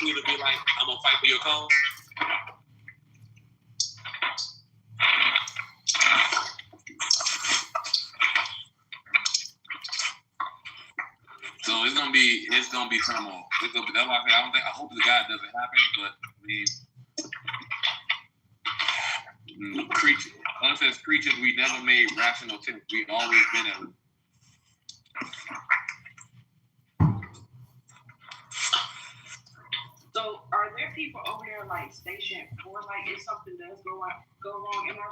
cool to be like, I'm gonna fight for your cause? So it's gonna be some more. That's why I hope the guy doesn't happen, but I mean, creatures. Us as creatures, we never made rational attempts. We always been at. So, are there people over there like stationed for like if something does go wrong in Iran?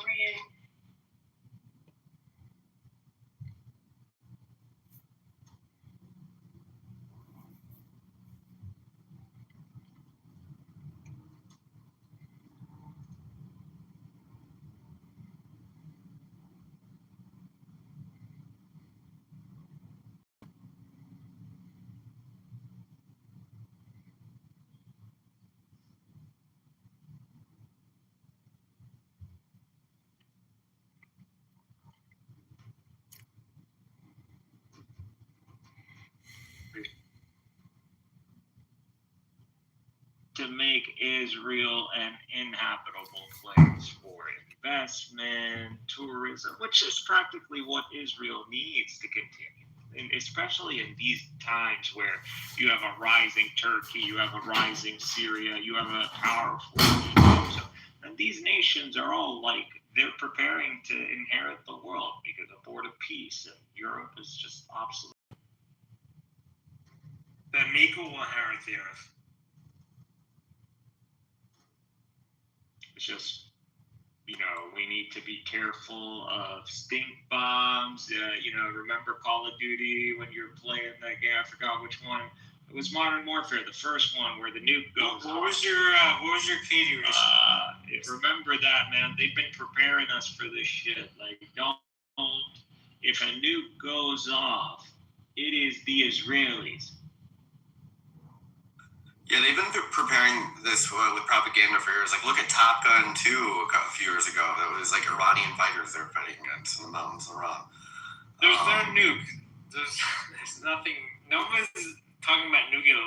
To make Israel an inhabitable place for investment, tourism, which is practically what Israel needs to continue. And especially in these times where you have a rising Turkey, you have a rising Syria, you have a powerful Egypt. And these nations are all like, they're preparing to inherit the world because of board of peace, and Europe is just obsolete. That Miko will inherit the earth. It's just, we need to be careful of stink bombs. Remember Call of Duty when you were playing that game? I forgot which one. It was Modern Warfare, the first one where the nuke goes. What was your KD? Remember that, man. They've been preparing us for this shit. Like, don't. If a nuke goes off, it is the Israelis. Yeah, they've been preparing this with propaganda for years. Like, look at Top Gun 2 a few years ago. That was like Iranian fighters they were fighting against in the mountains of Iran. There's no nuke. There's nothing. No one's talking about nuclear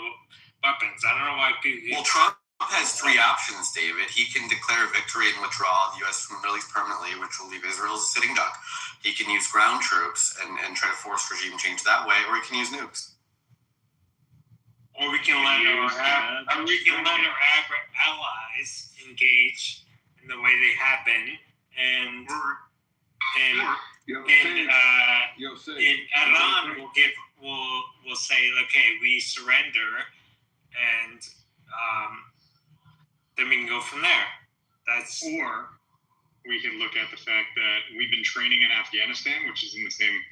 weapons. I don't know why people. Well, Trump has three options, David. He can declare victory and withdraw the U.S. from the Middle East permanently, which will leave Israel as a sitting duck. He can use ground troops and try to force regime change that way, or he can use nukes. Or we can let our allies engage in the way they have been, and Iran will say, okay, we surrender, and then we can go from there. Or we can look at the fact that we've been training in Afghanistan, which is in the same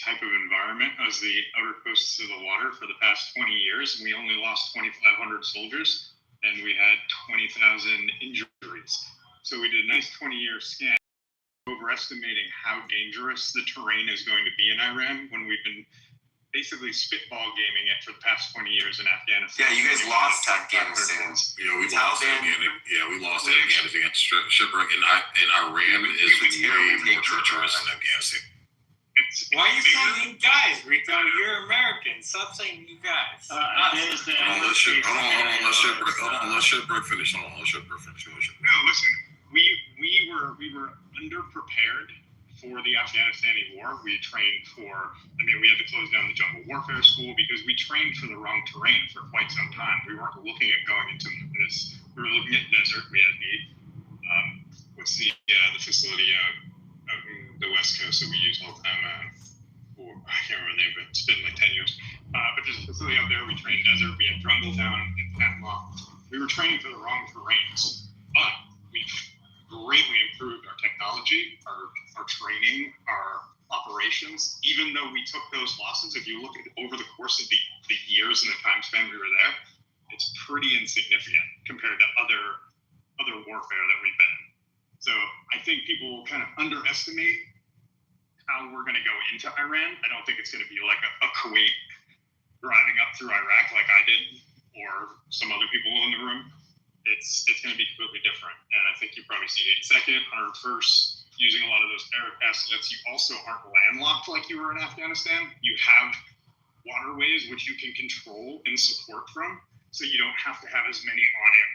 type of environment as the outer coasts of the water for the past 20 years, and we only lost 2,500 soldiers, and we had 20,000 injuries. So we did a nice 20-year scan, overestimating how dangerous the terrain is going to be in Iran when we've been basically spitball gaming it for the past 20 years in Afghanistan. Yeah, you guys lost Afghanistan. We lost Afghanistan. We lost Afghanistan. Shipwreck in Iran is way more treacherous than Afghanistan. Why are you saying you guys, Rico? You're American. Stop saying you guys. Let Shipwreck finish. No, listen. We were underprepared for the Afghanistani war. We trained we had to close down the jungle warfare school because we trained for the wrong terrain for quite some time. We weren't looking at going into this. We were looking at desert. We had the facility out the West Coast that we use all the time. I can't remember the name, but it's been like 10 years. But there's a facility out there. We trained desert. We had jungle down in Panama. We were training for the wrong terrains, but we've greatly improved our technology, our training, our operations. Even though we took those losses, if you look at over the course of the years and the time span we were there, it's pretty insignificant compared to other warfare that we've been in. So I think people kind of underestimate how we're going to go into Iran. I don't think it's going to be like a Kuwait driving up through Iraq like I did or some other people in the room. It's going to be completely different. And I think you probably see 82nd, 101st using a lot of those air assets. You also aren't landlocked like you were in Afghanistan. You have waterways which you can control and support from. so you don't have to have as many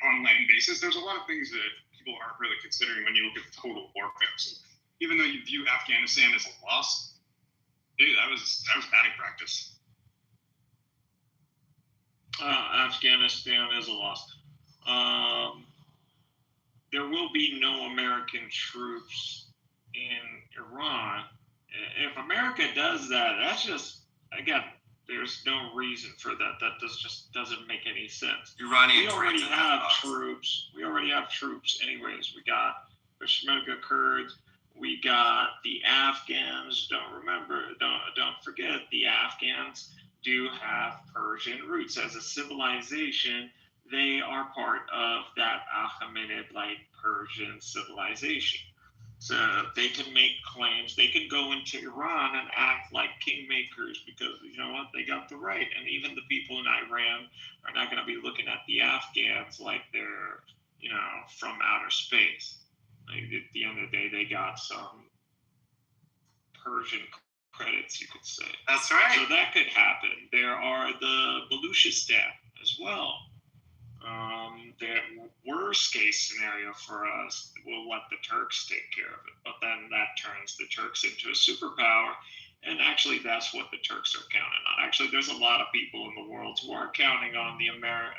on land bases. There's a lot of things that people aren't really considering when you look at total warfare. So even though you view Afghanistan as a loss, dude, that was batting practice. Afghanistan is a loss. There will be no American troops in Iran. If America does that, that's just, again, there's no reason for that. That just doesn't make any sense. Iranian We already transit have box. troops. We already have troops anyways. We got Peshmerga Kurds. We got the Afghans. Don't forget, the Afghans do have Persian roots. As a civilization, they are part of that Achaemenid-like Persian civilization. So they can make claims. They can go into Iran and act like kingmakers because, you know what, they got the right. And even the people in Iran are not going to be looking at the Afghans like they're, you know, from outer space. Like, at the end of the day, they got some Persian credits, you could say. That's right. So that could happen. There are the Baluchistan as well. The worst case scenario for us, we'll let the Turks take care of it. But then that turns the Turks into a superpower. And actually, that's what the Turks are counting on. Actually, there's a lot of people in the world who are counting on the America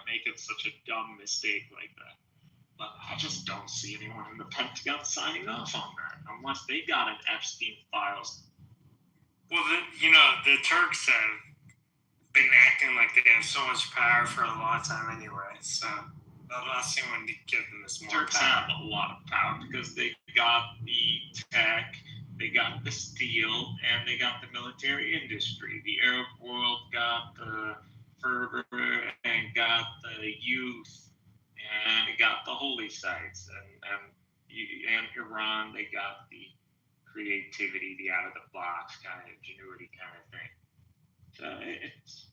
making such a dumb mistake like that. But I just don't see anyone in the Pentagon signing off on that unless they got an Epstein files. Well, the Turks have been acting like they have so much power for a long time anyway. So the last thing we need to give them is more Turks power. have a lot of power because they got the tech, they got the steel, and they got the military industry. The Arab world got the fervor and got the youth, and it got the holy sites, and Iran, they got the creativity, the out of the box kind of ingenuity kind of thing. So it's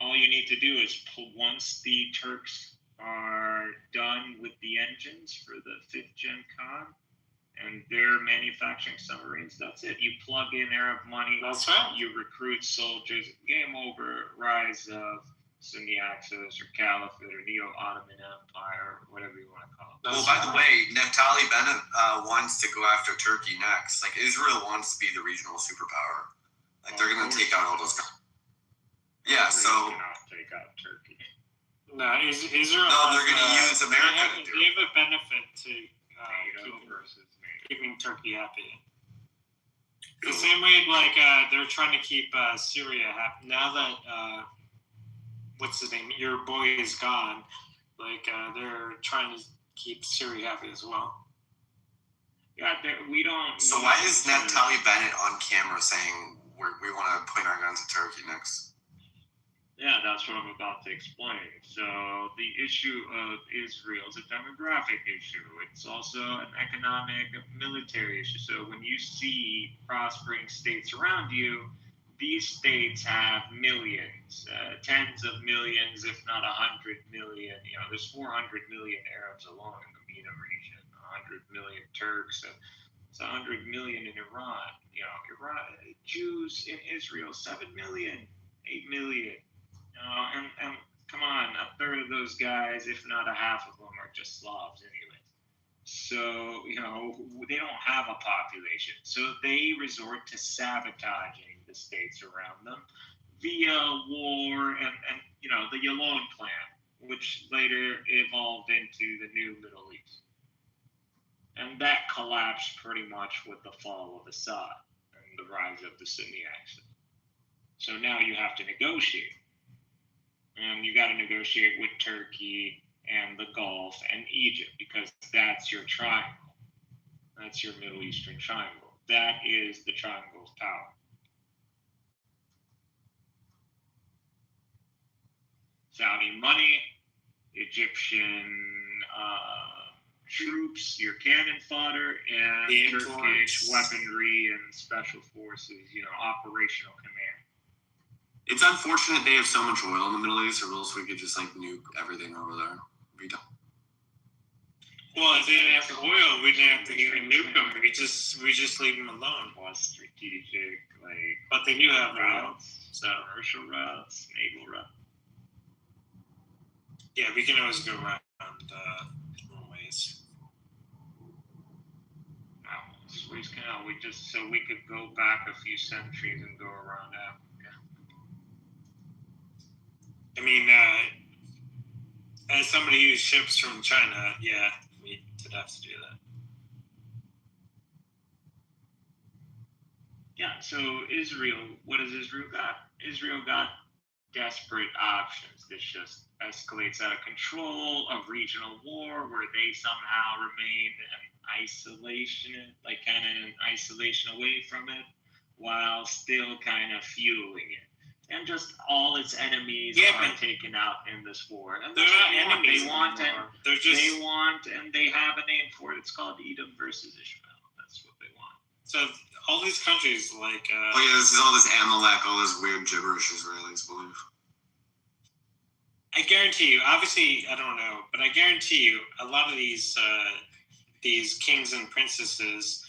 all you need to do is once the Turks are done with the engines for the 5th gen Khan and they're manufacturing submarines, that's it. You plug in Arab money, That's right. you recruit soldiers, game over, rise of Sunni Axis or Caliphate or Neo-Ottoman Empire, or whatever you want to call it. Well, by the way, Naftali Bennett wants to go after Turkey next. Like, Israel wants to be the regional superpower. Like, they're going to take out all those guys. Yeah, so... cannot take out Turkey. No, Israel. No, they're going to use America to do They it. have a benefit to NATO versus NATO. keeping Turkey happy. The same way, like they're trying to keep Syria happy. Now that what's his name? Your boy is gone. Like they're trying to keep Syria happy as well. Yeah, we don't. So why is Naftali Bennett on camera saying we want to point our guns at Turkey next? Yeah, that's what I'm about to explain. So the issue of Israel is a demographic issue. It's also an economic, military issue. So when you see prospering states around you, these states have millions, tens of millions, if not 100 million. You know, there's 400 million Arabs alone in the MENA region, 100 million Turks, and it's 100 million in Iran. You know, Jews in Israel, 7 million, 8 million. And come on, a third of those guys, if not a half of them, are just Slavs anyway. So, you know, they don't have a population. So they resort to sabotaging the states around them via war and you know, the Yalon plan, which later evolved into the new Middle East. And that collapsed pretty much with the fall of Assad and the rise of the Sunni Axis. So now you have to negotiate. And you got to negotiate with Turkey and the Gulf and Egypt because that's your triangle. That's your Middle Eastern triangle. That is the triangle of power. Saudi money, Egyptian troops, your cannon fodder, and The Turkish influence. weaponry and special forces, you know, operational command. It's unfortunate they have so much oil in the Middle East, or else we could just, like, nuke everything over there. Be done. Well, if they didn't have oil, we didn't have to even nuke them. We just leave them alone. Was strategic, like But they do have oil, routes, so commercial routes, naval routes. Yeah, we can always go around different ways. Suez Canal. We could go back a few centuries and go around Africa. I mean, as somebody who ships from China, yeah, we would have to do that. Yeah, so Israel, what has Israel got? Israel got desperate options. This just escalates out of control, a regional war where they somehow remain in isolation, like kind of in isolation away from it, while still kind of fueling it. And just all its enemies are taken out in this war. And they're not enemies. They want anymore. and They're just they want, and they have a name for it. It's called Edom versus Ishmael. That's what they want. so all these countries like. Oh yeah, this is all this Amalek, all this weird gibberish Israelis believe. I guarantee you. Obviously, I don't know, but I guarantee you, a lot of these kings and princesses,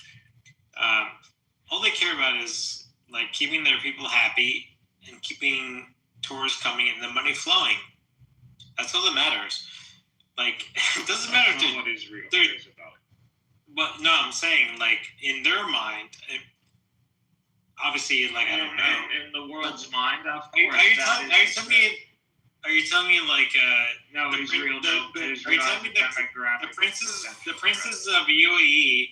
all they care about is like keeping their people happy and keeping tourists coming and the money flowing. That's all that matters. Like, it doesn't matter That's not what Israel cares about. But no, I'm saying, like, in their mind, obviously, like, I don't know. In the world's mind, of Are you course. telling me, like, no, the, Israel the, don't. the, Israel are you telling me demographic. the princes of UAE,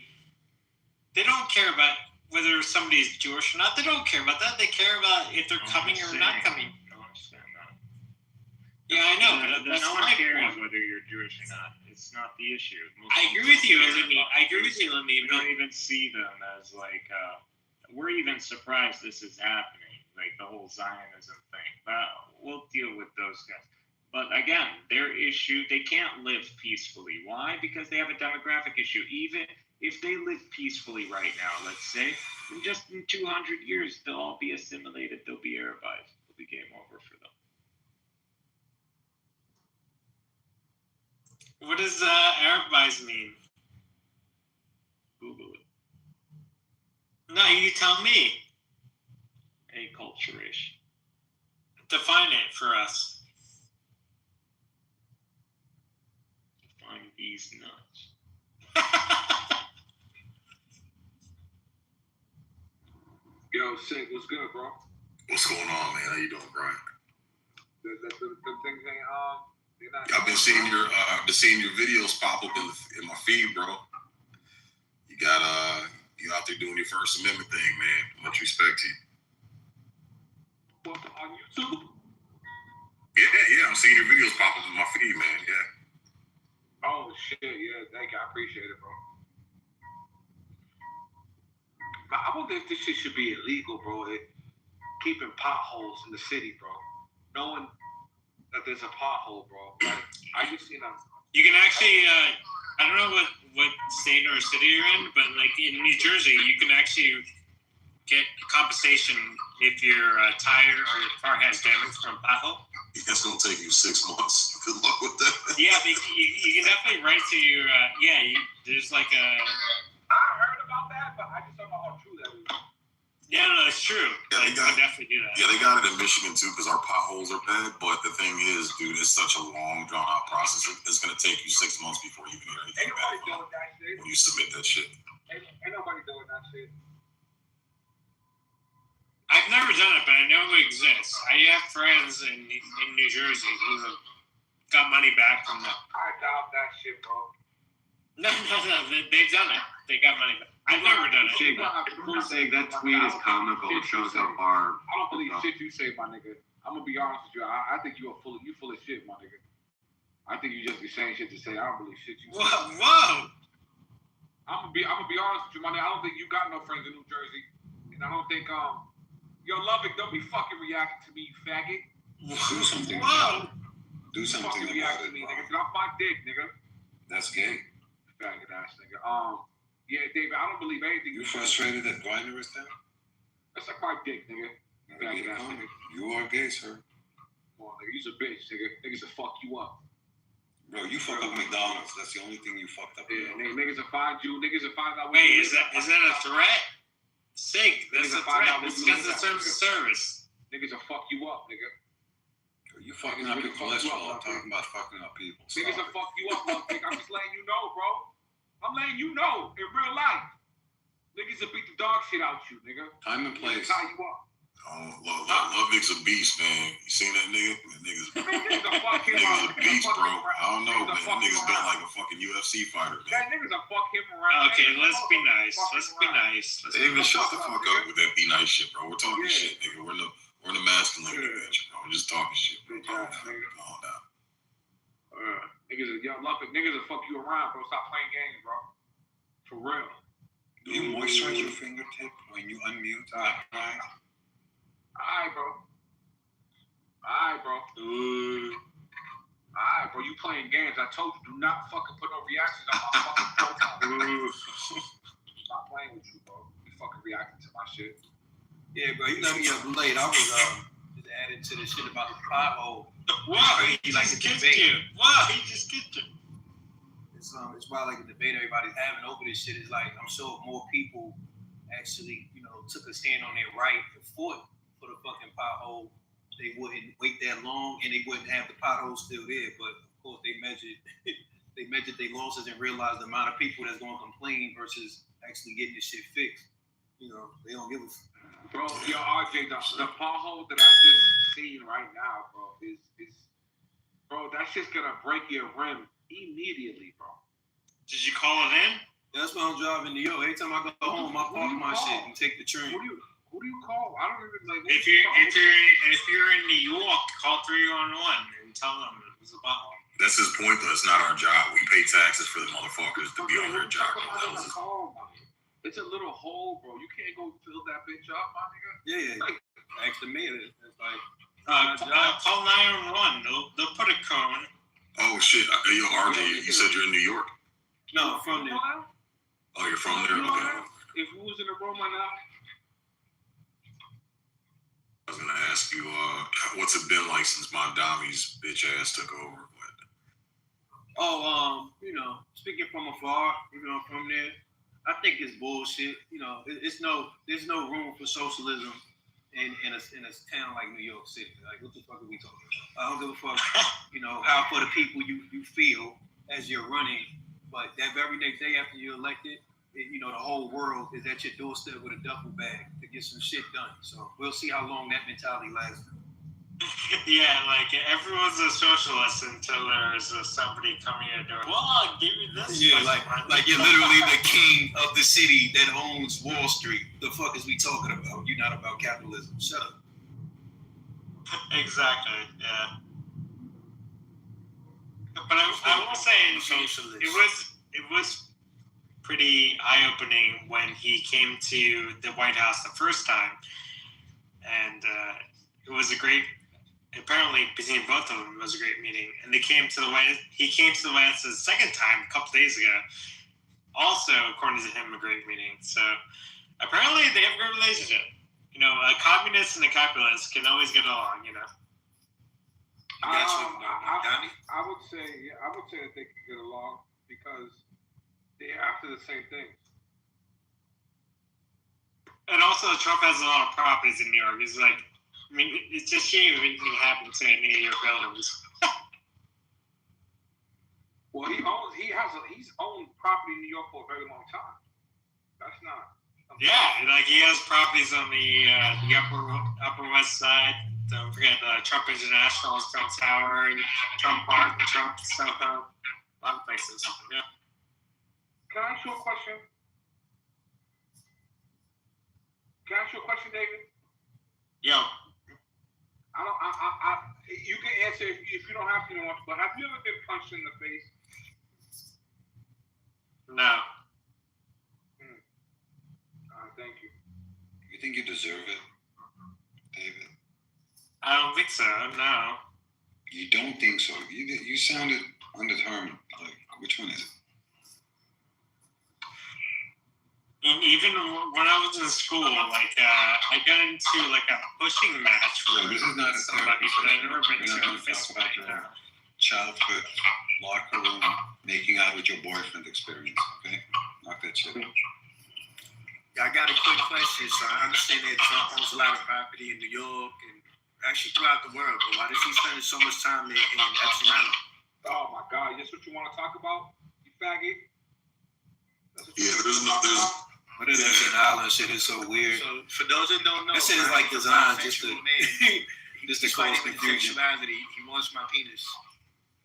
they don't care about whether somebody's Jewish or not. They don't care about that. They care about if they're coming or not coming. I don't understand that. Yeah, I know, but that's no one my cares point. whether you're Jewish or not. It's not the issue. I agree with you, Lemmy. We don't even see them as like. We're even surprised this is happening, like the whole Zionism thing. But we'll deal with those guys. But again, their issue, they can't live peacefully. Why? Because they have a demographic issue. Even if they live peacefully right now, let's say, in 200 years, they'll all be assimilated. They'll be Arabized. It'll be game over for them. What does Arabize mean? Google it. No, you tell me. Acculturation. Define it for us. Find these nuts. Yo, Sink, what's good, bro? What's going on, man? How you doing, Brian? The things ain't they're not. I've been seeing your videos pop up in my feed, bro. You out there doing your First Amendment thing, man. Much respect to you. What, on YouTube? Yeah, I'm seeing your videos pop up in my feed, man. Yeah. Oh shit, yeah, thank you, I appreciate it, bro. I wonder if this shit should be illegal, bro. Keeping potholes in the city, bro. Knowing that there's a pothole, bro. Like, I just seen a. You can actually, I don't know what state or city you're in, but like in New Jersey, you can actually get compensation if your tire or your car has damage from a pothole. That's gonna take you 6 months. Good luck with that. Yeah, but you can definitely write to your, there's like a. I heard about that, but I just don't know how true that is. Yeah, no, it's true. Yeah, Like, you can definitely do that. Yeah, they got it in Michigan too because our potholes are bad. But the thing is, dude, it's such a long, drawn out process. It's gonna take you 6 months before you can hear anything Ain't nobody back doing that shit. when you submit that shit. Ain't nobody doing that shit. I've never done it, but I know it exists. I have friends in New Jersey who have got money back from that. I doubt that shit, bro. No, they've done it. They got money back. I've never done it. People say that tweet is comical. It shows how far. I don't believe shit you say, my nigga. I'm gonna be honest with you. I think you full of shit, my nigga. I think you just be saying shit to say. I don't believe shit you say. Whoa! I'm gonna be honest with you, my nigga. I don't think you got no friends in New Jersey, and I don't think yo, Lubbock, don't be fucking reacting to me, you faggot. Do something. Whoa! Do something Fucking about react to it, me, bro. nigga. Get off my dick, nigga. That's gay. Faggot ass nigga. Yeah, David, I don't believe anything You you say. frustrated that Grinder is down? That's like my dick, nigga. Faggot ass nigga. You are gay, sir. Come on, nigga. You's a bitch, nigga. Niggas will fuck you up. Bro, you fucked up McDonald's. That's the only thing you fucked up. Yeah, niggas will find you. Niggas will find out. Wait, is that a threat? Sig, that's Niggas a find threat. out It's what you because do of terms of service. Niggas will fuck you up, nigga. You're fucking up your cholesterol. I'm talking about fucking up people. Niggas will fuck you up, Lil Pig. I'm just letting you know, bro. I'm letting you know in real life. Niggas will beat the dog shit out you, nigga. Time and place. Tie you up. Ludwig's a beast, man. You seen that nigga? That nigga's Niggas will fuck him nigga's up. a beast, bro. I don't know, man. Niggas will That fuck nigga's him built around. like a fucking UFC fighter, man. That niggas will fuck him around. Okay, Niggas let's will be fuck nice. him Let's be around. nice. Let's be David, nice. shut the fuck up with that be nice shit, bro. We're talking Yeah. shit, nigga. We're in the masculine dimension, bro. We're just talking shit, bro. Bitch Calm ass down. nigga. Calm down. Niggas will young love it. Niggas will fuck you around, bro. Stop playing games, bro. For real. Do you moisturize your fingertip when you unmute? Alright. Alright, bro. Alright, bro. Alright, bro. You playing games. I told you, do not fucking put no reactions on my fucking profile. Stop playing with you, bro. You fucking reacting to my shit. Yeah, bro, you let me up late. I was just adding to the shit about the pothole. Wow, he You like just to kicked debate. you. Wow, he just kicked you. It's why like the debate everybody's having over this shit is like I'm sure if more people actually, took a stand on their right and fought for the fucking pothole, they wouldn't wait that long and they wouldn't have the pothole still there. But of course they measured their losses and realized the amount of people that's gonna complain versus actually getting this shit fixed. They don't give a Bro, yo, RJ, the pothole that I just seen right now, bro, is bro, that's just gonna break your rim immediately, bro. Did you call it in? That's why I'm driving to New York. Every time I go home, I park my shit and take the train. Who do you call? I don't even like. If you're in New York, call 311 and tell them it was a pothole. That's his point, though. It's not our job. We pay taxes for the motherfuckers to be on their job. That was his... It's a little hole, bro. You can't go fill that bitch up, my nigga. Yeah. Ask the mayor. It's like Call 911. They'll put a cone. Oh, shit. Yo, RJ, you said you're in New York? no from there. Oh, you're from there? Okay. If we was in the room right now. I was going to ask you, what's it been like since Mondami's bitch ass took over? Speaking from afar, from there, I think it's bullshit. There's no room for socialism in a town like New York City. Like, what the fuck are we talking about? I don't give a fuck, how for the people you feel as you're running, but that very next day after you're elected, the whole world is at your doorstep with a duffel bag to get some shit done. So we'll see how long that mentality lasts. Yeah, like everyone's a socialist until there's somebody coming in the door. Well, I'll give you this. Yeah, like you're literally the king of the city that owns Wall Street. The fuck is we talking about? You're not about capitalism. Shut up. Exactly. Yeah. But I will say it was pretty eye-opening when he came to the White House the first time, and it was a great. Apparently, between both of them, it was a great meeting. And he came to the White House the second time a couple days ago. Also, according to him, a great meeting. So apparently, they have a great relationship. A communist and a capitalist can always get along. I would say that they can get along because they're after the same things. And also, Trump has a lot of properties in New York. It's like. I mean, it's just shame if anything happened to any of your buildings. Well, he's owned property in New York for a very long time. That's not. Yeah, like he has properties on the upper west side. Don't forget Trump International, Trump Tower, Trump Park, Trump Soho, a lot of places. Yeah. Can I ask you a question? David? Yo. You can answer if you don't have to. But have you ever been punched in the face? No. Thank you. You think you deserve it, David? I don't think so. No. You don't think so? You sounded undetermined. Like, which one is it? Even when I was in school, I got into a pushing match So this is not a somebody, therapy but I session. never been We're to not a going to fist talk about fight. your childhood locker room making out with your boyfriend experience. Okay, knock that shit. I got a quick question. So I understand that Trump owns a lot of property in New York and actually throughout the world, but why does he spend so much time in Epstein Island? Oh my God, that's what you want to talk about, you faggot? That's what you Yeah, want to talk about? But that Epstein Island shit is so weird. So for those that don't know, That shit is Brian, like designed he's just a to bisexual man. just to Despite cause his confusion. sexuality, he wants my penis.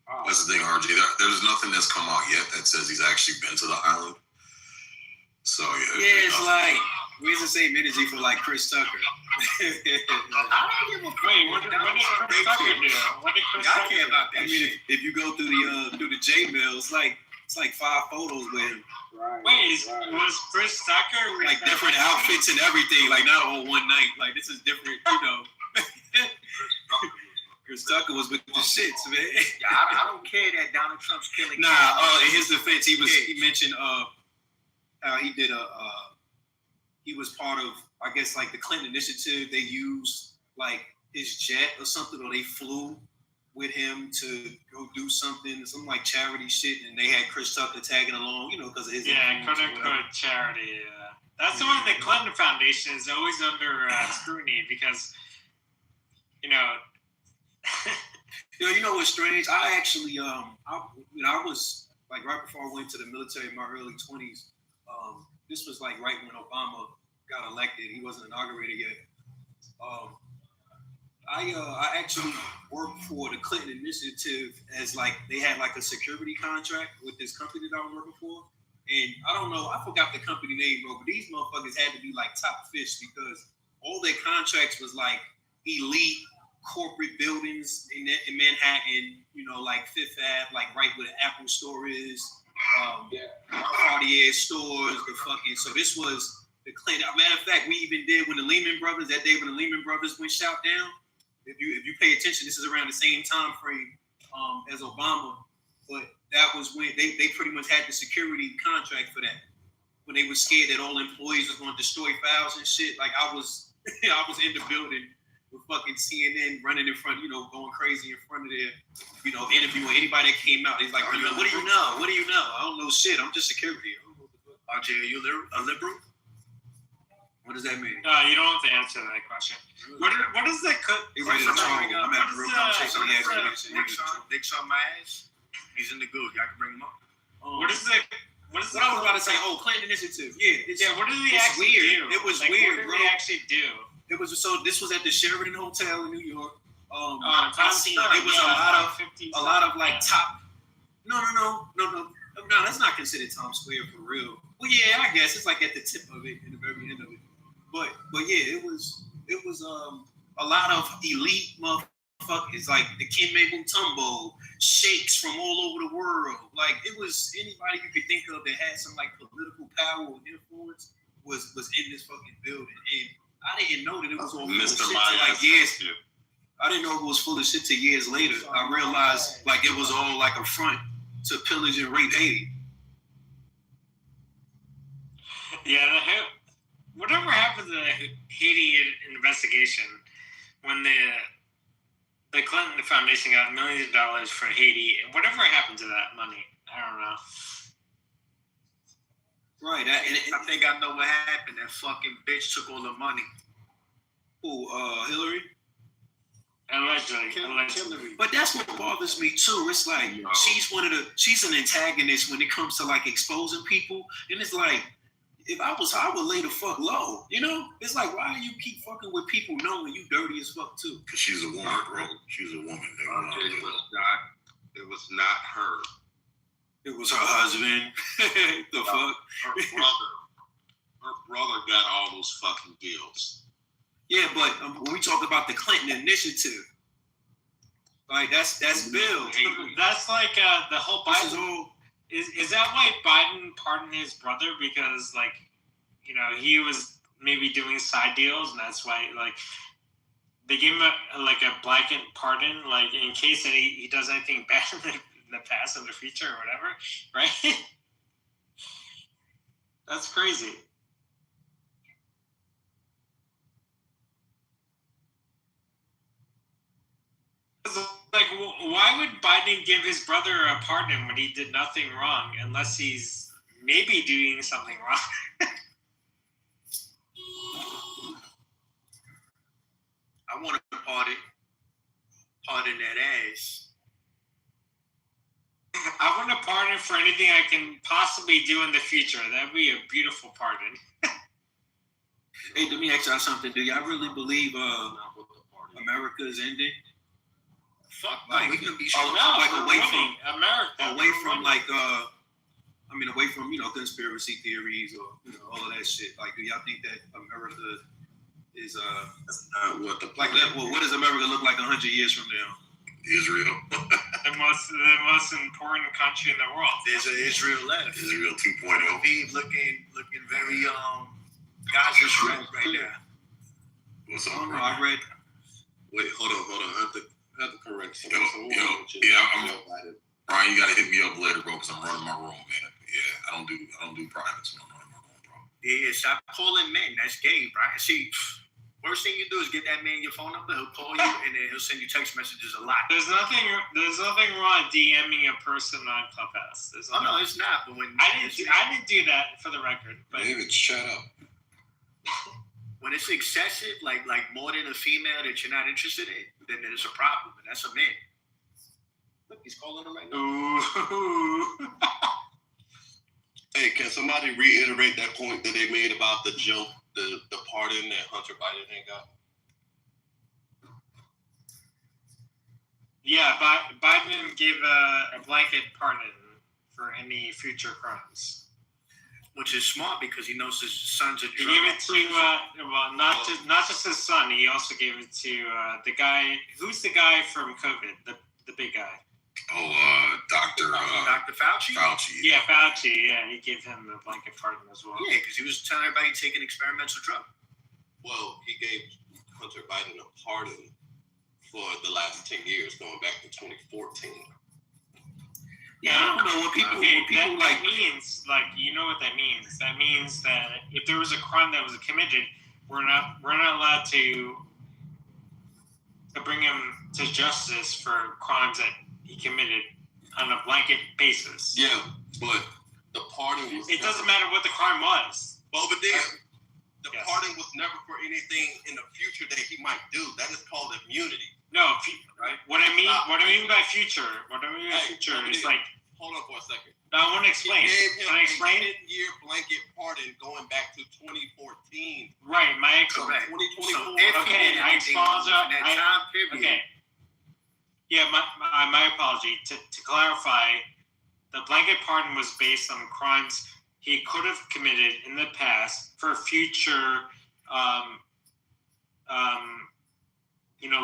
Oh, That's the thing, RJ. There's nothing that's come out yet that says he's actually been to the island. So yeah. Yeah, it's like where's the same energy for like Chris Tucker? I don't give a fuck. Wait, what did Chris Tucker do? What did Chris Y'all Tucker care do? about I that mean, shit. if you go through the J mail, it's like 5 photos with him, right. Wait, right. was Chris Tucker like different outfits and everything, like not all one night. Like this is different, you know. Chris Tucker was with the shits, man. Yeah, I don't care that Donald Trump's killing. Nah, in his defense, he mentioned how he did he was part of, I guess, like the Clinton initiative. They used like his jet or something, or they flew with him to go do something, some like charity shit, and they had Chris Tucker tagging along, you know, because of his quote unquote charity. That's why the Clinton Foundation is always under scrutiny because, you know. You know what's strange? I actually, I was like right before I went to the military in my early 20s. This was like right when Obama got elected. He wasn't inaugurated yet. I actually worked for the Clinton Initiative as like they had like a security contract with this company that I was working for. And I don't know, I forgot the company name, bro, but these motherfuckers had to be like top fish because all their contracts was like elite corporate buildings in Manhattan, you know, like Fifth Ave, like right where the Apple store is, Cartier stores, the fucking. So this was the Clinton. Matter of fact, we even did when the Lehman Brothers, that day when the Lehman Brothers went shot down. If you pay attention, this is around the same time frame as Obama, but that was when they pretty much had the security contract for that. When they were scared that all employees was going to destroy files and shit, like I was in the building with fucking CNN running in front, you know, going crazy in front of their, you know, interviewing anybody that came out. He's like, what do you know? What do you know? I don't know shit. I'm just security. RJ, are you a liberal? What does that mean? You don't have to answer that question. What is the He's ready to troll. I'm having a real conversation. Dick on my ass. He's in the good. Y'all can bring him up. What is the? What I was about to say? Oh, Clinton Initiative. Yeah. What did they actually weird. do? It was like, weird, What bro. did they actually do? It was this was at the Sheraton Hotel in New York. I seen it was a lot of like yeah. top. No. That's not considered Times Square for real. Well, yeah, I guess it's like at the tip of it, in the very end of it. But yeah, it was a lot of elite motherfuckers like the Kim Tumbo, sheikhs from all over the world. Like it was anybody you could think of that had some like political power or influence was in this fucking building. And I didn't know that it was all full of shit till like years. I didn't know it was full of shit till years later. I realized like it was all like a front to pillage and rape Haiti. Yeah, whatever happened to the Haiti investigation when the Clinton Foundation got millions of dollars for Haiti, whatever happened to that money? I don't know. Right. I think I know what happened. That fucking bitch took all the money. Who, Hillary? Allegedly. But that's what bothers me too. It's like she's an antagonist when it comes to like exposing people. And it's like, if I was her, I would lay the fuck low. You know? It's like, why do you keep fucking with people knowing you dirty as fuck too? Because she's a woman, bro. She's a woman. It was not her. It was her husband. The fuck? Her brother got all those fucking deals. Yeah, but when we talk about the Clinton Initiative, like that's Bill. That's like the whole Biden. Is that why Biden pardoned his brother? Because like, you know, he was maybe doing side deals, and that's why like they gave him a blanket pardon, like in case he does anything bad in the past or the future or whatever, right? That's crazy. Like, why would Biden give his brother a pardon when he did nothing wrong, unless he's maybe doing something wrong? I I want to pardon that ass. I want to pardon for anything I can possibly do in the future. That'd be a beautiful pardon. Hey, let me ask y'all something. Do y'all really believe America is ending? Fuck, Like, we gonna be like away from America, away from like away from conspiracy theories or all of that shit. Like, do y'all think that America is That's not what the like what does America look like 100 years from now? Israel. the most important country in the world. There's an Israel left. Israel 2.0. He looking very Gaza Strip right now. What's I up, don't know. bro? I read. Wait, hold on. I have to correct something. I'm Brian, you gotta hit me up later, bro, because I'm running my room, man. Yeah, I don't do privates when I'm running my room, bro. Yeah, stop calling men. That's gay, Brian. See, worst thing you do is get that man your phone number. He'll call you and then he'll send you text messages a lot. There's nothing wrong DMing a person on Clubhouse. Oh no, it's not. But when I didn't do that for the record. But David, shut up. when it's excessive, like more than a female that you're not interested in, then there's a problem, and that's a man. Look, he's calling him right now. ooh. Hey, can somebody reiterate that point that they made about the joke, the pardon that Hunter Biden ain't got? Yeah, Biden gave a blanket pardon for any future crimes. Which is smart because he knows his son's a He drug. gave it to not just his son. He also gave it to the guy. Who's the guy from COVID? The big guy. Oh, Dr. Fauci? Fauci. Yeah, Fauci. Yeah, he gave him the blanket pardon as well. Yeah, because he was telling everybody to take an experimental drug. Well, he gave Hunter Biden a pardon for the last 10 years, going back to 2014. Yeah, I don't know what people. That means, like, you know what that means. That means that if there was a crime that was committed, we're not allowed to bring him to justice for crimes that he committed on a blanket basis. Yeah, but the pardon was. It doesn't matter what the crime was. Well, but then the Yes. pardon was never for anything in the future that he might do. That is called immunity. No, right? What I mean by future is like. Hold on for a second. No, I want to explain. He gave him Can I explain? a 10-year blanket pardon going back to 2014. Right, Correct. 2024. So if he Okay, did I anything apologize. in that time period, Okay. Yeah, my apology. To clarify, the blanket pardon was based on crimes he could have committed in the past for future,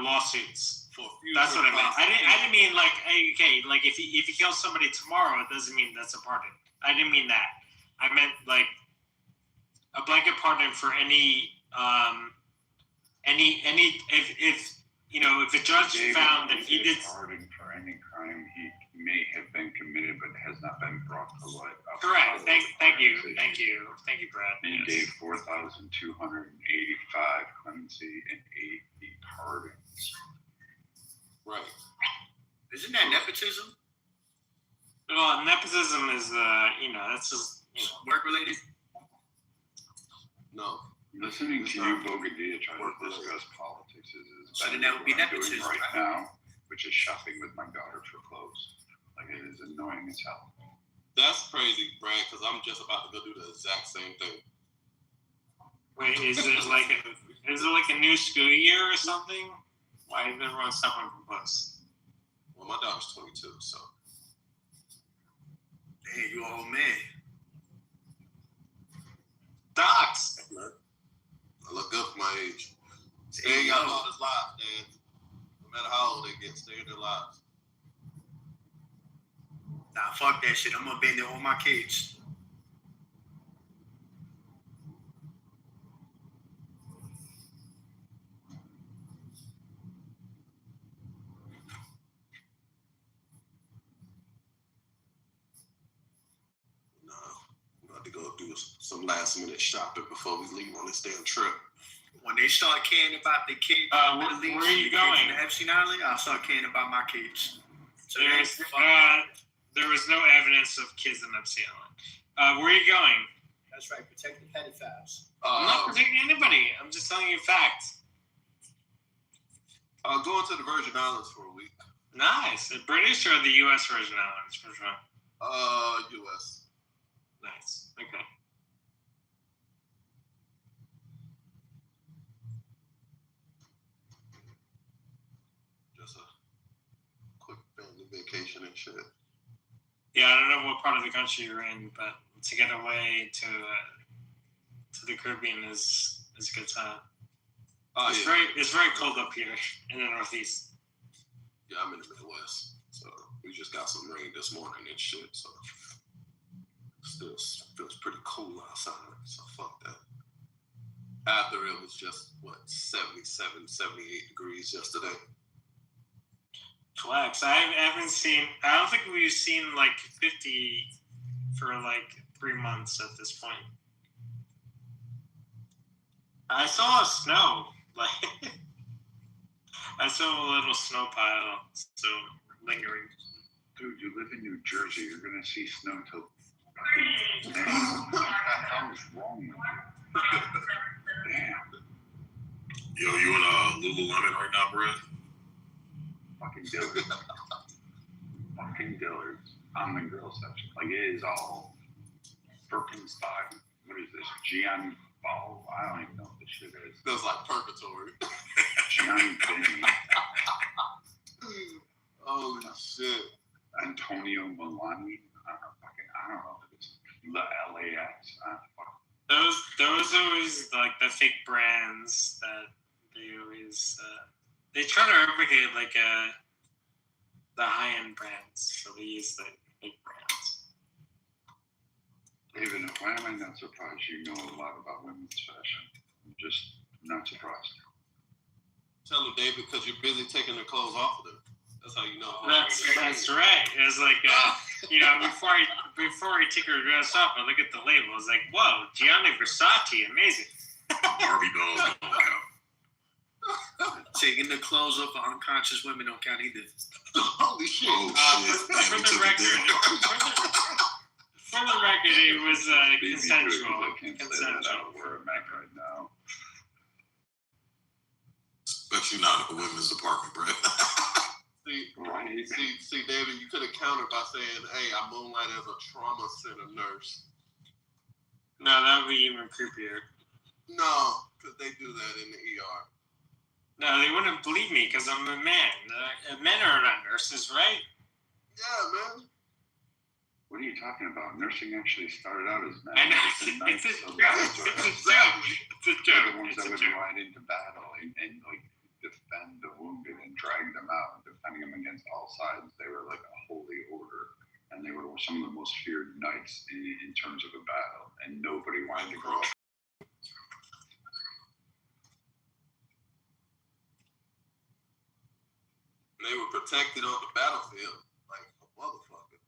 lawsuits. That's what I meant. I didn't mean like, okay, like if he kills somebody tomorrow, it doesn't mean that's a pardon. I didn't mean that. I meant like a blanket pardon for any if a judge found that he did. Pardon for any crime he may have been committed but has not been brought to light. Correct. Thank you, Brad. He Yes. gave 4,285 clemency and 80 pardons. Right. isn't that nepotism? Well, nepotism is that's just Work related? No. Listening to you, Bogadiah, try to discuss politics is So better then that than would be what I'm doing nepotism, right right? now, which is shopping with my daughter for clothes. Like, it is annoying as hell. That's crazy, Brad, because I'm just about to go do the exact same thing. Wait, is it like a new school year or something? Why is everyone suffering from bus? Well, my daughter's 22, so. Hey, you old man. Docs. Man, I look good for my age. Stay in your daughter's lives, Dad. No matter how old they get, stay in their lives. Nah, fuck that shit. I'm gonna bend it on my kids. No, I'm about to go do some last minute shopping before we leave on this damn trip. When they start caring about the kids, where are you going? In Epstein Island, I'll start caring about my kids. So There was no evidence of kids in Epstein Island. Where are you going? That's right. Protect the pedophiles. I'm not protecting anybody. I'm just telling you facts. Going to the Virgin Islands for a week. Nice. The British or the U.S. Virgin Islands? Which one? U.S. Nice. Okay. Just a quick family vacation and shit. Yeah, I don't know what part of the country you're in, but to get away to the Caribbean is a good time. It's very cold up here in the Northeast. Yeah, I'm in the Midwest, so we just got some rain this morning and shit. So still feels pretty cool outside. So fuck that. After it was just 77, 78 degrees yesterday. Flex. I don't think we've seen like 50 for like 3 months at this point. I saw snow. Like I saw a little snow pile still lingering. Dude, you live in New Jersey. You're gonna see snow till fucking May. What the hell is wrong with you? Damn. Yo, you in Lululemon right now, Brad? Fucking Dillard's. Fucking Dillard's. I'm in grill section. Like, it is all Birkenstock. What is this? Gianni Ball? I don't even know what this shit is. Feels like purgatory. Gianni Benny. Holy shit. Antonio Milani. I don't know if it's LAX. Those are always like the fake brands that they always they try to replicate like the high end brands, so they use the fake brands. David, why am I not surprised you know a lot about women's fashion? I'm just not surprised. Tell them, David, because you're busy taking their clothes off of them. That's how you know. That's right. It was like, before I take her dress off, I look at the label. It's like, whoa, Gianni Versace, amazing. Barbie dolls don't count. Taking the clothes off of unconscious women don't count either. Holy shit. For the record, it was consensual. I can't say that out of where I'm at right now. Especially not in a women's department, Brad. See, David, you could have countered by saying, hey, I moonlight as a trauma center nurse. No, that would be even creepier. No, because they do that in the ER. No, they wouldn't believe me because I'm a man. Men are not nurses, right? Yeah, man. What are you talking about? Nursing actually started out as men. I know. It's a joke. It's a joke. They're the ones that would ride into battle and like defend the wounded and drag them out, defending them against all sides. They were like a holy order, and they were some of the most feared knights in terms of a battle, and nobody wanted to grow up. They were protected on the battlefield like a motherfucker.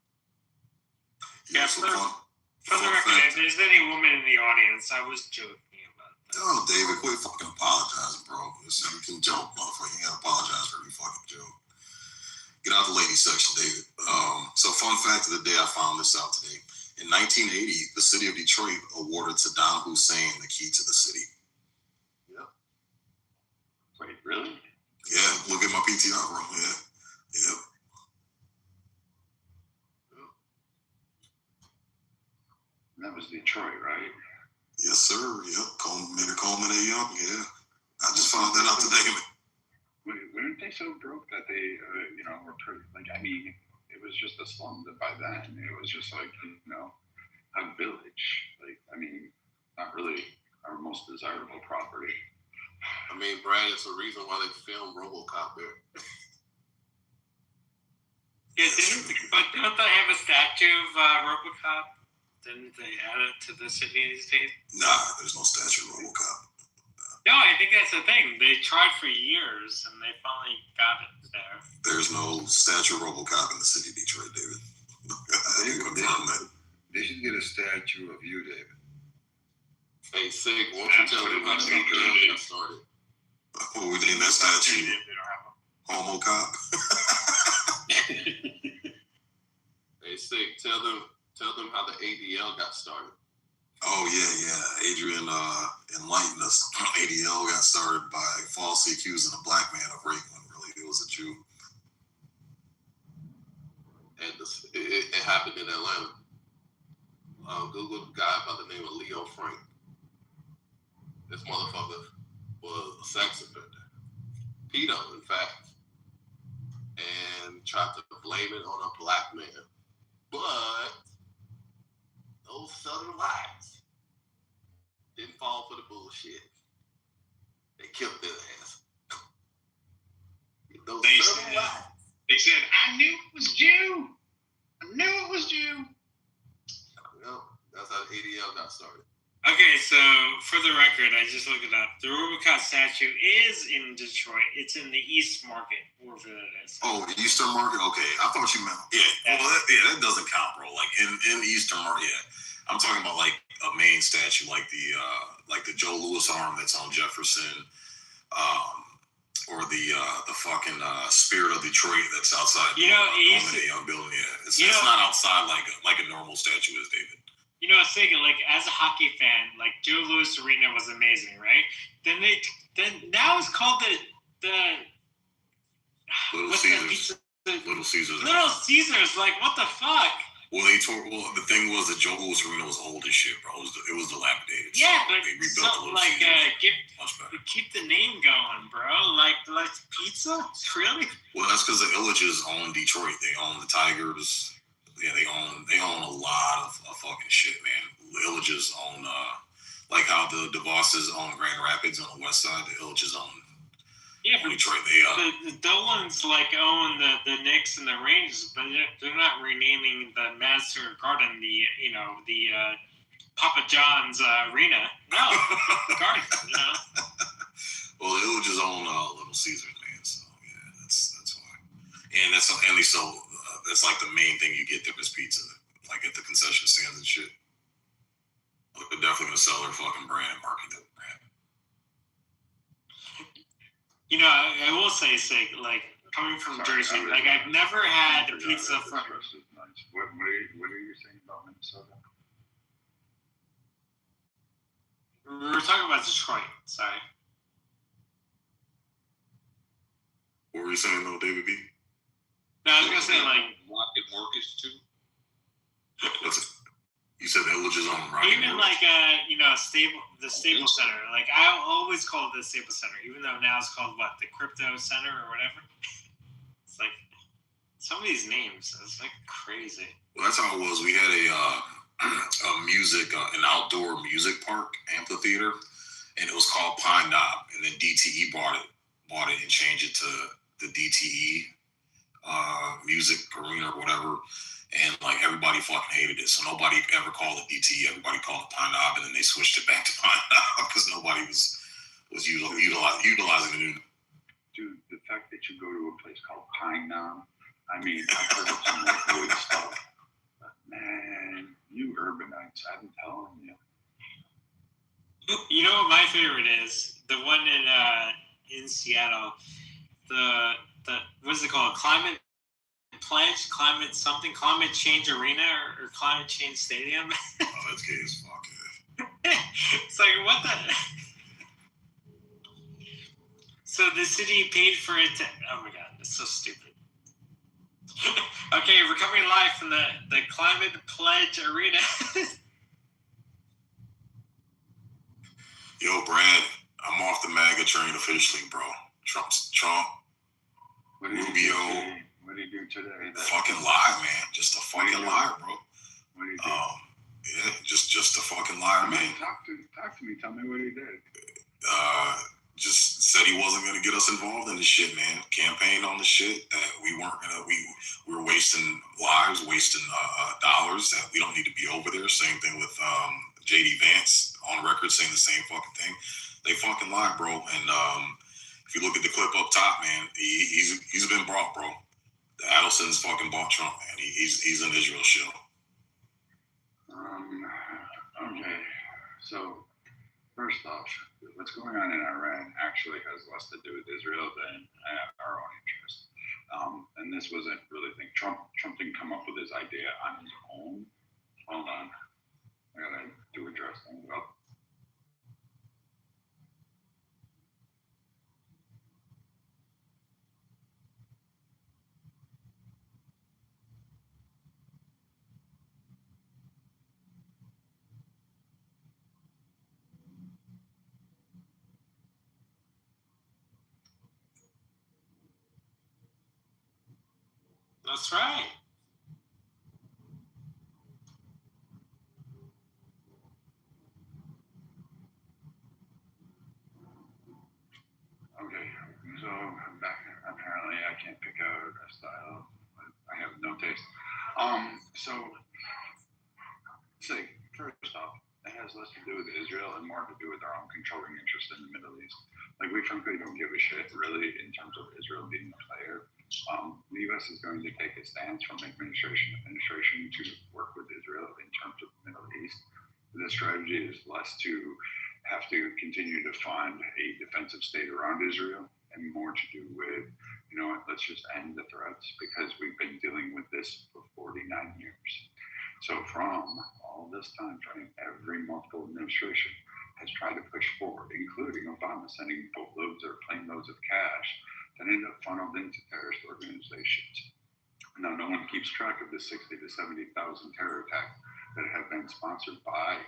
Yeah, for the record, if there's any woman in the audience, I was joking about that. Oh, David, quit fucking apologizing, bro. Listen, you can joke, motherfucker. You gotta apologize for every fucking joke. Get out the ladies section, David. So fun fact of the day, I found this out today. In 1980, the city of Detroit awarded Saddam Hussein the key to the city. Yep. Wait, really? Yeah, look at my PTR, bro. Yeah. Yep. That was Detroit, right? Yes, sir. Yep. Coleman A. Young. Yeah. I just found that out today. Weren't they so broke that they, were pretty, like, I mean, it was just a slum by then. It was just like, a village. Like, I mean, not really our most desirable property. I mean, Brad, it's the reason why they filmed RoboCop there. Yeah, but don't they have a statue of RoboCop? Didn't they add it to the city these days? Nah, there's no statue of RoboCop. No, I think that's the thing. They tried for years, and they finally got it there. There's no statue of RoboCop in the city of Detroit, David. I can confirm that. They should get a statue of you, David. Hey, Sig, won't you tell them how the ADL got started? What we name that statue? Homo Cop. Hey, Sig, tell them how the ADL got started. Oh yeah. Adrian enlightened us. ADL got started by falsely accusing a black man of raping too. And it happened in Atlanta. Google a guy by the name of Leo Frank. This motherfucker was a sex offender. Pedo, in fact. And tried to blame it on a black man. But those Southern whites didn't fall for the bullshit. They killed their ass. Those Southern whites. They said, I knew it was Jew. I knew it was Jew. Well, that's how the ADL got started. Okay, so for the record, I just looked it up. The Rubicon statue is in Detroit. It's in the East Market, wherever that is. Oh, the Eastern Market? Okay. I thought you meant, that doesn't count, bro. Like in Eastern Market, yeah. I'm talking about like a main statue, like the Joe Louis arm that's on Jefferson, or the fucking Spirit of Detroit that's outside the young building. Yeah, it's not outside like a normal statue is, David. You know, I was thinking, like, as a hockey fan, like, Joe Louis Arena was amazing, right? Then now it's called the Little Caesars. Little Caesars. Little Caesars, like, what the fuck? Well, the thing was that Joe Louis Arena was old as shit, bro. It was dilapidated. Yeah, so but they rebuilt the Little Caesars. Keep the name going, bro. Like pizza? Really? Well, that's because the Illages own Detroit. They own the Tigers. Yeah, they own a lot of fucking shit, man. The Illages own like how the DeVosses own Grand Rapids on the west side. The Illages own Detroit. The Dolans like own the Knicks and the Rangers, but they're not renaming the Madison Garden the Papa John's Arena. No, Garden. You know. Well, the Illages own Little Caesars, man. So yeah, that's why. And that's like the main thing you get there is pizza, like at the concession stands and shit. Like they're definitely gonna sell their fucking brand and market that brand. You know, I will say, like coming from Jersey, like I've never had a pizza from. What are you saying about Minnesota? We were talking about Detroit. Sorry. What were you saying though, David B? No, I was gonna say like Rocket Mortgage too. What's it? You said the Illages on Rocket even Mortgage? like the Staples Center. Like I always call it the Staples Center, even though now it's called what, the Crypto Center or whatever. It's like some of these names. It's like crazy. Well, that's how it was. We had an outdoor music park amphitheater, and it was called Pine Knob. And then DTE bought it and changed it to the DTE music arena or whatever, and like everybody fucking hated it, so nobody ever called it DTE. Everybody called it Pine Knob, and then they switched it back to Pine Knob because nobody was utilizing the new. Dude, the fact that you go to a place called Pine Knob, I mean, I've heard of some like good stuff, but man, you urbanites, I'm telling you. You know what my favorite is? The one in Seattle. The what's it called? Climate Pledge, Climate Change Arena or Climate Change Stadium. Oh, that's gay as fuck. It's like, what the? So the city paid for it to. Oh my god, that's so stupid. Okay, we're coming live from the Climate Pledge Arena. Yo, Brad, I'm off the MAGA train officially, bro. Trump. Rubio. What did he do today? Fucking lie, man. Just a fucking liar, bro. What did he do? Yeah, just a fucking liar, man. Talk to me. Tell me what he did. Just said he wasn't gonna get us involved in this shit, man. Campaigned on the shit that we weren't gonna. We were wasting lives, wasting dollars. That we don't need to be over there. Same thing with JD Vance on record saying the same fucking thing. They fucking lied, bro. And if you look at the clip up top, man, he's been brought, bro. The Adelson's fucking bought Trump, man. He's an Israel shill. Okay, so first off, what's going on in Iran actually has less to do with Israel than our own interest. And this wasn't really Trump didn't come up with his idea on his own. Hold on, I gotta do address things up. That's right. Okay, so back apparently I can't pick out a style. I have no taste. So say first off, it has less to do with Israel and more to do with our own controlling interest in the Middle East. Like we frankly don't give a shit really in terms of Israel being a player. The U.S. is going to take a stance from administration to administration to work with Israel in terms of the Middle East. The strategy is less to have to continue to fund a defensive state around Israel and more to do with, you know what, let's just end the threats because we've been dealing with this for 49 years. So from all this time frame, every multiple administration has tried to push forward, including Obama sending boatloads or plane loads of cash that ended up funneled into terrorist organizations. Now, no one keeps track of the 60 to 70,000 terror attacks that have been sponsored by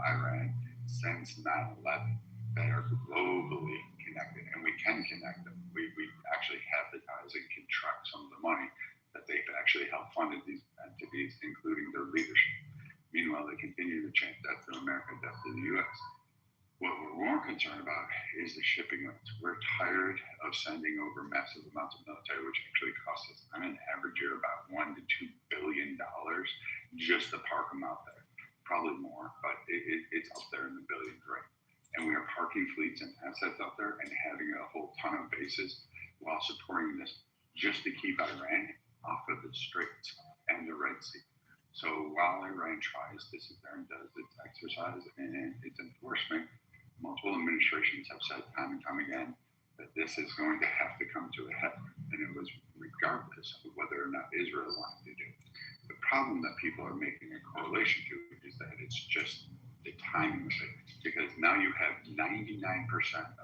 Iran since 9/11 that are globally connected, and we can connect them. We actually have the ties and can track some of the money that they've actually helped fund these entities, including their leadership. Meanwhile, they continue to chant death to America, death to the U.S. What we're more concerned about is the shipping routes. We're tired of sending over massive amounts of military, which actually costs us on an average year about $1 to $2 billion just to park them out there. Probably more, but it's up there in the billions, right? And we are parking fleets and assets out there and having a whole ton of bases while supporting this just to keep Iran off of the Straits and the Red Sea. So while Iran tries to sit there and does its exercise and its enforcement, multiple administrations have said time and time again that this is going to have to come to a head, and it was regardless of whether or not Israel wanted to do it. The problem that people are making a correlation to is that it's just the timing of it, because now you have 99%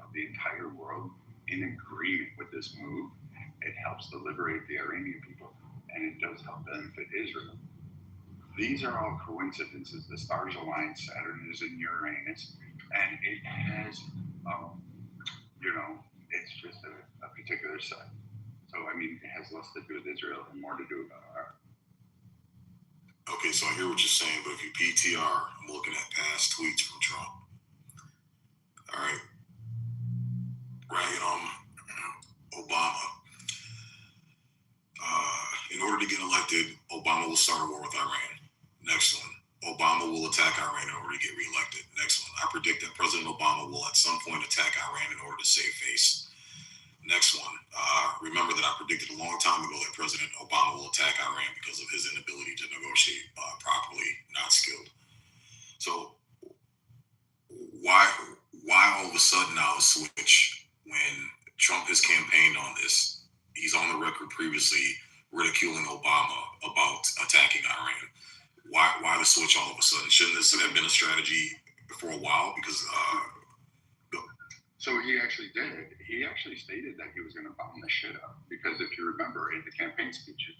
of the entire world in agreement with this move. It helps to liberate the Iranian people, and it does help benefit Israel. These are all coincidences. The stars align, Saturn is in Uranus, and it has, it's just a particular sign. So, I mean, it has less to do with Israel and more to do with our. Okay, so I hear what you're saying, but if you PTR, I'm looking at past tweets from Trump. All right. Ragging on Obama. In order to get elected, Obama will start a war with Iran. Next one. Obama will attack Iran in order to get reelected. Next one. I predict that President Obama will at some point attack Iran in order to save face. Next one. Remember that I predicted a long time ago that President Obama will attack Iran because of his inability to negotiate properly, not skilled. So why all of a sudden now the switch when Trump has campaigned on this? He's on the record previously ridiculing Obama about attacking Iran. Why the switch all of a sudden? Shouldn't this have been a strategy for a while? Because So he actually did. He actually stated that he was going to bomb the shit up. Because if you remember in the campaign speeches,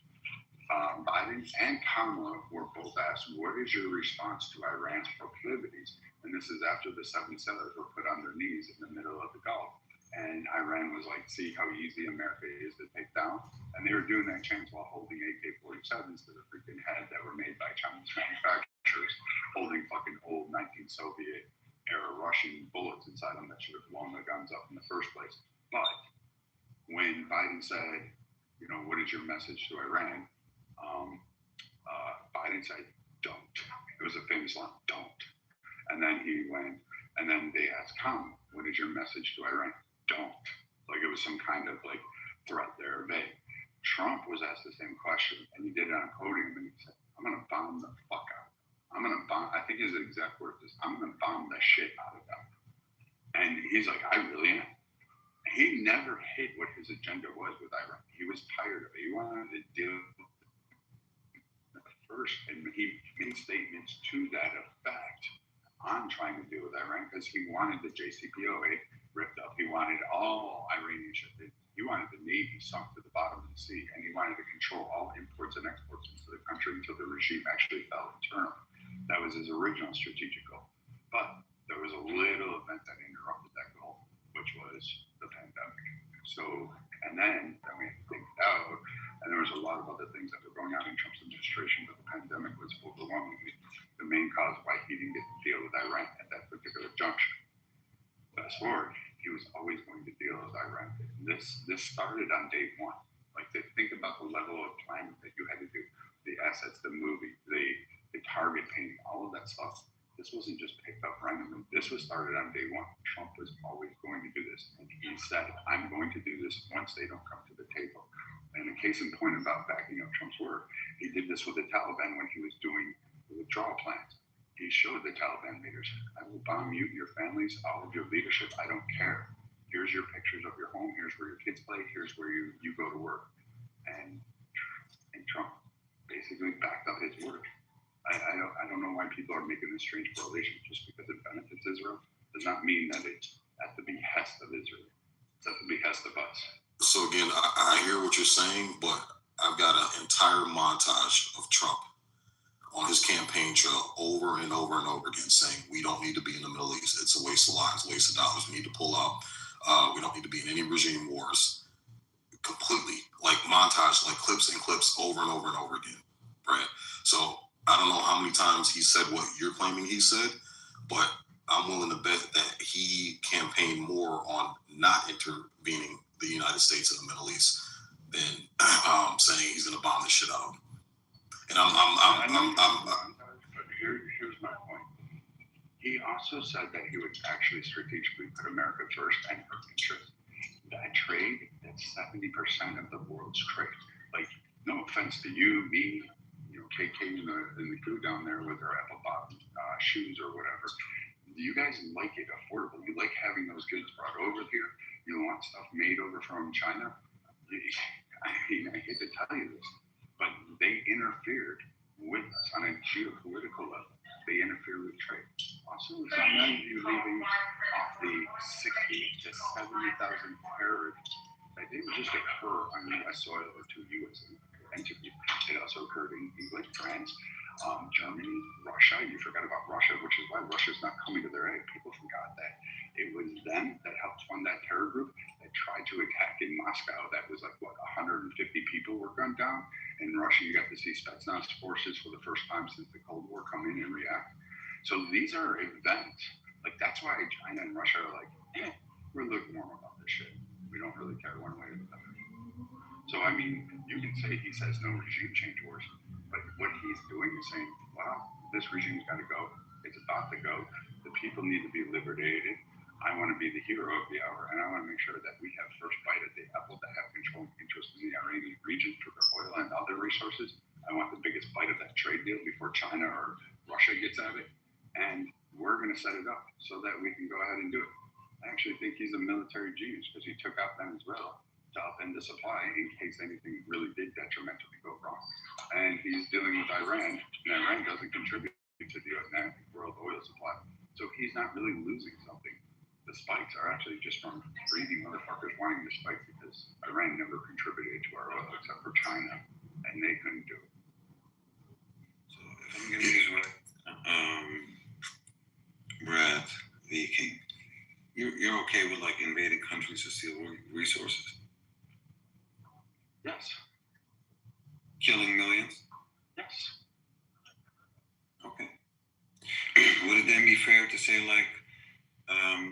Biden and Kamala were both asked, what is your response to Iran's proclivities? And this is after the 7 settlers were put on their knees in the middle of the Gulf. And Iran was like, see how easy America is to take down? And they were doing that chance while holding AK-47s to the freaking head that were made by Chinese manufacturers, holding fucking old 19th Soviet era Russian bullets inside them that should have blown the guns up in the first place. But when Biden said, what is your message to Iran? Biden said, don't. It was a famous line, don't. And then he went, and then they asked Kamala, what is your message to Iran? Don't. Like it was some kind of like threat there, vague. Trump was asked the same question, and he did it on a podium, and he said, I'm going to bomb the fuck out. I'm going to bomb, I think his exact word is, I'm going to bomb the shit out of them. And he's like, I really am. He never hid what his agenda was with Iran. He was tired of it. He wanted to deal with it first, and he made statements to that effect on trying to deal with Iran because he wanted the JCPOA ripped up. He wanted all Iranian shipping. He wanted the Navy sunk to the bottom of the sea, and he wanted to control all imports and exports into the country until the regime actually fell internally. That was his original strategic goal. But there was a little event that interrupted that goal, which was the pandemic. So, and then we had to think it out And there was a lot of other things that were going on in Trump's administration, but the pandemic was overwhelmingly the main cause why he didn't get to deal with Iran at that particular juncture. Fast forward, he was always going to deal with Iran. This started on day one. Like, to think about the level of planning that you had to do, the assets, the movie, the target painting, all of that stuff. This wasn't just picked up randomly. This was started on day one. Trump was always going to do this. And he said, I'm going to do this once they don't come to the table. And the case in point about backing up Trump's work, he did this with the Taliban when he was doing the withdrawal plans. He showed the Taliban leaders, I will bomb you, your families, all of your leadership. I don't care. Here's your pictures of your home. Here's where your kids play. Here's where you go to work. And Trump basically backed up his word. I don't know why people are making this strange correlation. Just because it benefits Israel does not mean that it's at the behest of Israel. It's at the behest of us. So again, I hear what you're saying, but I've got an entire montage of Trump on his campaign trail over and over and over again saying, we don't need to be in the Middle East. It's a waste of lives, waste of dollars. We need to pull out. We don't need to be in any regime wars. Completely, like montage, like clips and clips over and over and over again, right? So I don't know how many times he said what you're claiming he said, but I'm willing to bet that he campaigned more on not intervening the United States in the Middle East than saying he's going to bomb this shit out. And here's my point. He also said that he would actually strategically put America first and her interest. That trade, that's 70% of the world's trade. Like, no offense to you, me, KK and the crew down there with their apple bottom shoes or whatever. You guys like it affordable. You like having those goods brought over here. You want stuff made over from China. I hate to tell you this, but they interfered with us on a geopolitical level. They interfere with trade. Also, it's not none of you leaving off the 60 to 70,000 terrorists that didn't just occur on U.S. soil or to U.S. entities. It also occurred in England, France, Germany, Russia. You forgot about Russia, which is why Russia's not coming to their aid. People forgot that. It was them that helped fund that terror group that tried to attack in Moscow. That was like, 150 people were gunned down. In Russia, you got to see Spetsnaz forces for the first time since the Cold War come in and react. So these are events. Like, that's why China and Russia are like, we're lukewarm about this shit. We don't really care one way or the other. So, I mean, you can say he says no regime change wars, but what he's doing is saying, wow, this regime's got to go. It's about to go. The people need to be liberated. I want to be the hero of the hour, and I want to make sure that we have first bite at the apple, to have control and interest in the Iranian region for their oil and other resources. I want the biggest bite of that trade deal before China or Russia gets at it, and we're going to set it up so that we can go ahead and do it. I actually think he's a military genius because he took out Venezuela to upend the supply in case anything really did detrimentally go wrong. And he's dealing with Iran, and Iran doesn't contribute to the world oil supply. So he's not really losing something. The spikes are actually just from greedy motherfuckers wanting the spike because Iran never contributed to our oil except for China, and they couldn't do it. So if I'm getting this right, Brad, the king, you're okay with like invading countries to steal resources? Yes. Killing millions? Yes. Okay. Would it then be fair to say, like,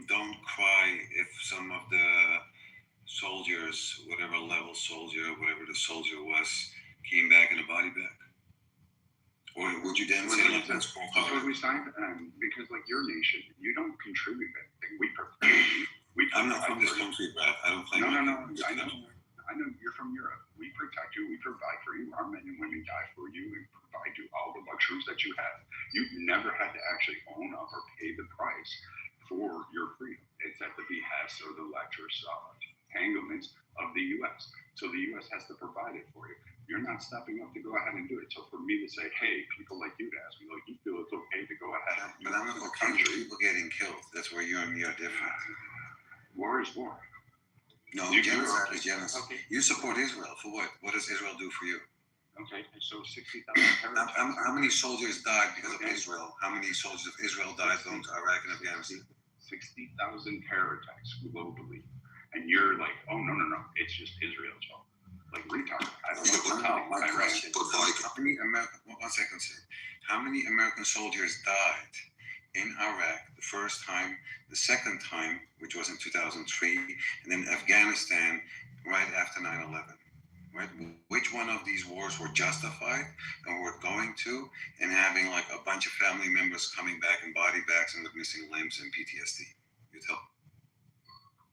don't cry if some of the soldiers, whatever level soldier, whatever the soldier was, came back in a body bag? Or would you then say, like, let's go hard? That's what we signed, because, like, your nation, you don't contribute anything. I'm not from this country, Brad. I don't claim. No. I know you're from Europe. We protect you. We provide for you. Our men and women die for you and provide you all the luxuries that you have. You've never had to actually own up or pay the price for your freedom. It's at the behest or the lecherous entanglements of the U.S. So the U.S. has to provide it for you. You're not stepping up to go ahead and do it. So for me to say, hey, people like you to ask me, like, you feel it's okay to go ahead. But I'm not okay with people getting killed. That's where you and me are different. War is war. No, genocide is genocide. Okay. You support Israel for what? What does Israel do for you? Okay, so 60,000 how many soldiers died because of Israel? How many soldiers of Israel died going to Iraq and Afghanistan? 60,000 terror attacks globally. And you're like, oh, no, it's just Israel's fault. like retarded. I don't Yeah, know but how my question, but like, How many American? One second, sir. How many American soldiers died in Iraq the first time, the second time, which was in 2003, and then Afghanistan right after 9/11? Right? Which one of these wars were justified and worth going to, and having like a bunch of family members coming back in body bags and with missing limbs and PTSD? You tell.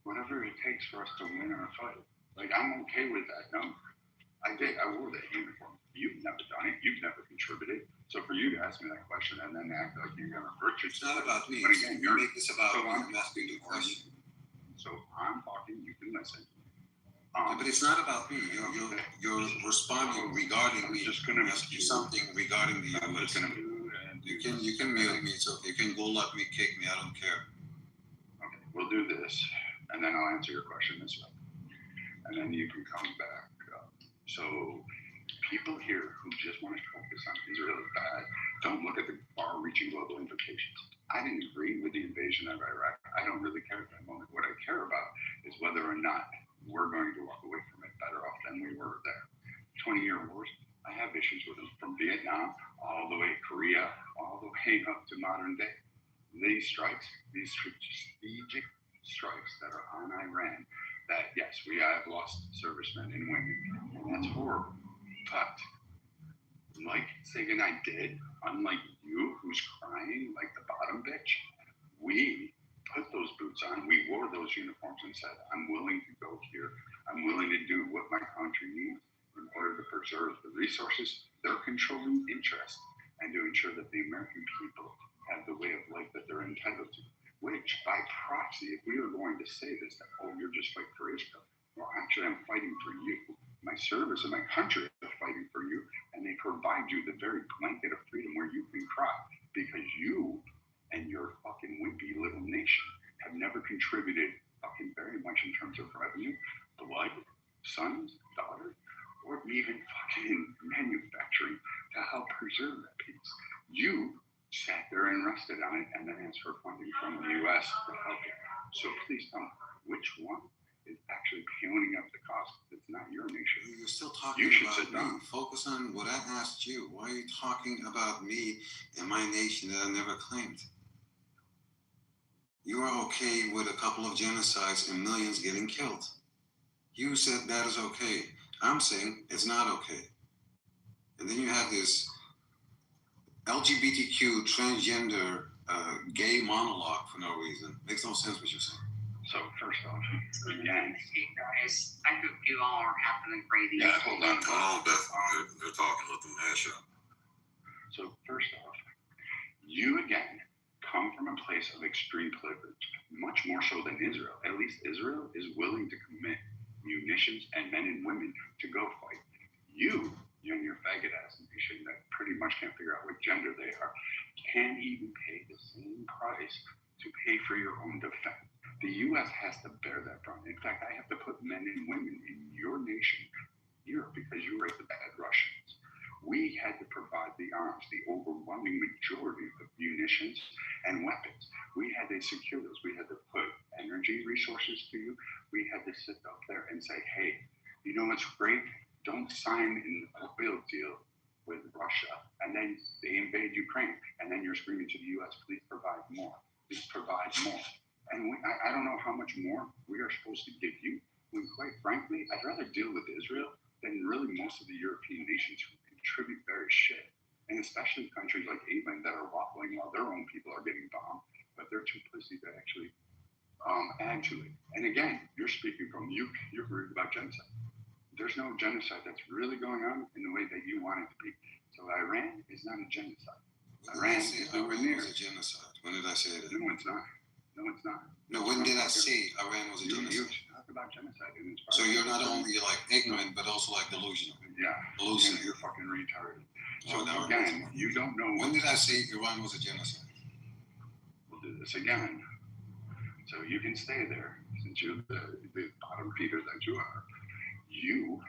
whatever it takes for us to win our fight. Like, I'm okay with that number. I wore that uniform. You've never done it. You've never contributed. So for you to ask me that question and then act like you're gonna hurt it's yourself. not about me. But again, You make this about me. I'm asking you a question. So I'm talking. You can listen. Yeah, but it's not about me. You're responding regarding me. Just gonna ask you something regarding the I'm U.S. just gonna move and You can mute me. It's okay. You can go let me kick me. I don't care. Okay, we'll do this, and then I'll answer your question this way, and then you can come back. So people here who just want to focus on Israel is bad, don't look at the far-reaching global implications. I didn't agree with the invasion of Iraq. I don't really care at that moment. What I care about is whether or not we're going to walk away from it better off than we were there. 20-year wars, I have issues with them, from Vietnam all the way to Korea, all the way up to modern day. These strikes, these strategic strikes that are on Iran, that yes, we have lost servicemen and women, and that's horrible. But like Sagan I did, unlike you who's crying like the bottom bitch, we put those boots on, we wore those uniforms and said, I'm willing to go here, I'm willing to do what my country needs in order to preserve the resources, their controlling interest, and to ensure that the American people have the way of life that they're entitled to. Which, by proxy, if we are going to say this, that, oh, you're just fighting for Israel. Well, actually, I'm fighting for you. My service and my country are fighting for you, and they provide you the very blanket of freedom where you can cry, because you and your fucking wimpy little nation have never contributed fucking very much in terms of revenue, blood, sons, daughters, or even fucking manufacturing to help preserve that peace. You sat there and rested on it and then asked for funding from the U.S. to help it. So please tell me, which one is actually pounding up the cost? It's not your nation. You're still talking about me. Focus on what I asked you. Why are you talking about me and my nation that I never claimed? You are okay with a couple of genocides and millions getting killed. You said that is okay. I'm saying it's not okay. And then you have this LGBTQ, transgender, gay monologue for no reason. Makes no sense what you're saying. So first off, again, guys, I hope you all are having a great evening. yeah, hold on. Hold on, Beth. They're talking. Let them hash out. So first off, you again come from a place of extreme privilege, much more so than Israel. At least Israel is willing to commit munitions and men and women to go fight. You and your faggot ass nation that pretty much can't figure out what gender they are, can't even pay the same price to pay for your own defense. The U.S. has to bear that brunt. In fact, I have to put men and women in your nation here because you were the bad Russians. We had to provide the arms, the overwhelming majority of munitions and weapons. We had to secure those. We had to put energy resources to you. We had to sit up there and say, hey, you know what's great? Don't sign an oil deal with Russia, and then they invade Ukraine, and then you're screaming to the U.S., please provide more. Please provide more. And I don't know how much more we are supposed to give you, when quite frankly, I'd rather deal with Israel than really most of the European nations who contribute very shit. And especially countries like England that are waffling while their own people are getting bombed, but they're too pussy to actually add to it. And again, you're speaking from, you're worried about genocide. There's no genocide that's really going on in the way that you want it to be. So Iran is not a genocide. Iran is nowhere near. Was a genocide. When did I say that? No, it's not. No, it's not. No, when did I say Iran was a genocide? You talk about genocide. So you're not only like ignorant, but also like delusional. Yeah. Delusional. You're fucking retarded. So again, you don't know. When did I say Iran was a genocide? We'll do this again. So you can stay there since you're the bottom feeder that you are. You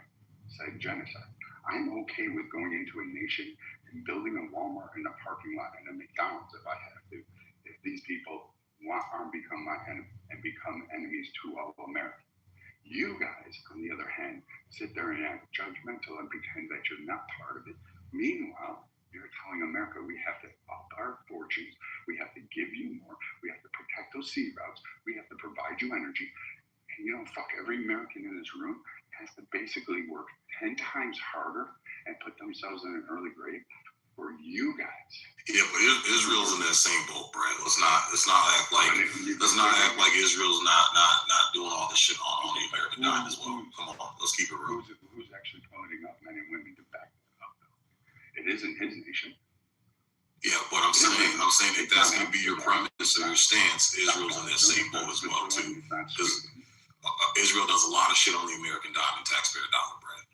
said genocide. I'm okay with going into a nation and building a Walmart in a parking lot and a McDonald's if I have to. If these people want to become my enemy and become enemies to all of America. You guys, on the other hand, sit there and act judgmental and pretend that you're not part of it. Meanwhile, you're telling America we have to up our fortunes, we have to give you more, we have to protect those sea routes, we have to provide you energy. And fuck, every American in this room has to basically work 10 times harder and put themselves in an early grave for you guys. Yeah, but Israel's in that same boat, Brad. Let's not act like Israel's not doing all this shit on the American dime as well. Come on, let's keep it real. Who's actually voting up men and women to back them up? It isn't his nation. Yeah, but I'm saying that that's going to be your premise or your stance. Israel's in that same boat as well too, because Israel does a lot of shit on the American dime and taxpayer dollar, Brad.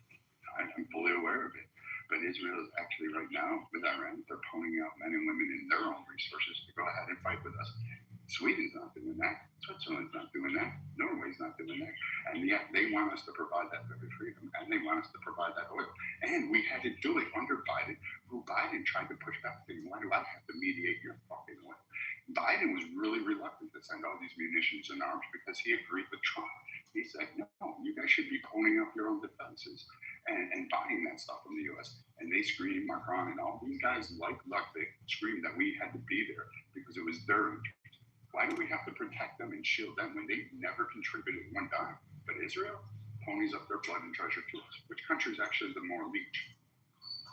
I'm fully aware of it. But Israel is actually right now with Iran, they're pulling out men and women in their own resources to go ahead and fight with us. Sweden's not doing that. Switzerland's not doing that. Norway's not doing that. And yet they want us to provide that freedom, and they want us to provide that oil. And we had to do it under Biden, who Biden tried to push back. Why do I have to mediate your fucking oil? Biden was really reluctant to send all these munitions and arms because he agreed with Trump. He said, no, you guys should be pulling up your own defenses and buying that stuff from the U.S. And they screamed, Macron and all these guys like Ludwig screamed that we had to be there because it was their interest. Why do we have to protect them and shield them when they never contributed one dime? But Israel ponies up their blood and treasure to us. Which country is actually the more leech?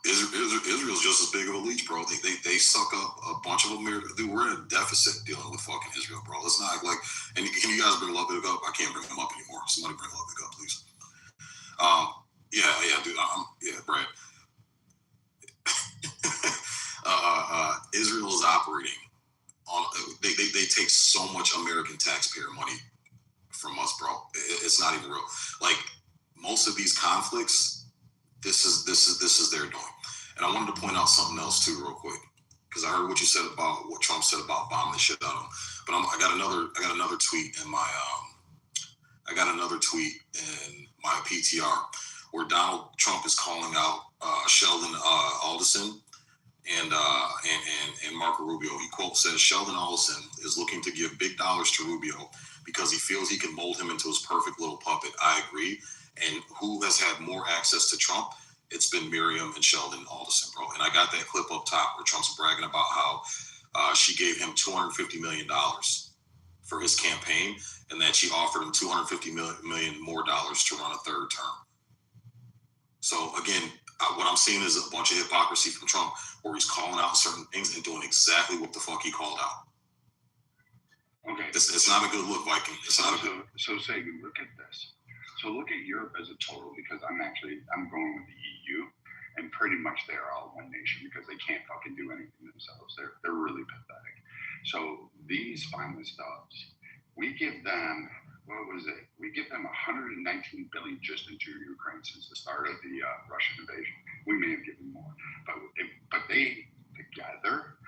Israel's just as big of a leech, bro. They suck up a bunch of America. Dude, we're in a deficit dealing with fucking Israel, bro. Let's not act like. And can you guys bring Ludwig up? I can't bring him up anymore. Somebody bring Ludwig up, please. Yeah, dude. Brad. Israel is operating on. They take so much American taxpayer money from us, bro. It's not even real. Like most of these conflicts. This is their doing. And I wanted to point out something else too, real quick, because I heard what you said about what Trump said about bombing the shit out of him. But I got another tweet in my PTR where Donald Trump is calling out Sheldon Alderson and Marco Rubio. He quote says Sheldon Alderson is looking to give big dollars to Rubio because he feels he can mold him into his perfect little puppet. I agree. And who has had more access to Trump? It's been Miriam and Sheldon Alderson, bro. And I got that clip up top where Trump's bragging about how she gave him $250 million for his campaign and that she offered him $250 million more dollars to run a third term. So again, what I'm seeing is a bunch of hypocrisy from Trump where he's calling out certain things and doing exactly what the fuck he called out. Okay. It's not a good look, Viking. It's not a good. So say, look at this. So look at Europe as a total, because I'm going with the EU, and pretty much they're all one nation because they can't fucking do anything themselves. They're really pathetic. So these spineless dogs, we give them, what was it? We give them 119 billion just into Ukraine since the start of the Russian invasion. We may have given more, but they together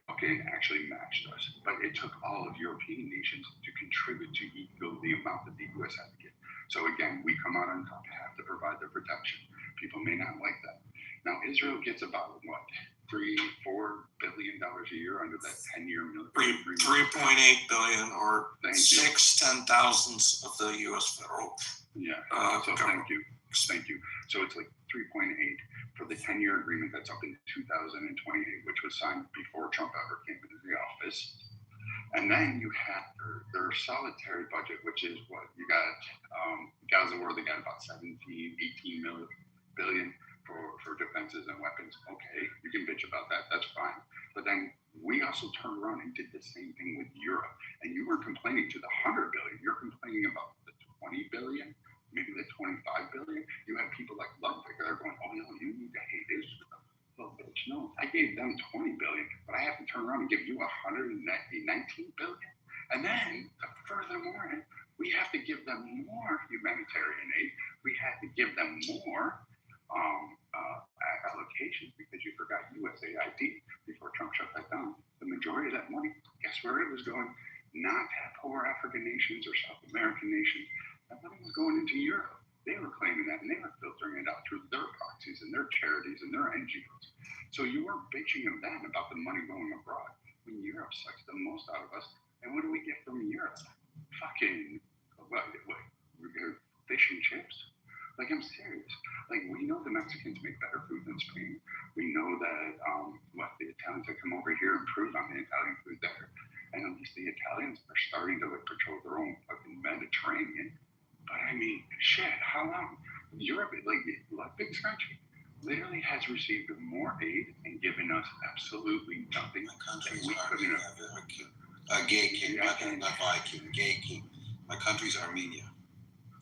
fucking actually matched us. But it took all of European nations to contribute to equal the amount that the U.S. had to give. So again, we come out on top, have to provide their protection. People may not like that. Now Israel gets about what, $3-4 billion a year under that 10-year military agreement. 3.8 billion, or 6/10,000 of the U.S. federal. Yeah. So thank you. So it's like 3.8 for the 10-year agreement that's up in 2028, which was signed before Trump ever came into the office. And then you have their solitary budget, which is what you got. Gaza War, they got about 18 billion for defenses and weapons. Okay, you can bitch about that. That's fine. But then we also turned around and did the same thing with Europe. And you were complaining to the 100 billion. You're complaining about the 20 billion, maybe the 25 billion. You have people like Ludwig that are going, oh no, you need to hate Israel. Well, bitch, no, I gave them 20 billion, but I have to turn around and give you 119 billion. And then, furthermore, we have to give them more humanitarian aid. We had to give them more allocations because you forgot USAID before Trump shut that down. The majority of that money, guess where it was going? Not poor African nations or South American nations. That money was going into Europe. They were claiming that, and they were filtering it out through their proxies and their charities and their NGOs. So you weren't bitching them then about the money going abroad when Europe sucks the most out of us. And what do we get from Europe? Fucking, what fish and chips? Like, I'm serious. Like, we know the Mexicans make better food than Spain. We know that the Italians that come over here improve on the Italian food there. And at least the Italians are starting to like patrol their own fucking Mediterranean. But I mean, shit, how long? Europe, like biggest country, literally has received more aid and given us absolutely nothing. My country's We couldn't Gay king, not Viking, gay king. My country's Armenia,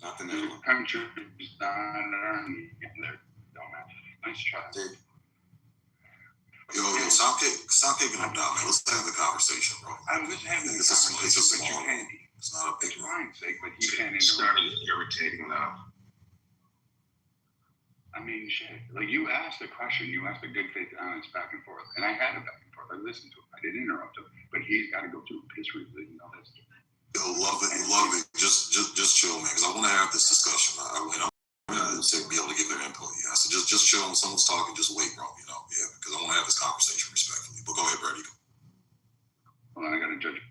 not the The Netherlands. country is not Armenia. They're dumbass. Nice try. Yo, stop kicking him down, man. Let's have the conversation, bro. I was having It's a conversation, small but you room. can't. It's not a big It's room. Ryan's sake, but he can't Started interrupt. irritating now. I mean, shit. Like, you asked a question, you asked a good faith honest back and forth, and I had a back and forth. I listened to him. I didn't interrupt him, but he's got to go through piss review. You know that's. Yo, love it. Just chill, man. Because I want to have this discussion. I'm to be able to give their input. Yeah, so just chill. When someone's talking, just wait, bro. You know, yeah, because I want to have this conversation respectfully. But go ahead, Brady. Hold on, I got to judge.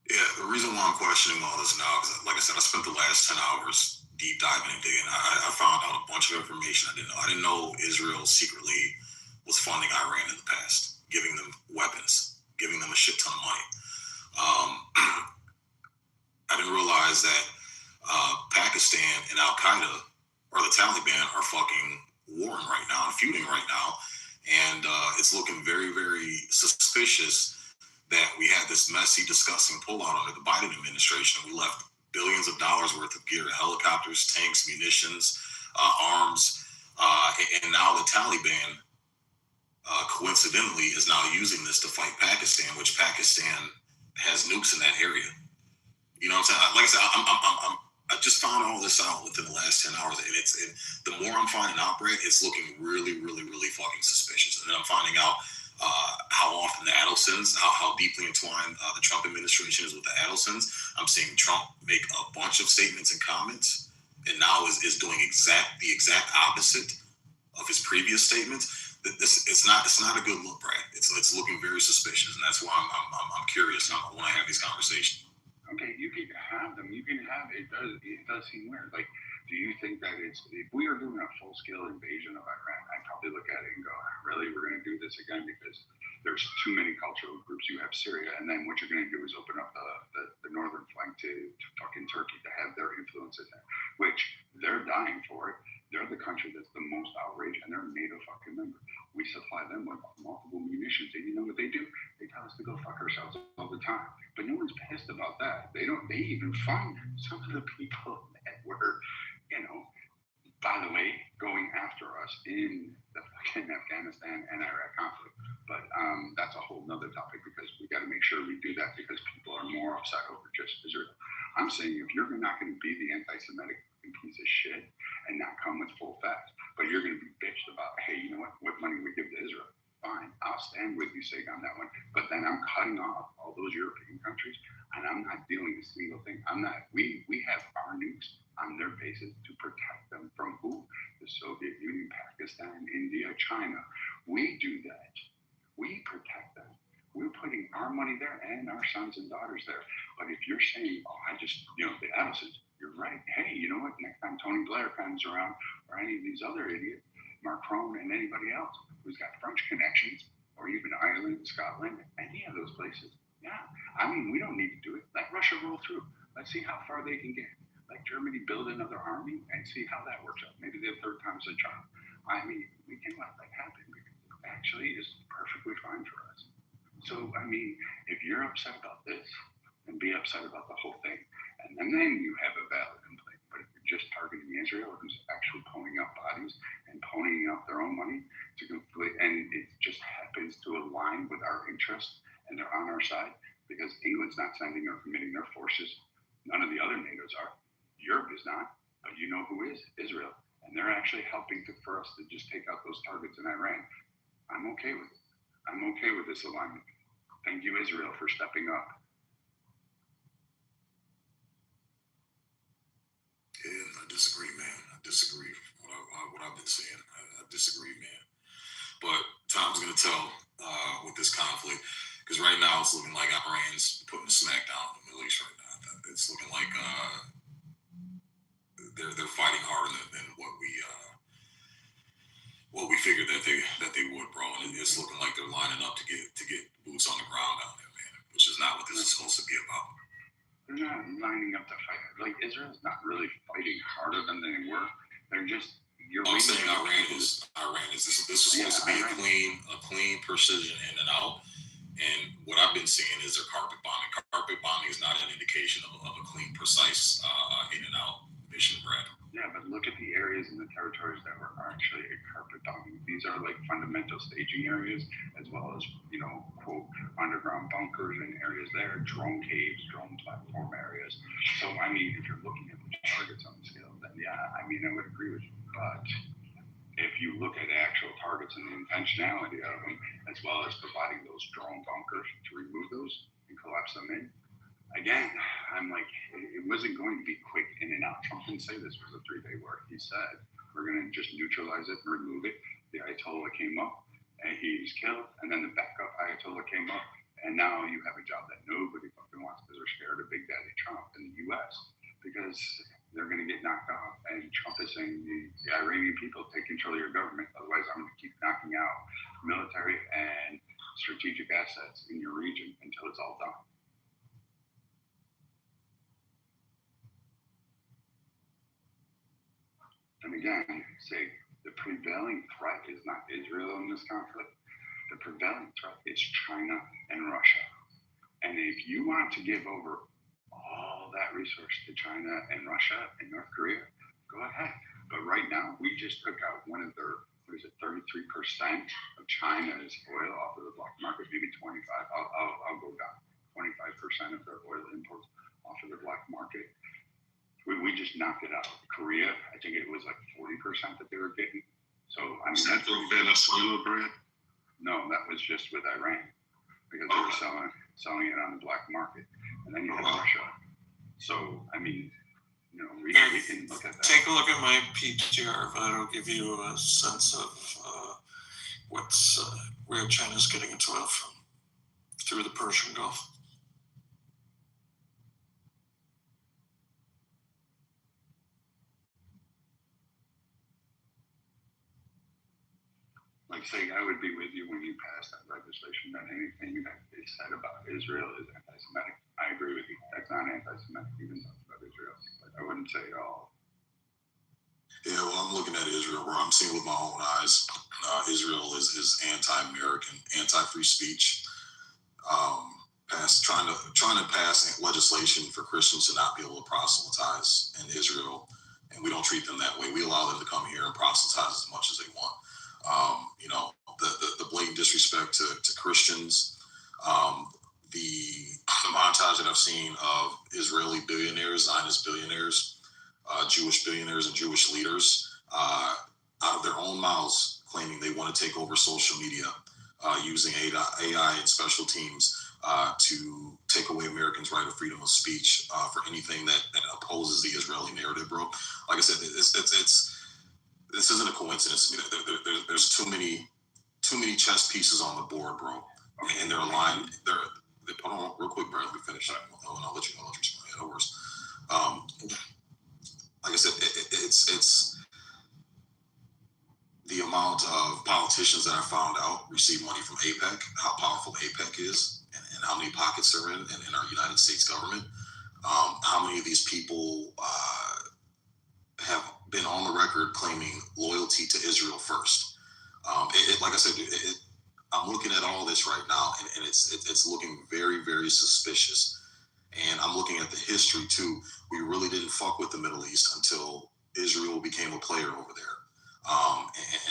Yeah, the reason why I'm questioning all this now, because like I said, I spent the last 10 hours deep diving and digging. I found out a bunch of information I didn't know. I didn't know Israel secretly was funding Iran in the past, giving them weapons, giving them a shit ton of money. I didn't realize that Pakistan and Al Qaeda or the Taliban are fucking warring right now and feuding right now, and it's looking very, very suspicious that we had this messy, disgusting pullout under the Biden administration. We left billions of dollars worth of gear, helicopters, tanks, munitions, arms, and now the Taliban, coincidentally, is now using this to fight Pakistan, which Pakistan has nukes in that area. You know what I'm saying? Like I said, I just found all this out within the last 10 hours, and the more I'm finding out, Brad, it's looking really, really, really fucking suspicious. And then I'm finding out how often the Adelsons, how deeply entwined the Trump administration is with the Adelsons. I'm seeing Trump make a bunch of statements and comments, and now is doing the exact opposite of his previous statements. It's not a good look, Brad. It's looking very suspicious, and that's why I'm curious. And I want to have these conversations. Okay, you can have them. You can have it. It does seem weird. Like, do you think that if we are doing a full scale invasion of Iran, I'd probably look at it and go, really, we're going to do this again because there's too many cultural groups. You have Syria, and then what you're going to do is open up the northern flank to fucking Turkey to have their influence in there, which they're dying for it. They're the country that's the most outraged, and they're a NATO fucking member. We supply them with multiple munitions, and you know what they do? They tell us to go fuck ourselves all the time. But no one's pissed about that. They even fund some of the people that were, by the way, going after us in the fucking Afghanistan and Iraq conflict. But that's a whole nother topic because we got to make sure we do that because people are more upset over just Israel. I'm saying if you're not going to be the anti-Semitic piece of shit and not come with full facts, but you're going to be bitched about, hey, you know what money we give to Israel? Fine, I'll stand with you, Sig, on that one. But then I'm cutting off all those European countries, and I'm not doing a single thing. We have our nukes on their bases to protect them from who? The Soviet Union, Pakistan, India, China. We do that. We protect them. We're putting our money there and our sons and daughters there. But if you're saying, the Adelsons, you're right. Hey, you know what? Next time Tony Blair comes around, or any of these other idiots, Macron and anybody else who's got French connections, or even Ireland, Scotland, any of those places, yeah. I mean, we don't need to do it. Let Russia roll through. Let's see how far they can get. Let Germany build another army and see how that works out. Maybe the third time's a charm. I mean, we can let that happen because it actually is perfectly fine for us. So, I mean, if you're upset about this, then be upset about the whole thing. And then you have a valid complaint. But if you're just targeting Israel, who's actually pulling up bodies and ponying up their own money and it just happens to align with our interests and they're on our side because England's not sending or committing their forces. None of the other NATOs are. Europe is not. But you know who is? Israel. And they're actually helping for us to just take out those targets in Iran. I'm okay with it. I'm okay with this alignment. Thank you, Israel, for stepping up. Yeah, I disagree, man. I disagree with what I've been saying. I disagree, man. But time's going to tell with this conflict because right now it's looking like Iran's putting a smack down in the Middle East right now. It's looking like they're fighting harder than what we figured that they would, bro. And it's looking like they're lining up to get boots on the ground down there, man. Which is not what this is supposed to be about. They're not lining up to fight. Like, Israel's not really fighting harder than they were. They're just. I'm saying Iran is. This was supposed to be a clean precision in and out. And what I've been seeing is their carpet bombing. Carpet bombing is not an indication of a clean, precise in and out mission, Brad. Yeah, but look at the areas and the territories that were actually a carpet bombing. These are like fundamental staging areas, as well as, quote, underground bunkers and areas there, drone caves, drone platform areas. So, I mean, if you're looking at the targets on the scale, then yeah, I mean, I would agree with you. But if you look at actual targets and the intentionality of them, as well as providing those drone bunkers to remove those and collapse them in, again, I'm like, it wasn't going to be quick in and out. Trump didn't say this was a 3-day war. He said, we're going to just neutralize it, remove it. The Ayatollah came up and he was killed. And then the backup Ayatollah came up. And now you have a job that nobody fucking wants because they're scared of Big Daddy Trump in the U.S. because they're going to get knocked off. And Trump is saying the Iranian people take control of your government. Otherwise, I'm going to keep knocking out military and strategic assets in your region until it's all done. And again, say the prevailing threat is not Israel in this conflict. The prevailing threat is China and Russia. And if you want to give over all that resource to China and Russia and North Korea, go ahead. But right now, we just took out one of their, 33% of China's oil off of the black market, maybe 25. I'll go down. 25% of their oil imports off of the black market. We just knocked it out. Korea, I think it was like 40% that they were getting. So I mean, that's from Venezuela, Brad? No, that was just with Iran because they were selling it on the black market, and then you have Russia. So I mean, we can look at that. Take a look at my PTR. That'll give you a sense of where China's getting its oil from through the Persian Gulf. Like saying, I would be with you when you pass that legislation that anything that is said about Israel is anti-Semitic. I agree with you. That's not anti-Semitic even talk about Israel. Like, I wouldn't say at all. Yeah, well, I'm looking at Israel where I'm seeing with my own eyes. Israel is anti-American, anti-free speech. Trying to pass legislation for Christians to not be able to proselytize in Israel, and we don't treat them that way. We allow them to come here and proselytize as much as they want. The blatant disrespect to Christians, the montage that I've seen of Israeli billionaires, Zionist billionaires, Jewish billionaires and Jewish leaders out of their own mouths claiming they want to take over social media using AI and special teams to take away Americans' right of freedom of speech for anything that opposes the Israeli narrative, bro. Like I said, this isn't a coincidence. There's too many chess pieces on the board, bro, and they're aligned. Hold on, real quick, bro. Let me finish that, and I'll let you respond. Yeah, no worries. Like I said, it's the amount of politicians that I found out receive money from AIPAC, how powerful AIPAC is, and how many pockets they're in our United States government. How many of these people have been on the record claiming loyalty to Israel first. Like I said, I'm looking at all this right now, and it's looking very, very suspicious. And I'm looking at the history too. We really didn't fuck with the Middle East until Israel became a player over there.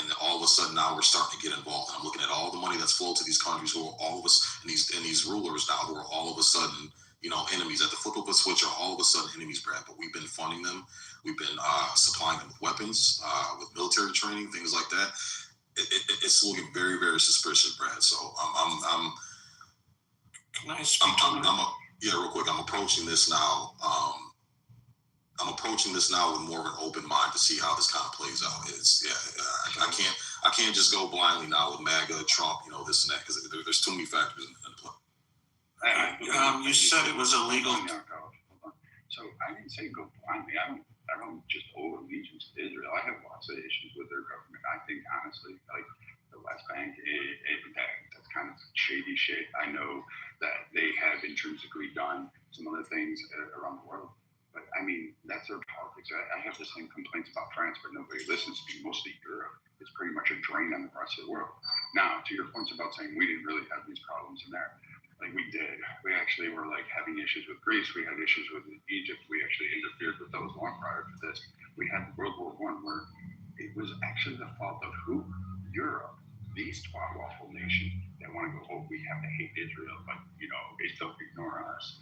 And all of a sudden now we're starting to get involved. I'm looking at all the money that's flowed to these countries who are all of us, and these rulers now who are all of a sudden, enemies. At the flip of a switch are all of a sudden enemies, Brad. But we've been funding them. We've been supplying them with weapons, with military training, things like that. It's looking very, very suspicious, Brad. So I'm Can I speak on that? Real quick. I'm approaching this now. With more of an open mind to see how this kind of plays out. I can't just go blindly now with MAGA, Trump, this and that, because there's too many factors in play. You said it was illegal. So I didn't say go blindly. I don't just owe allegiance to Israel. I have lots of issues with their government. I think honestly, like the West Bank, that's kind of shady shit. I know that they have intrinsically done some other things around the world. But I mean, that's their politics. I have the same complaints about France, but nobody listens to me. Mostly Europe is pretty much a drain on the rest of the world. Now, to your points about saying we didn't really have these problems in there, like we did. We actually were like having issues with Greece. We had issues with Egypt. We actually interfered with those long prior to this. We had World War I, where it was actually the fault of who? Europe. These twat-waffle nations that want to go, oh, we have to hate Israel, but they don't ignore us.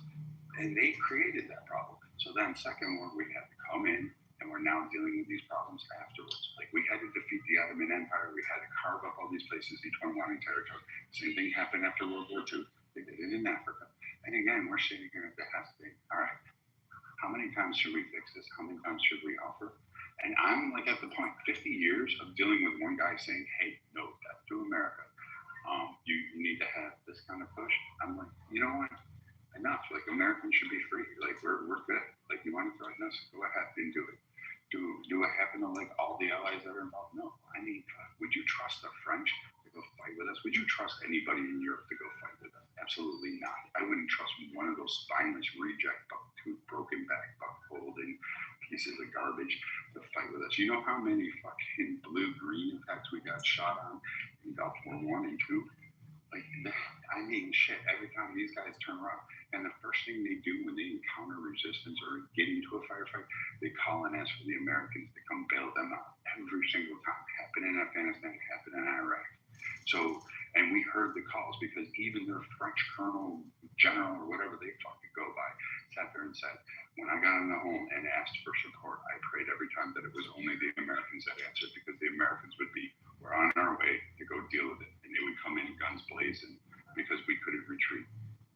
And they created that problem. So then, second one, we had to come in, and we're now dealing with these problems afterwards. Like, we had to defeat the Ottoman Empire. We had to carve up all these places, each one wanting territory. Same thing happened after World War II. They did it in Africa. And again, we're sitting here at the half thing. All right, how many times should we fix this? How many times should we offer? And I'm like at the point, 50 years of dealing with one guy saying, hey, no, death to America. You need to have this kind of push. I'm like, you know what? Enough. Like, Americans should be free. Like, we're good. Like, you want to threaten us? Go ahead and do it. Do it happen to like all the allies that are involved? No. I mean, would you trust the French to go fight with us? Would you trust anybody in Europe to go fight with us? Absolutely not. I wouldn't trust one of those spineless reject buck-tooth, broken back, buck-holding pieces of garbage to fight with us. You know how many fucking blue-green attacks we got shot on in Gulf War I and II? Like, I mean, shit, every time these guys turn around, and the first thing they do when they encounter resistance or get into a firefight, they call and ask for the Americans to come bail them out every single time. Happened in Afghanistan, happened in Iraq. So, and we heard the calls because even their French colonel, general, or whatever they fucking go by, sat there and said, when I got in the home and asked for support, I prayed every time that it was only the Americans that answered, because the Americans would be, we're on our way to go deal with it. And they would come in guns blazing because we couldn't retreat.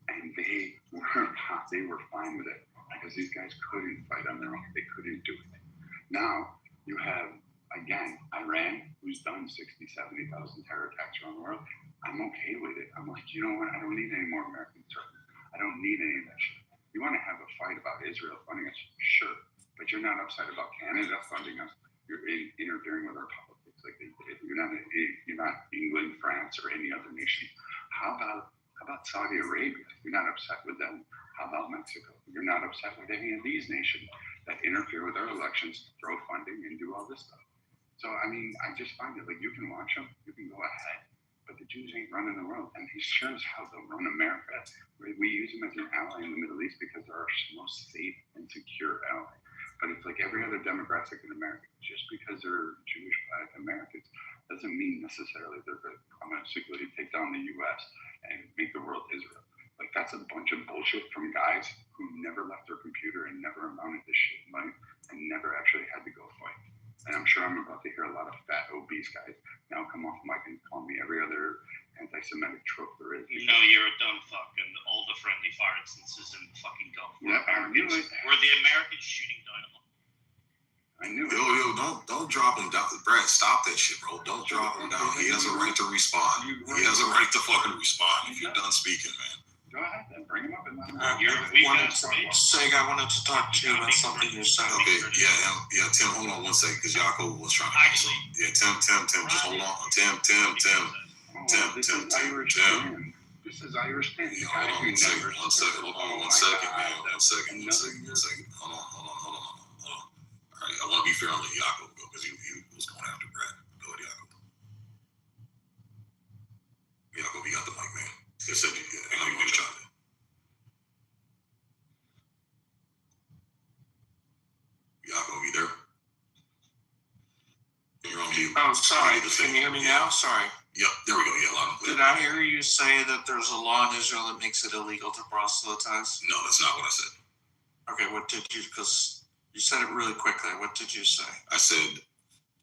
And they were fine with it because these guys couldn't fight on their own. They couldn't do it. Now you have, again, Iran, who's done 60, 70,000 terror attacks around the world. I'm okay with it. I'm like, you know what? I don't need any more American troops. I don't need any of that shit. You want to have a fight about Israel funding us? Sure. But you're not upset about Canada funding us. You're interfering with our politics. Like you're not England, France, or any other nation. How about Saudi Arabia? You're not upset with them. How about Mexico? You're not upset with any of these nations that interfere with our elections, throw funding, and do all this stuff. So, I mean, I just find it like you can watch them, you can go ahead, but the Jews ain't running the world, and they sure as hell don't run America. We use them as an ally in the Middle East because they're our most safe and secure ally. But it's like every other demographic in America. Just because they're Jewish Black Americans doesn't mean necessarily they're good. I'm going to secretly take down the U.S. and make the world Israel. Like, that's a bunch of bullshit from guys who never left their computer and never amounted to shit money and never actually had to go fight. And I'm sure I'm about to hear a lot of fat, obese guys now come off mic and call me every other anti-Semitic trope there is. You know you're a dumb fuck, and all the friendly fire instances in the fucking Gulf War. Yeah, I knew it. Were the Americans shooting dynamite? I knew it. Yo, don't drop him down. Brad, stop that shit, bro. Don't drop him down. He has a right to respond. He has a right to fucking respond if you're done speaking, man. Go ahead then. Bring him up in my mouth. Seg, I wanted to talk to you about something you said. Okay, yeah, Tim, hold on one second, because Jacob was trying to Actually, yeah, Tim, just hold on. Tim. This is Irish thing. Yeah, hold on one second, man. One second. Hold on. All right, I want to be fair on the Jacob go, because he was going after Brad. Go ahead, Jacob. Jacob, you got the mic, man. I said, I know you want to chime in. Jacob, you there? You're on mute. Oh, sorry. Can you hear me now? Sorry. Yep, there we go. Yeah, loud and clear. Did I hear you say that there's a law in Israel that makes it illegal to proselytize? No, that's not what I said. Okay, what did you, because you said it really quickly. What did you say? I said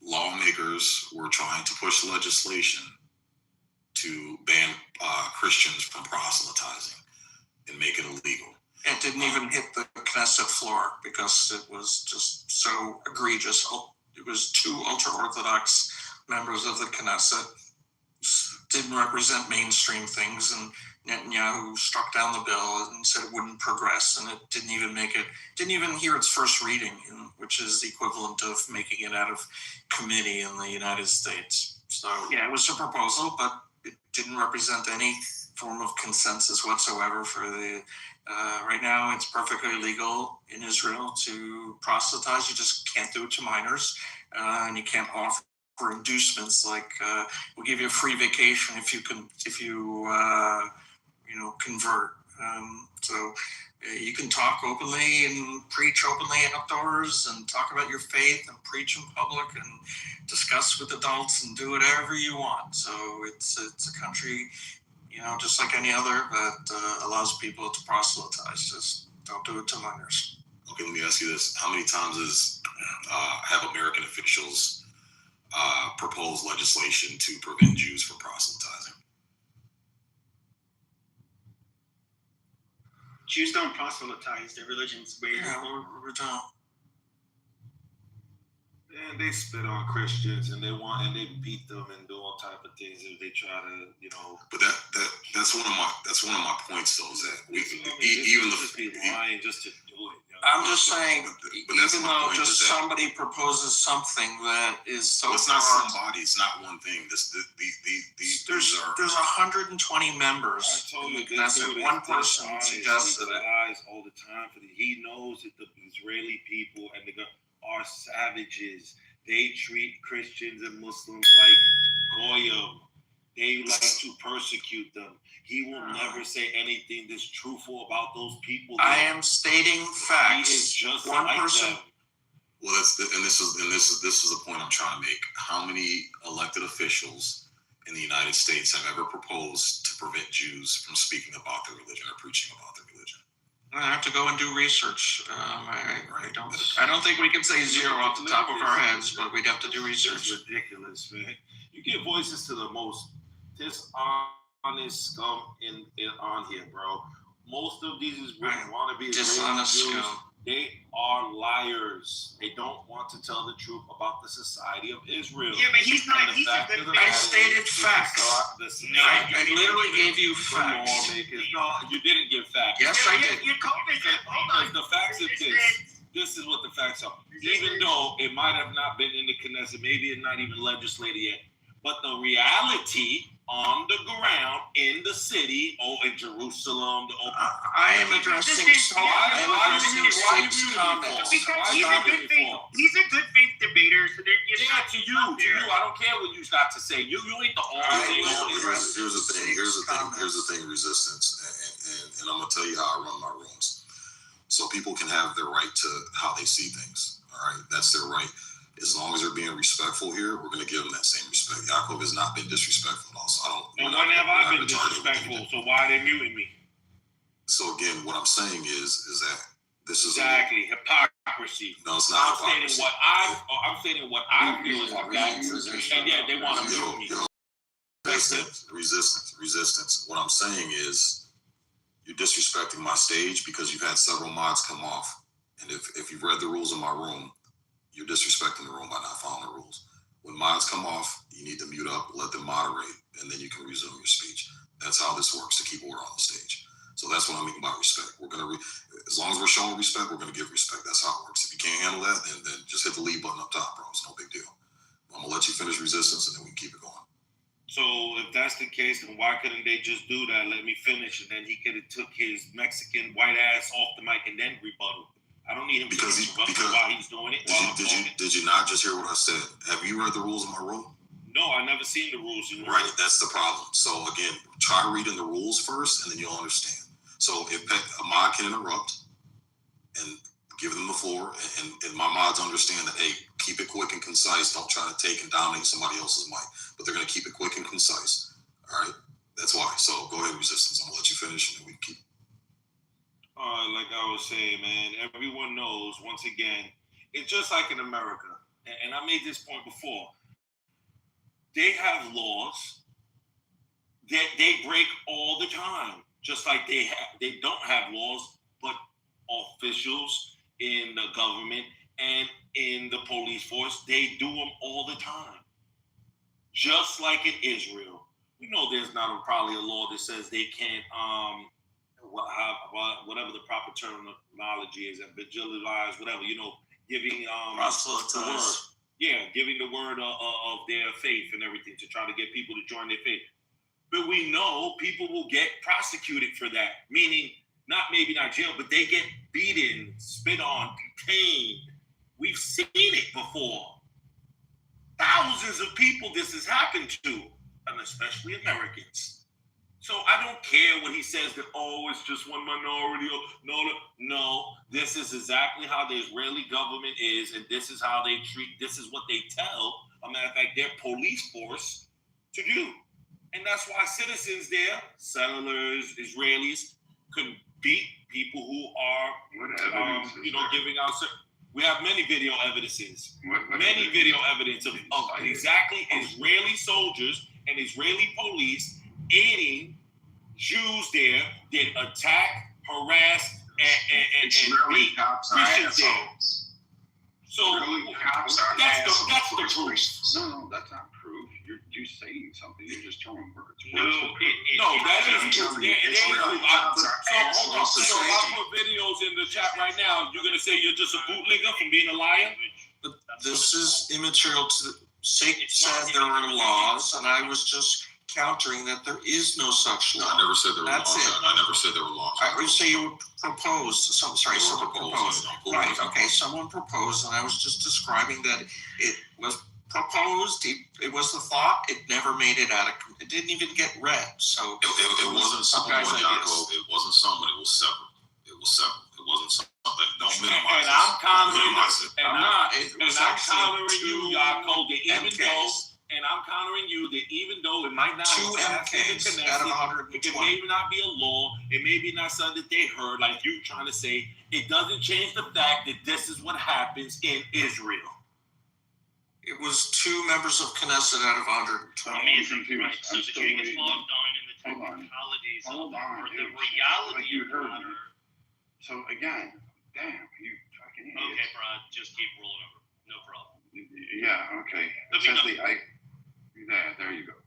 lawmakers were trying to push legislation to ban Christians from proselytizing and make it illegal. It didn't even hit the Knesset floor because it was just so egregious. It was two ultra-Orthodox members of the Knesset didn't represent mainstream things, and Netanyahu struck down the bill and said it wouldn't progress, and it didn't even hear its first reading, which is the equivalent of making it out of committee in the United States. So yeah, it was a proposal, but it didn't represent any form of consensus whatsoever for the. Right now, it's perfectly legal in Israel to proselytize. You just can't do it to minors, and you can't offer inducements like we'll give you a free vacation if you convert. So you can talk openly and preach openly outdoors and talk about your faith and preach in public and discuss with adults and do whatever you want. So it's a country, just like any other, that allows people to proselytize. Just don't do it to minors. Okay, let me ask you this: how many times have American officials proposed legislation to prevent Jews from proselytizing? Jews don't proselytize. Their religion's weird. Yeah, we're done. And they spit on Christians, and they beat them and do all type of things if they try to, But that's one of my points, though, is that lying just to do it. I'm just saying, but that's even my though point, just is that somebody proposes something that is so it's not far, somebody, it's not one thing. there's 120 members. I told you, That's it. One person suggested it. Lies all the time. He knows that the Israeli people and are savages. They treat Christians and Muslims like goyim. They like to persecute them. He will never say anything that's truthful about those people. I am stating facts. He is just one like person. them. Well, this is the point I'm trying to make. How many elected officials in the United States have ever proposed to prevent Jews from speaking about their religion or preaching about their religion? I have to go and do research. I don't think we can say zero off the top of our heads, but we'd have to do research. It's ridiculous, man. You give voices to the most dishonest scum on here, bro. Most of these wannabe dishonest Jews, scum. they are liars. They don't want to tell the truth about the society of Israel. Yeah, but he's not. He's a good man. I stated facts. I literally gave you facts. No, you didn't give facts. Yes, I did. Your COVID said, hold on. The facts of this is what the facts are. Even though it might have not been in the Knesset, maybe it's not even legislated yet, but the reality on the ground in the city, in Jerusalem, I am addressing Because he's a good faith debater, so then you to you. I don't care what you got to say. You ain't the only thing. Here's the thing, resistance, and I'm gonna tell you how I run my rooms. So people can have their right to how they see things. All right, that's their right. As long as they're being respectful here, we're going to give them that same respect. Yaakov has not been disrespectful at all. So when have I been disrespectful? So why are they muting me? So again, what I'm saying is that this is exactly hypocrisy. No, it's not hypocrisy. I'm stating what I feel is hypocrisy, and yeah, they want to mute me. Resistance. What I'm saying is you're disrespecting my stage because you've had several mods come off, and if you've read the rules in my room, you're disrespecting the room by not following the rules. When mods come off, you need to mute up, let them moderate, and then you can resume your speech. That's how this works to keep order on the stage. So that's what I mean by respect. We're gonna, as long as we're showing respect, we're gonna give respect. That's how it works. If you can't handle that, then just hit the leave button up top, bro. It's no big deal. I'm gonna let you finish resistance, and then we can keep it going. So if that's the case, then why couldn't they just do that? Let me finish, and then he could have took his Mexican white ass off the mic and then rebuttal. I don't need him to interrupt while he's doing it. Did you not just hear what I said? Have you read the rules in my room? No, I never seen the rules in the Right, that's the problem. So again, try reading the rules first, and then you'll understand. So if a mod can interrupt and give them the floor, and my mods understand that, hey, keep it quick and concise. Don't try to take and dominate somebody else's mic. But they're going to keep it quick and concise. All right? That's why. So go ahead, resistance. I'm going to let you finish, and then we can keep. Like I was saying, man, everyone knows, once again, it's just like in America. And I made this point before. They have laws that they break all the time. Just like they don't have laws, but officials in the government and in the police force, they do them all the time. Just like in Israel, we know there's not probably a law that says they can't whatever the proper terminology is, evangelize, whatever, giving the word, giving the word of their faith and everything to try to get people to join their faith. But we know people will get prosecuted for that, meaning maybe not jail, but they get beaten, spit on, detained. We've seen it before. Thousands of people this has happened to, and especially Americans. So I don't care what he says that, it's just one minority. No, this is exactly how the Israeli government is, and this is how they treat, this is what they tell, a matter of fact, their police force to do. And that's why citizens there, settlers, Israelis, could beat people who are, giving out. We have many video evidences. Many video evidence of exactly Israeli soldiers and Israeli police aiding Jews there that attack, harass, and beat Christians there. So that's the proof. No, that's not proof. You're saying something. You're just throwing words. No, that is proof. It ain't proof. Hold on. So I put videos in the chat right now. You're gonna say you're just a bootlegger from being a liar? But this is immaterial to the sake. Said there were laws, and I was just countering that there is no such law. I never said there were laws. I never said there were laws. I would say you proposed. Someone proposed. Right. Okay. Someone proposed, and I was just describing that it was proposed. It was the thought. It never made it out of. It didn't even get read. So it wasn't something. It wasn't something. It was separate. It wasn't something. Don't minimize it. And I'm countering you, Yaakov, that even though. And I'm countering you that even though it might not two MKs out of 120, it may not be a law, it may be not something that they heard, like you trying to say, it doesn't change the fact that this is what happens in Israel. It was two members of Knesset out of 120. Amazing, right? So the king is bogged down in the technicalities of the reality of the matter. So again, damn, you fucking idiot. Okay, Brad, just keep rolling over. No problem. Yeah, okay. There you go.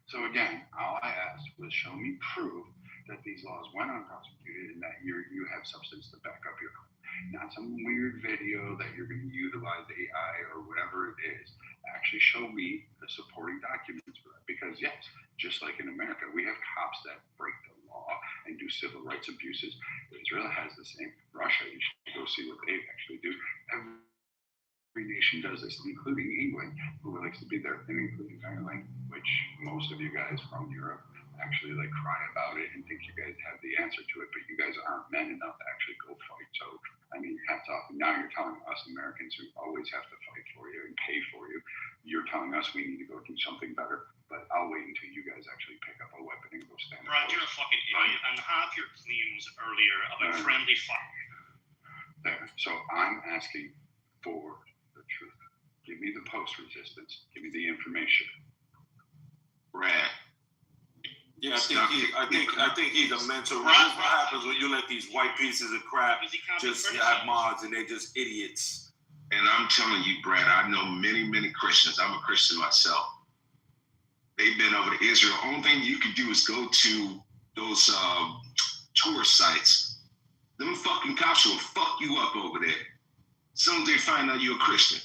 So again, all I asked was show me proof that these laws went unprosecuted and that you have substance to back up your claim. Not some weird video that you're going to utilize AI or whatever it is. Actually show me the supporting documents for that. Because yes, just like in America, we have cops that break the law and do civil rights abuses. Israel has the same. Russia, you should go see what they actually do. Every nation does this, including England, who likes to be there, and including Ireland, which most of you guys from Europe actually cry about it and think you guys have the answer to it, but you guys aren't men enough to actually go fight. So, I mean, hats off. Now you're telling us Americans who always have to fight for you and pay for you, you're telling us we need to go do something better, but I'll wait until you guys actually pick up a weapon and go stand up. Brad, you're a fucking idiot. And half your claims earlier about friendly fire. There. So I'm asking for the truth. Give me the post resistance. Give me the information. Brad. Yeah, I think he's a mental. What happens when you let these white pieces of crap just have mods and they're just idiots? And I'm telling you, Brad, I know many, many Christians. I'm a Christian myself. They've been over to Israel. Only thing you can do is go to those tourist sites. Them fucking cops will fuck you up over there. As soon as they find out you're a Christian.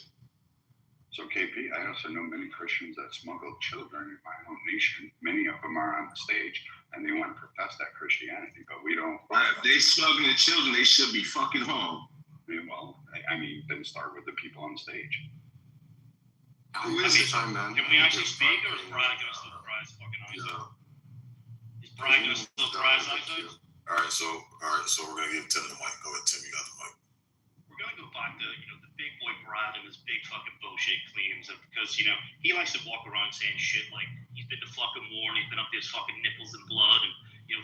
So KP, I also know many Christians that smuggle children in my own nation. Many of them are on the stage and they want to profess that Christianity, but we don't. If they smuggling the children, they should be fucking home. Well, I mean, then start with the people on stage. Who is it? Can we actually speak, or is Brian going to still cry his fucking eyes out? Is Brian going to still cry his eyes out? All right, so we're gonna give Tim the mic. Go ahead, Tim. You got the mic. We're going to go back to, the big boy Brad and his big fucking bullshit claims because, he likes to walk around saying shit like he's been to fucking war and he's been up to his fucking nipples and blood and,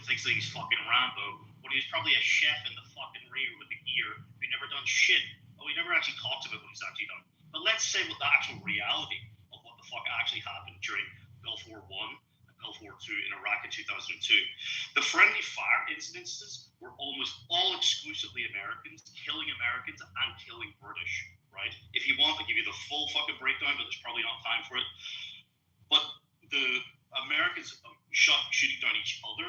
thinks that he's fucking Rambo when he was probably a chef in the fucking rear with the gear who never done shit. Oh, he never actually talked about what he's actually done. But let's say what the actual reality of what the fuck actually happened during Gulf War I and Gulf War II in Iraq in 2002. The friendly fire incidences were almost all exclusively Americans, killing Americans and killing British, right? If you want, I'll give you the full fucking breakdown, but there's probably not time for it. But the Americans Americans shooting down each other,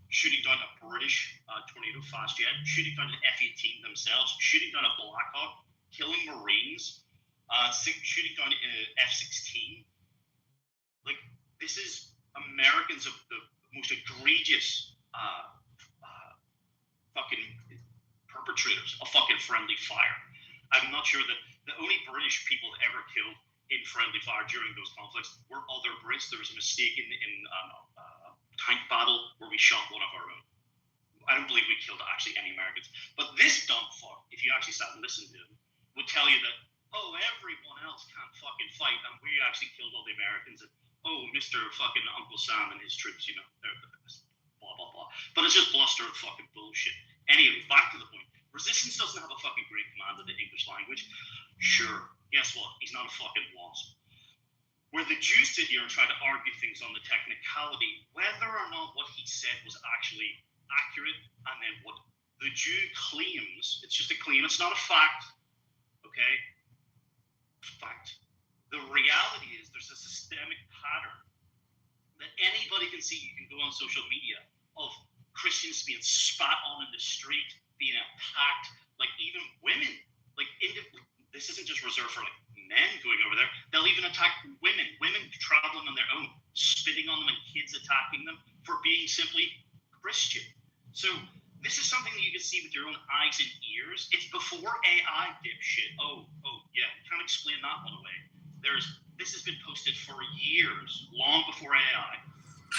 shooting down a British Tornado fast jet, shooting down an F-18 themselves, shooting down a Black Hawk, killing Marines, shooting down an F-16. Like, this is Americans of the most egregious fucking perpetrators of fucking friendly fire. I'm not sure that the only British people ever killed in friendly fire during those conflicts were other Brits. There was a mistake in tank battle where we shot one of our own. I don't believe we killed actually any Americans. But this dumb fuck, if you actually sat and listened to him, would tell you that, oh, everyone else can't fucking fight, and we actually killed all the Americans, and oh, Mr. fucking Uncle Sam and his troops, you know, they're blah, blah, blah. But it's just bluster and fucking bullshit. Anyway, back to the point. Resistance doesn't have a fucking great command of the English language. Sure. Guess what? He's not a fucking wasp. Where the Jews sit here and try to argue things on the technicality, whether or not what he said was actually accurate, and then what the Jew claims, it's just a claim, it's not a fact, okay? Fact. The reality is there's a systemic pattern that anybody can see. You can go on social media of Christians being spat on in the street, being attacked, like even women. Like, this isn't just reserved for like men going over there. They'll even attack women traveling on their own, spitting on them, and kids attacking them for being simply Christian. So this is something that you can see with your own eyes and ears. It's before AI, dipshit. Oh yeah, can't explain that one away. This has been posted for years, long before AI.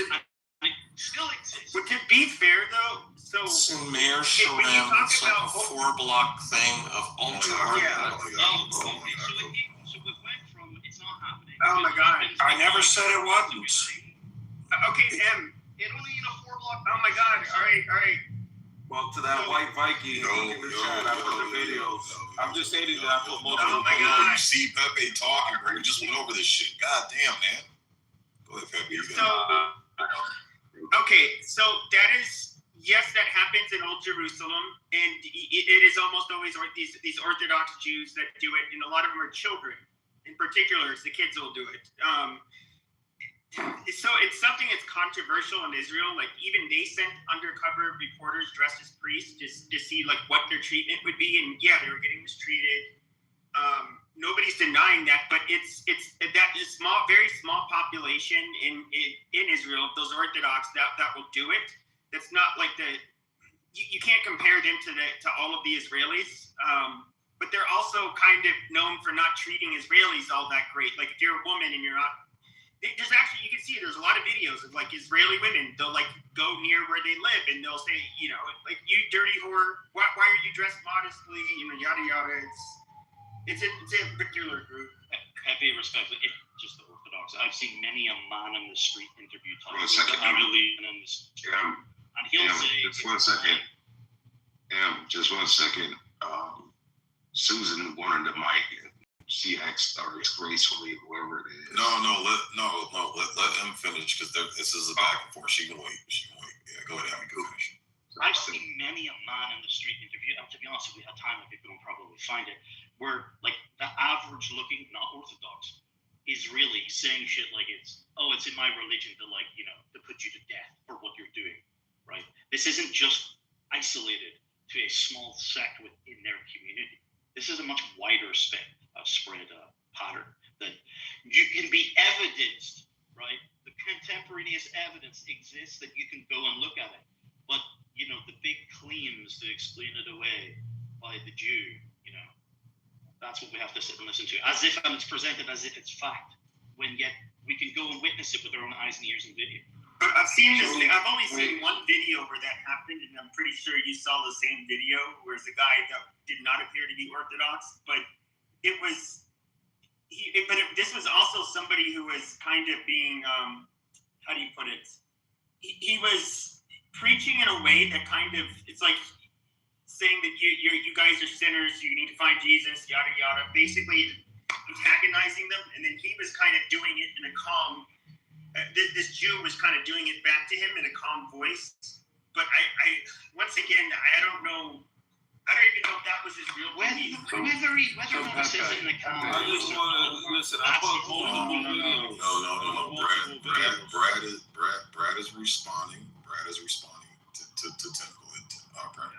And it still exists. But to be fair, though, so Mayor Sharam, it's like a 4-block thing of ultra. So it went from it's not happening. Oh my God! I never said it wasn't. Okay, M. It only in a 4-block. Oh my God! All right. Well, to that white Viking, look in the chat. I put the videos. I'm just stating that I put most of Oh the my videos. God! You see Pepe talking, bro. We just went over this shit. God damn, man. Go ahead, Pepe. So that is, yes, that happens in Old Jerusalem, and it is almost always these Orthodox Jews that do it, and a lot of them are children. In particular, the kids will do it. So it's something that's controversial in Israel. Like, even they sent undercover reporters dressed as priests just to see like what their treatment would be, and yeah, they were getting mistreated. Nobody's denying that, but it's that small, very small population in Israel, those Orthodox that will do it. That's not like you can't compare them to all of the Israelis. But they're also kind of known for not treating Israelis all that great. Like, if you're a woman and you're not, there's actually, you can see there's a lot of videos of like Israeli women. They'll like go near where they live and they'll say, you know, like, you dirty whore, why are you dressed modestly? You know, yada yada. It's a particular group. Pepe, respectfully, it's just the Orthodox. I've seen many a man in the street interview talking One second, about in the street. And he'll say, just 1 second. Just 1 second. Susan wanted the mic. She asked, or gracefully, whoever it is. No. Let him finish, because this is a back and forth. She can wait. Yeah, go ahead. Go finish. I've seen many a man in the street interview, and to be honest, if we had time, I could go and probably find it, where like the average looking, not Orthodox, is really saying shit like it's in my religion to, like, you know, to put you to death for what you're doing, right? This isn't just isolated to a small sect within their community. This is a much wider spread pattern that you can be evidenced, right? The contemporaneous evidence exists that you can go and look at it. But, you know, the big claims to explain it away by the Jew, you know, that's what we have to sit and listen to, as if it's presented as if it's fact, when yet we can go and witness it with our own eyes and ears and video. I've seen this. I've only seen one video where that happened, and I'm pretty sure you saw the same video, where it's a guy that did not appear to be Orthodox, but it was. This was also somebody who was kind of being, how do you put it? He was preaching in a way that kind of, it's like saying that you guys are sinners, you need to find Jesus, yada yada. Basically, antagonizing them, and then he was kind of doing it in a calm. This Jew was kind of doing it back to him in a calm voice. But I once again, I don't know I don't even know if that was his real belief. Whether or not it says it in the I calendar. just want to listen. I put multiple videos. No. Brad is responding. Brad is responding to technical Brad.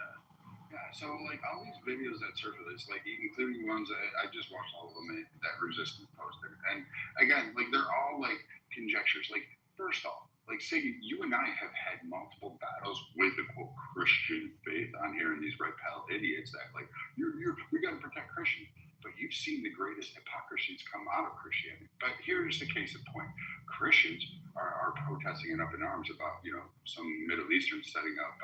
Yeah, so like all these videos that surface, like including ones that I just watched all of them that Resistance posted, and again, like they're all like conjectures. Like first off, like say you and I have had multiple battles with the quote Christian faith on here, and these red pill idiots that like we got to protect Christians, but you've seen the greatest hypocrisies come out of Christianity. But here's the case in point: Christians are protesting and up in arms about some Middle Easterns setting up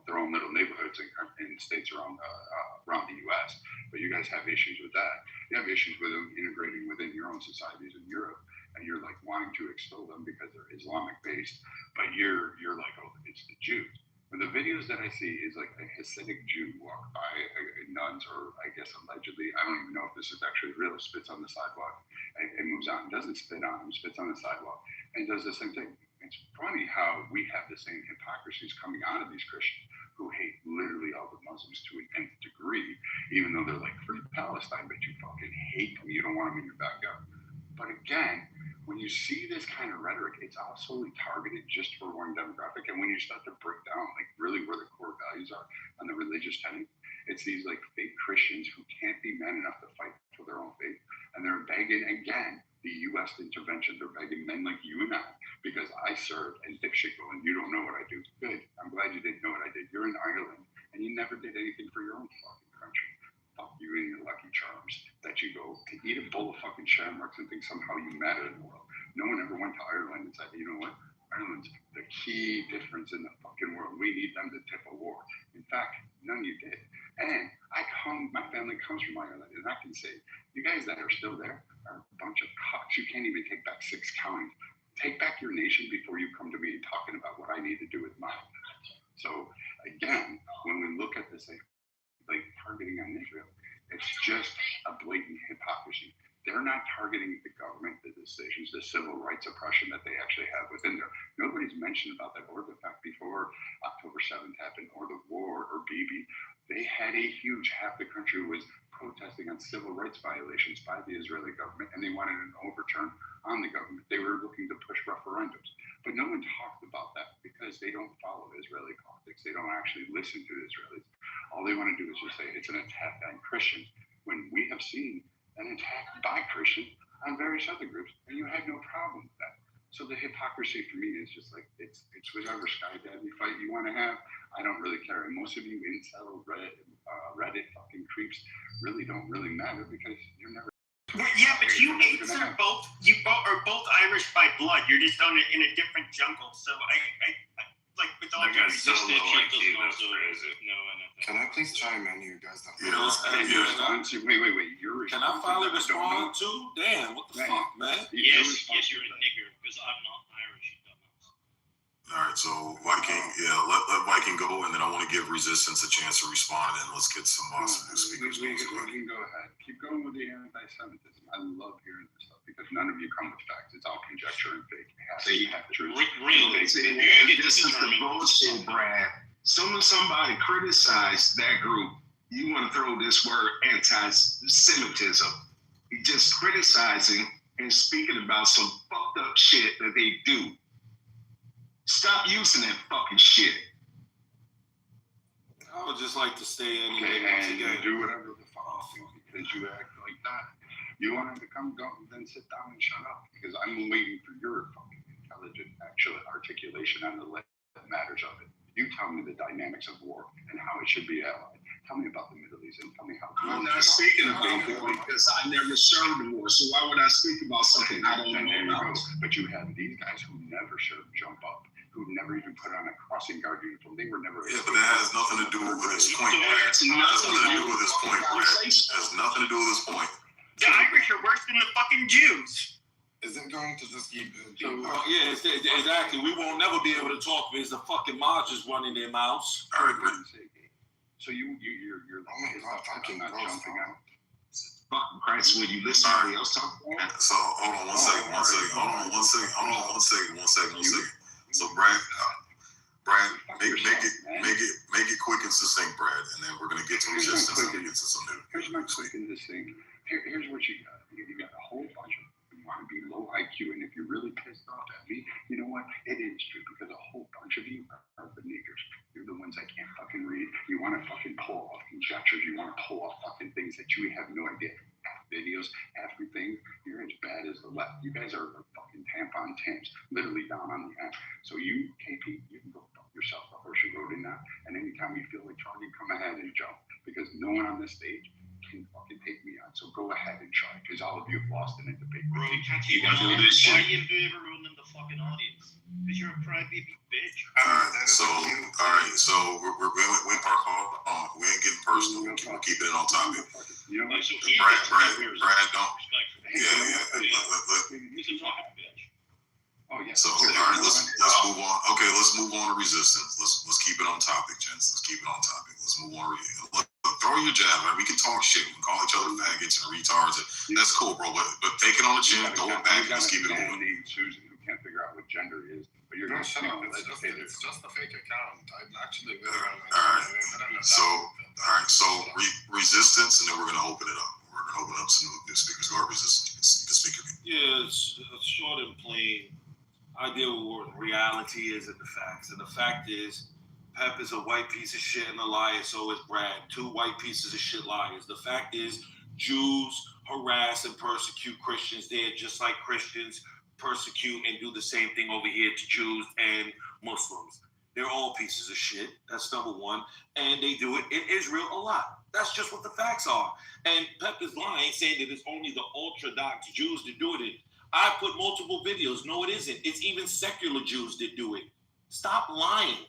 their own little neighborhoods in states around the U.S. But you guys have issues with that. You have issues with them integrating within your own societies in Europe, and you're like wanting to expel them because they're Islamic based. But you're like, oh, it's the Jews. But the videos that I see is like a Hasidic Jew walk by nuns, or I guess allegedly, I don't even know if this is actually real, spits on the sidewalk and moves on. Doesn't spit on him, spits on the sidewalk, and does the same thing. It's funny how we have the same hypocrisies coming out of these Christians who hate literally all the Muslims to an nth degree, even though they're like free Palestine, but you fucking hate them. You don't want them in your backyard. But again, when you see this kind of rhetoric, it's absolutely targeted just for one demographic. And when you start to break down like really where the core values are on the religious tenet, it's these like fake Christians who can't be men enough to fight for their own faith. And they're begging again the U.S. intervention. They're begging men like you and I, because I served and dick shit going, you don't know what I do. Good. I'm glad you didn't know what I did. You're in Ireland and you never did anything for your own fucking country. Fuck you and your Lucky Charms that you go to eat a bowl of fucking shamrocks and think somehow you matter in the world. No one ever went to Ireland and said, you know what? Ireland's the key difference in the fucking world. We need them to tip a war. In fact, none of you did. And my family comes from Ireland, and I can say, you guys that are still there are a bunch of cocks. You can't even take back 6 counties. Take back your nation before you come to me talking about what I need to do with mine. So again, when we look at this like targeting on Israel, it's just a blatant hypocrisy. They're not targeting the government, the decisions, the civil rights oppression that they actually have within there. Nobody's mentioned about that, or the fact before October 7th happened, or the war, or Bibi. They had a huge, half the country was protesting on civil rights violations by the Israeli government, and they wanted an overturn on the government. They were looking to push referendums. But no one talked about that because they don't follow Israeli politics. They don't actually listen to the Israelis. All they want to do is just say it's an attack on Christians, when we have seen an attack by Christians on various other groups, and you had no problem with that. So the hypocrisy for me is just like, it's whatever skydiving fight you want to have. I don't really care. And most of you incel Reddit fucking creeps really don't really matter, because you're never. Yeah, but you apes are both both Irish by blood. You're just on in a different jungle. So I like with all your Can I please chime in, you guys? Wait. Can I finally respond too? Damn, what the fuck, man? Yes, you're a nigger, because I'm not Irish, you dumbass. All right, so Viking, let Viking go, and then I want to give Resistance a chance to respond, and let's get some new speakers. We can go ahead. Keep going with the anti-Semitism. I love hearing this stuff, because none of you come with facts. It's all conjecture and fake. It has to have truth. Really? This is the bullshit, Brad. Soon as somebody criticized that group, you want to throw this word anti-Semitism. You're just criticizing and speaking about some fucked up shit that they do. Stop using that fucking shit. I would just like to stay in Okay, here once and you again. do whatever the fuck you want, because you act like that. You want to come, go, then sit down and shut up, because I'm waiting for your fucking intelligent actual articulation on the matters of it. You tell me the dynamics of war and how it should be allied. Tell me about the Middle East and tell me how. I'm not speaking about it because I never served the war. So why would I speak about something I don't know about? But you have these guys who never served jump up, who never even put on a crossing guard uniform. They were never. Yeah, but that has nothing to do with this point. It has nothing to do with this point. It has nothing to do with this point. The Irish are worse than the fucking Jews. Is it going to just keep? Yeah, exactly. We won't never be able to talk because the fucking mods is running their mouths. All right, so you're oh my god, fucking not jumping out. Fucking Christ, when you listen to somebody else talk. So hold on one second. So Brad, Brad, make it quick and succinct, Brad, and then we're gonna get to resistance and get to some new. Here's my quick and distinct. Here's what you got. You got a whole bunch of you want to be low IQ, and if you're really pissed off at me, you know what? It is true because a whole bunch of you are the niggers. You're the ones that can't fucking read. You want to fucking pull off conjectures. You want to pull off fucking things that you have no idea. Half videos, everything. You're as bad as the left. You guys are fucking tampon Tims, literally down on the end. So you, KP, you can go fuck yourself the horse you rode in that. And anytime you feel like trying, you come ahead and jump because no one on this stage can fucking take me on. So go ahead and try because all of you have lost in a debate. Bro, you can't take guys do this Why shit. you invade everyone in the fucking audience? Because you're a crybaby bitch. So we park on. We ain't getting personal. We're keeping it on topic. You know, So Brad, don't. Yeah. He's a fucking bitch. Oh yeah. So all right, let's move on. Okay, let's move on to resistance. Let's keep it on topic, gents. Let's keep it on topic. Let's move on. Look, throw your jab. Right? We can talk shit. We can call each other faggots and retards. That's cool, bro. But take it on the chin, throw it back, and let's keep it moving. Named Susan who can't figure out what gender is, but you're No, gonna shut stick up. with It's just a fake account. I'm actually Resistance, and then we're gonna open it up. We're gonna open up some new speakers. Go to resistance. You can speak to me. Yeah, it's short and plain. I deal with what reality is and the facts. And the fact is, Pep is a white piece of shit and a liar, so is Brad. Two white pieces of shit liars. The fact is, Jews harass and persecute Christians there just like Christians persecute and do the same thing over here to Jews and Muslims. They're all pieces of shit. That's number one. And they do it in Israel a lot. That's just what the facts are. And Pep is lying, saying that it's only the Orthodox Jews that do it. I put multiple videos. No, it isn't. It's even secular Jews that do it. Stop lying.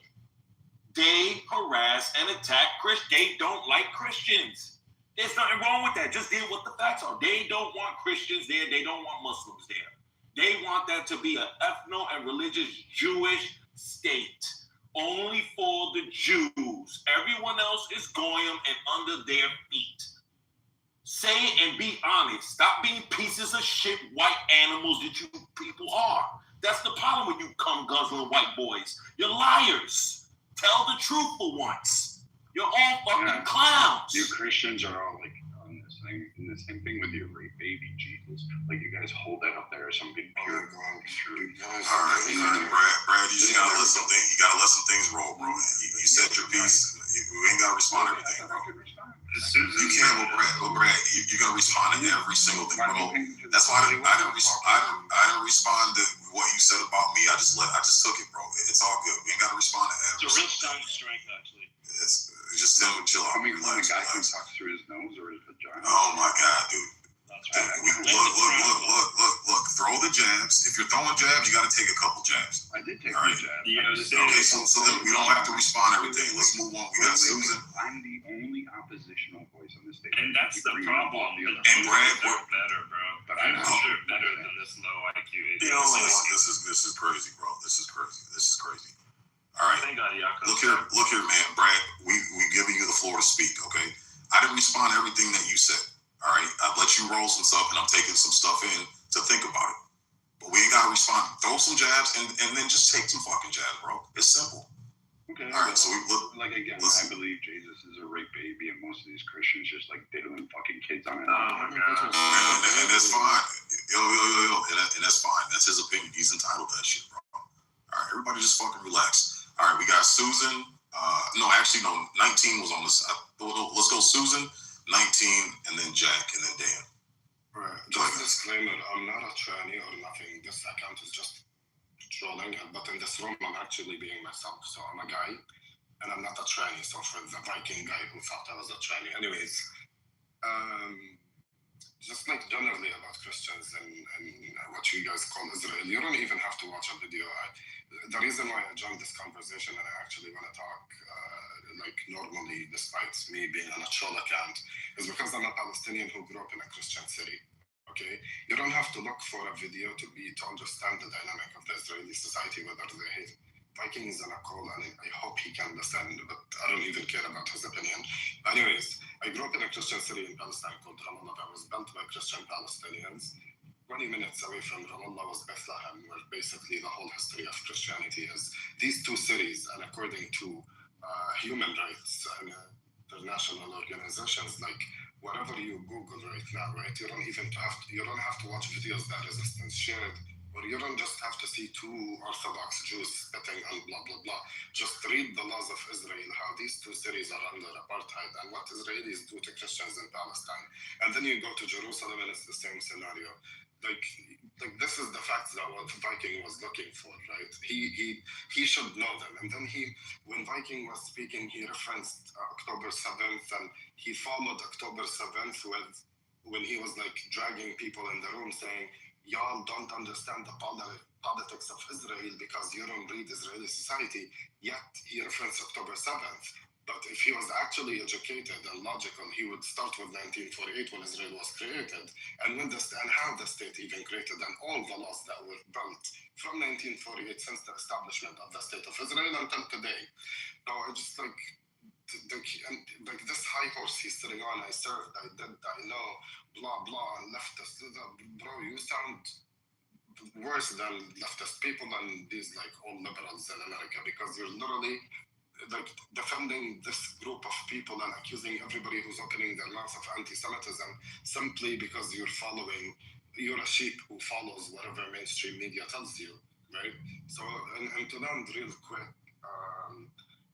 They harass and attack Christians. They don't like Christians. There's nothing wrong with that. Just deal with the facts are. They don't want Christians there. They don't want Muslims there. They want that to be an ethno and religious Jewish state. Only for the Jews. Everyone else is goyim and under their feet. Say it and be honest. Stop being pieces of shit white animals that you people are. That's the problem with you cum guzzling white boys. You're liars. Tell the truth for once. You're all fucking clowns. You Christians are all like on this thing, in the same thing with your rape baby Jesus. Like you guys hold that up there as some big pure going true. All right, Brad, you gotta let some things. You gotta let some things roll, bro. You said your piece. We ain't gotta respond to everything, bro. You can't, Brad. You gotta respond to every single thing, bro. That's why I didn't respond to what you said about me. I just took it, bro. It's all good. We ain't gotta respond to every. It's a real sign of strength, actually. It's just tell him chill out. I mean, when a guy can talk through his nose or his vagina. Oh my God, dude. Look, throw the jabs. If you're throwing jabs, you got to take a couple jabs. I did take a jab. Okay, so then we don't have to respond to everything. Let's move on. We got Susan. I'm the only oppositional voice on this stage. And that's the problem. And Brad, we're better, bro. But I'm sure better than this low IQ. This is crazy, bro. This is crazy. All right. Thank God, Look here, man. Brad, we giving you the floor to speak, okay? I didn't respond to everything that you said. All right, I've let you roll some stuff, and I'm taking some stuff in to think about it. But we ain't got to respond. Throw some jabs, and then just take some fucking jabs, bro. It's simple. Okay. All right, so we look. Like again, I believe Jesus is a rape baby, and most of these Christians just like diddling fucking kids on it. Oh my God. And that's fine. Yo, and that's fine. That's his opinion. He's entitled to that shit, bro. All right, everybody just fucking relax. All right, we got Susan. 19 was on this. Let's go Susan, 19, and then Jack, and then Dan. Right. Just disclaimer, I'm not a tranny or nothing. This account is just trolling, but in this room, I'm actually being myself. So I'm a guy, and I'm not a tranny. So for the Viking guy who thought I was a tranny. Anyways, just like generally about Christians and what you guys call Israel, you don't even have to watch a video. The reason why I joined this conversation and I actually want to talk like normally, despite me being on a troll account, is because I'm a Palestinian who grew up in a Christian city. Okay, you don't have to look for a video to understand the dynamic of the Israeli society, whether they hate Vikings and a call, and I hope he can understand, but I don't even care about his opinion. Anyways, I grew up in a Christian city in Palestine called Ramallah that was built by Christian Palestinians. 20 minutes away from Ramallah was Bethlehem, where basically the whole history of Christianity is. These two cities and a to human rights and international organizations. Like whatever you Google right now, right? You don't have to watch videos that resistance shared, or you don't just have to see two Orthodox Jews spitting and blah blah blah. Just read the laws of Israel, how these two cities are under apartheid, and what Israelis do to Christians in Palestine. And then you go to Jerusalem, and it's the same scenario. Like this is the facts that what Viking was looking for, right? He should know them. And then when Viking was speaking, he referenced October 7th, and he followed October 7th when he was like dragging people in the room saying, y'all don't understand the politics of Israel because you don't read Israeli society. Yet he referenced October 7th. But if he was actually educated and logical, he would start with 1948 when Israel was created, and how the state even created, and all the laws that were built from 1948 since the establishment of the state of Israel until today. So I just like this high horse he's sitting on. I served, I did, I know, blah blah, and leftist. Bro, you sound worse than leftist people and these like all liberals in America, because you're literally like defending this group of people and accusing everybody who's opening their mouth of anti-Semitism simply because you're a sheep who follows whatever mainstream media tells you, right? So, and to land real quick,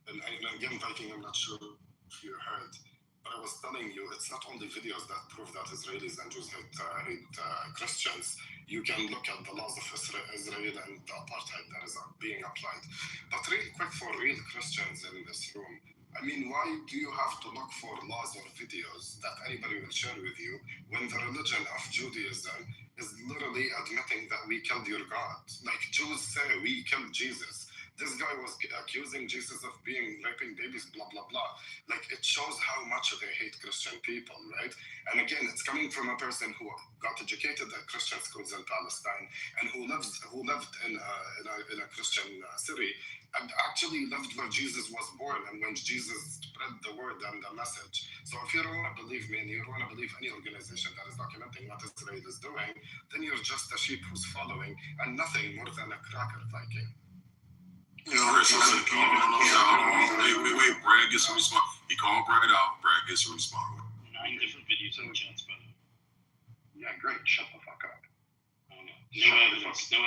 and again, Viking, I'm not sure if you heard, but I was telling you, it's not only videos that prove that Israelis and Jews hate Christians. You can look at the laws of Israel and the apartheid that is being applied. But real quick, for real Christians in this room, I mean, why do you have to look for laws or videos that anybody will share with you when the religion of Judaism is literally admitting that we killed your God? Like Jews say, we killed Jesus. This guy was accusing Jesus of raping babies, blah, blah, blah. Like, it shows how much they hate Christian people, right? And again, it's coming from a person who got educated at Christian schools in Palestine and who lived in a Christian city, and actually lived where Jesus was born and when Jesus spread the word and the message. So if you don't want to believe me and you don't want to believe any organization that is documenting what Israel is doing, then you're just a sheep who's following and nothing more than a cracker Viking. Wait, Brad gets a response. He called Brad out. Brad gets a response. 9 different videos in the chats, by the way. Yeah, great. Shut the fuck up. Oh, no. No evidence. Tim,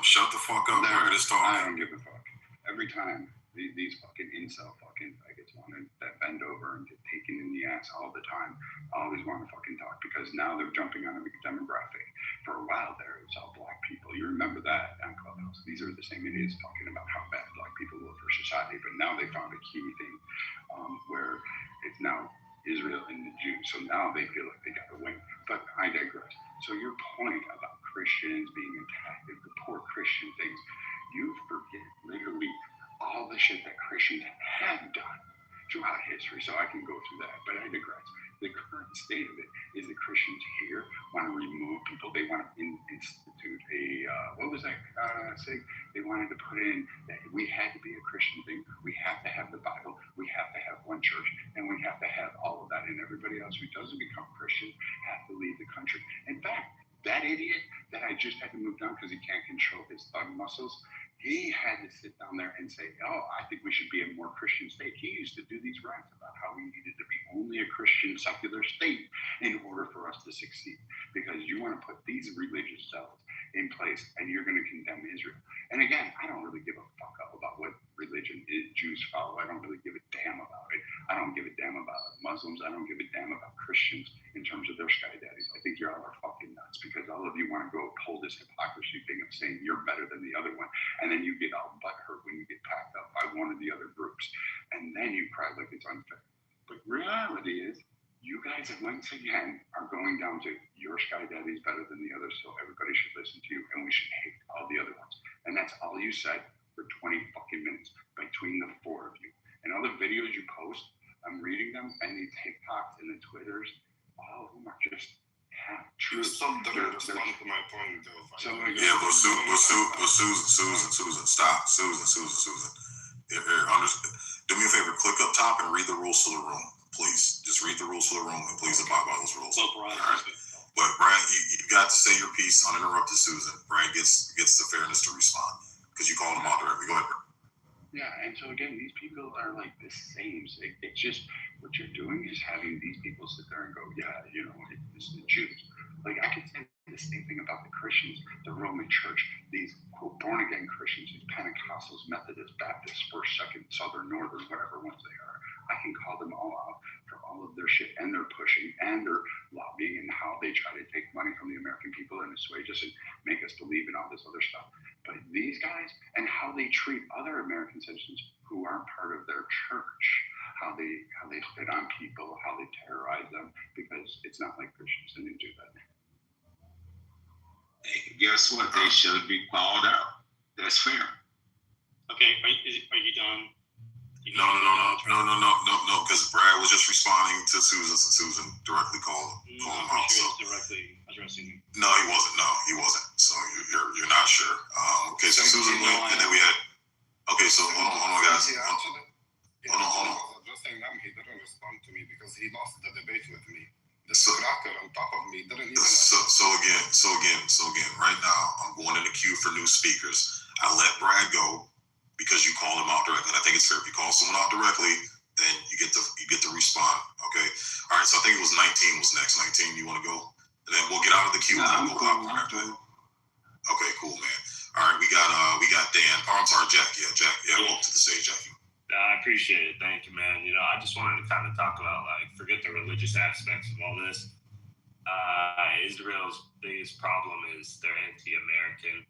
shut the fuck up. We're gonna talk. I don't give a fuck. Every time these fucking incel fucking faggots want to bend over and get taken in the ass all the time, always want to fucking talk because now they're jumping on a demographic. For a while there, it was all black people. You remember that on Clubhouse. These are the same idiots talking about how bad black people were for society. But now they found a key thing where it's now Israel and the Jews. So now they feel like they got to win. But I digress. So your point about Christians being attacked, the poor Christian things, you forget literally all the shit that Christians have done throughout history. So I can go through that, but I digress. The current state of it is the Christians here want to remove people. They want to institute what was that say? They wanted to put in that we had to be a Christian thing. We have to have the Bible. We have to have one church, and we have to have all of that. And everybody else who doesn't become Christian has to leave the country. In fact, that idiot that I just had to move down because he can't control his thumb muscles, he had to sit down there and say, oh, I think we should be a more Christian state. He used to do these rants about how we needed to be only a Christian secular state in order for us to succeed. Because you want to put these religious cells in place and you're going to condemn Israel. And again, I don't really give a fuck about what religion Jews follow. I don't really give a damn about it. I don't give a damn about Muslims. I don't give a damn about Christians in terms of their sky daddies. I think you all are fucking nuts because all of you want to go pull this hypocrisy thing of saying you're better than the other one. And then you get all butthurt when you get packed up by one of the other groups. And then you cry like it's unfair. But reality is, you guys once again are going down to your sky daddy is better than the others, so everybody should listen to you and we should hate all the other ones. And that's all you said for 20 fucking minutes between the four of you. And all the videos you post, I'm reading them, and the TikToks and the Twitters, all of them are just half true. Some that are responding to my point, though. Yeah, but Susan, stop. Susan. Here, do me a favor, click up top and read the rules to the room, please. Just read the rules to the room and please abide by those rules. All right. But Brad, you got to say your piece uninterrupted, Susan. Brad gets the fairness to respond because you called him out directly. Go ahead, Brad. Yeah, And so again, these people are like the same. So it's just what you're doing is having these people sit there and go, yeah, it's the Jews. Like I could say the same thing about the Christians, the Roman Church, these quote born again Christians, these Pentecostals, Methodists, Baptists, First, Second, Southern, Northern, whatever ones they are. I can call them all out for all of their shit and their pushing and their lobbying and how they try to take money from the American people and assuage us and make us believe in all this other stuff. But these guys and how they treat other American citizens who aren't part of their church, how they spit on people, how they terrorize them, because it's not like Christians didn't do that. Hey, guess what? They should be called out. That's fair. Okay, are you done? No, because Brad was just responding to Susan. So Susan directly called him out. So directly addressing him. No, he wasn't. So you're not sure. Okay, so Susan went, and then we had. Okay, so hold on, guys. Hold on. Addressing them, he didn't respond to me because he lost the debate with me. The cracker on top of me didn't even. So again, right now I'm going in the queue for new speakers. I let Brad go because you called him out directly. And I think it's fair. If you call someone out directly, then you get to respond. Okay. All right. So I think it was 19 was next. 19. You want to go? And then we'll get out of the queue and we'll go popcorn after that. Okay. Cool, man. All right. We got Dan. Oh, I'm sorry, Jack. Yeah, Jack. Yeah. Welcome to the stage, Jackie. I appreciate it. Thank you, man. I just wanted to kind of talk about, forget the religious aspects of all this. Israel's biggest problem is they're anti-American.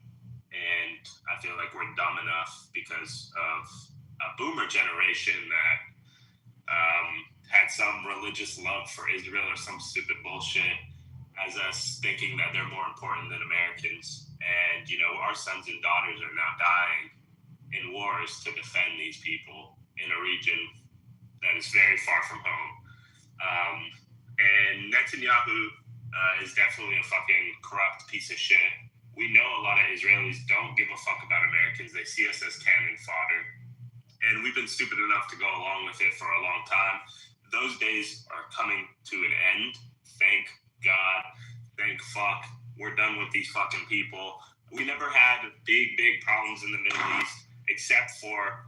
And I feel like we're dumb enough because of a boomer generation that had some religious love for Israel or some stupid bullshit as us thinking that they're more important than Americans. And, our sons and daughters are now dying in wars to defend these people in a region that is very far from home. And Netanyahu is definitely a fucking corrupt piece of shit. We know a lot of Israelis don't give a fuck about Americans. They see us as cannon fodder. And we've been stupid enough to go along with it for a long time. Those days are coming to an end. Thank God. Thank fuck. We're done with these fucking people. We never had big problems in the Middle East except for,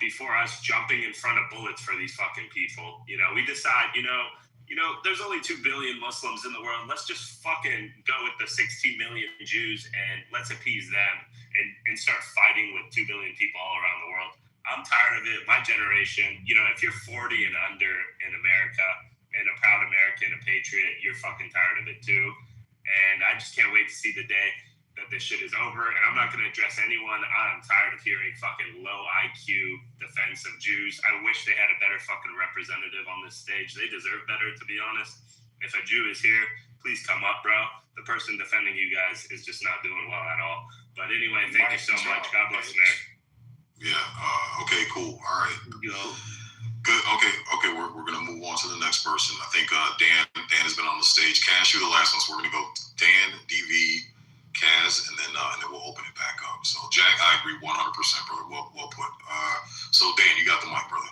before us jumping in front of bullets for these fucking people. We decide, there's only 2 billion Muslims in the world. Let's just fucking go with the 16 million Jews and let's appease them and start fighting with 2 billion people all around the world. I'm tired of it. My generation, if you're 40 and under in America and a proud American, a patriot, you're fucking tired of it too. And I just can't wait to see the day that this shit is over. And I'm not going to address anyone. I'm tired of hearing fucking low IQ defense of Jews. I wish they had a better fucking representative on this stage. They deserve better, to be honest. If a Jew is here, please come up, bro. The person defending you guys is just not doing well at all. But anyway, thank you so much. God bless America. Yeah. Okay. Cool. All right. Good. Okay. We're gonna move on to the next person. I think Dan has been on the stage. Cash, you're the last one, so we're gonna go Dan, DV, Kaz, and then we'll open it back up. So Jack, I agree 100%, brother. Well put. So Dan, you got the mic, brother.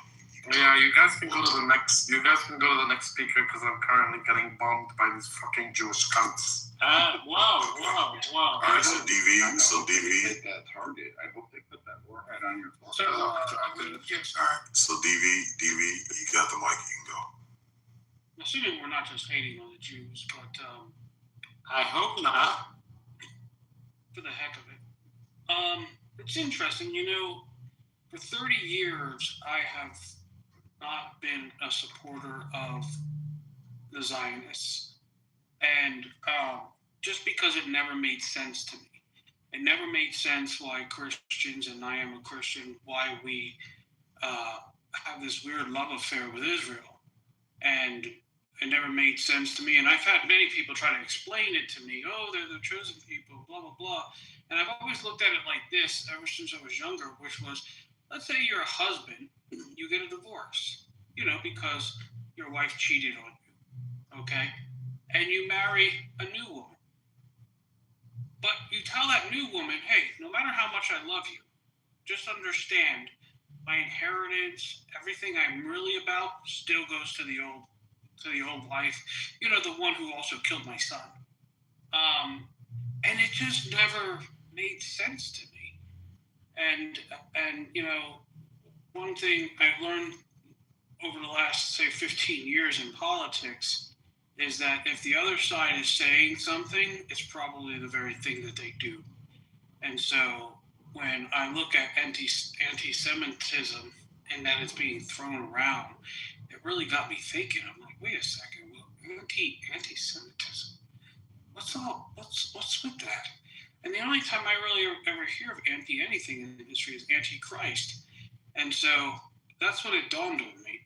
Yeah, you guys can go to the next. You guys can go to the next speaker because I'm currently getting bombed by these fucking Jewish cunts. Wow. All right, so DV. Hit that target. I hope they put that warhead on your phone. All right, so DV, you got the mic. You can go. Assuming we're not just hating on the Jews, but I hope not. For the heck of it. It's interesting, for 30 years, I have not been a supporter of the Zionists. And just because it never made sense to me. It never made sense why Christians, and I am a Christian, why we have this weird love affair with Israel. And it never made sense to me. And I've had many people try to explain it to me. Oh, they're the chosen people, blah, blah, blah. And I've always looked at it like this ever since I was younger, which was, let's say you're a husband, you get a divorce, because your wife cheated on you, okay? And you marry a new woman. But you tell that new woman, hey, no matter how much I love you, just understand my inheritance, everything I'm really about still goes to the old wife, the one who also killed my son. And it just never made sense to me. And one thing I've learned over the last, say, 15 years in politics is that if the other side is saying something, it's probably the very thing that they do. And so when I look at anti-Semitism and that it's being thrown around, it really got me thinking. I'm like, wait a second, well, anti-Semitism. What's with that? And the only time I really ever hear of anti-anything in the industry is anti-Christ. And so that's when it dawned on me.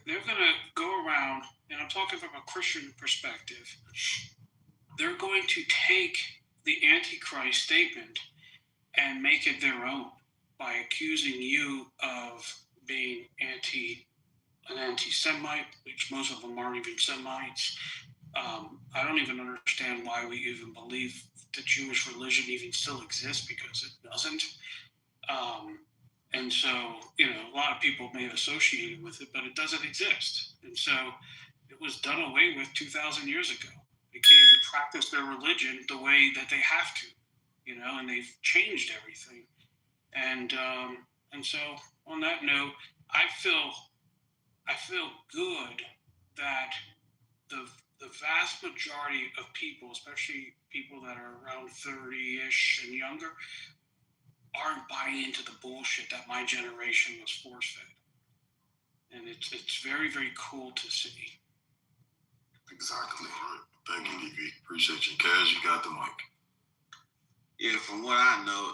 They're going to go around, and I'm talking from a Christian perspective, they're going to take the Antichrist statement and make it their own by accusing you of being an anti-Semite, which most of them aren't even Semites. I don't even understand why we even believe the Jewish religion even still exists, because it doesn't. And so, a lot of people may have associated with it, but it doesn't exist. And so it was done away with 2,000 years ago. They can't even practice their religion the way that they have to, and they've changed everything. And so on that note, I feel good that the vast majority of people, especially people that are around 30-ish and younger, aren't buying into the bullshit that my generation was force-fed. And it's very, very cool to see. Exactly. Thank you, DV. Appreciate you. Kaz, you got the mic. Yeah, from what I know,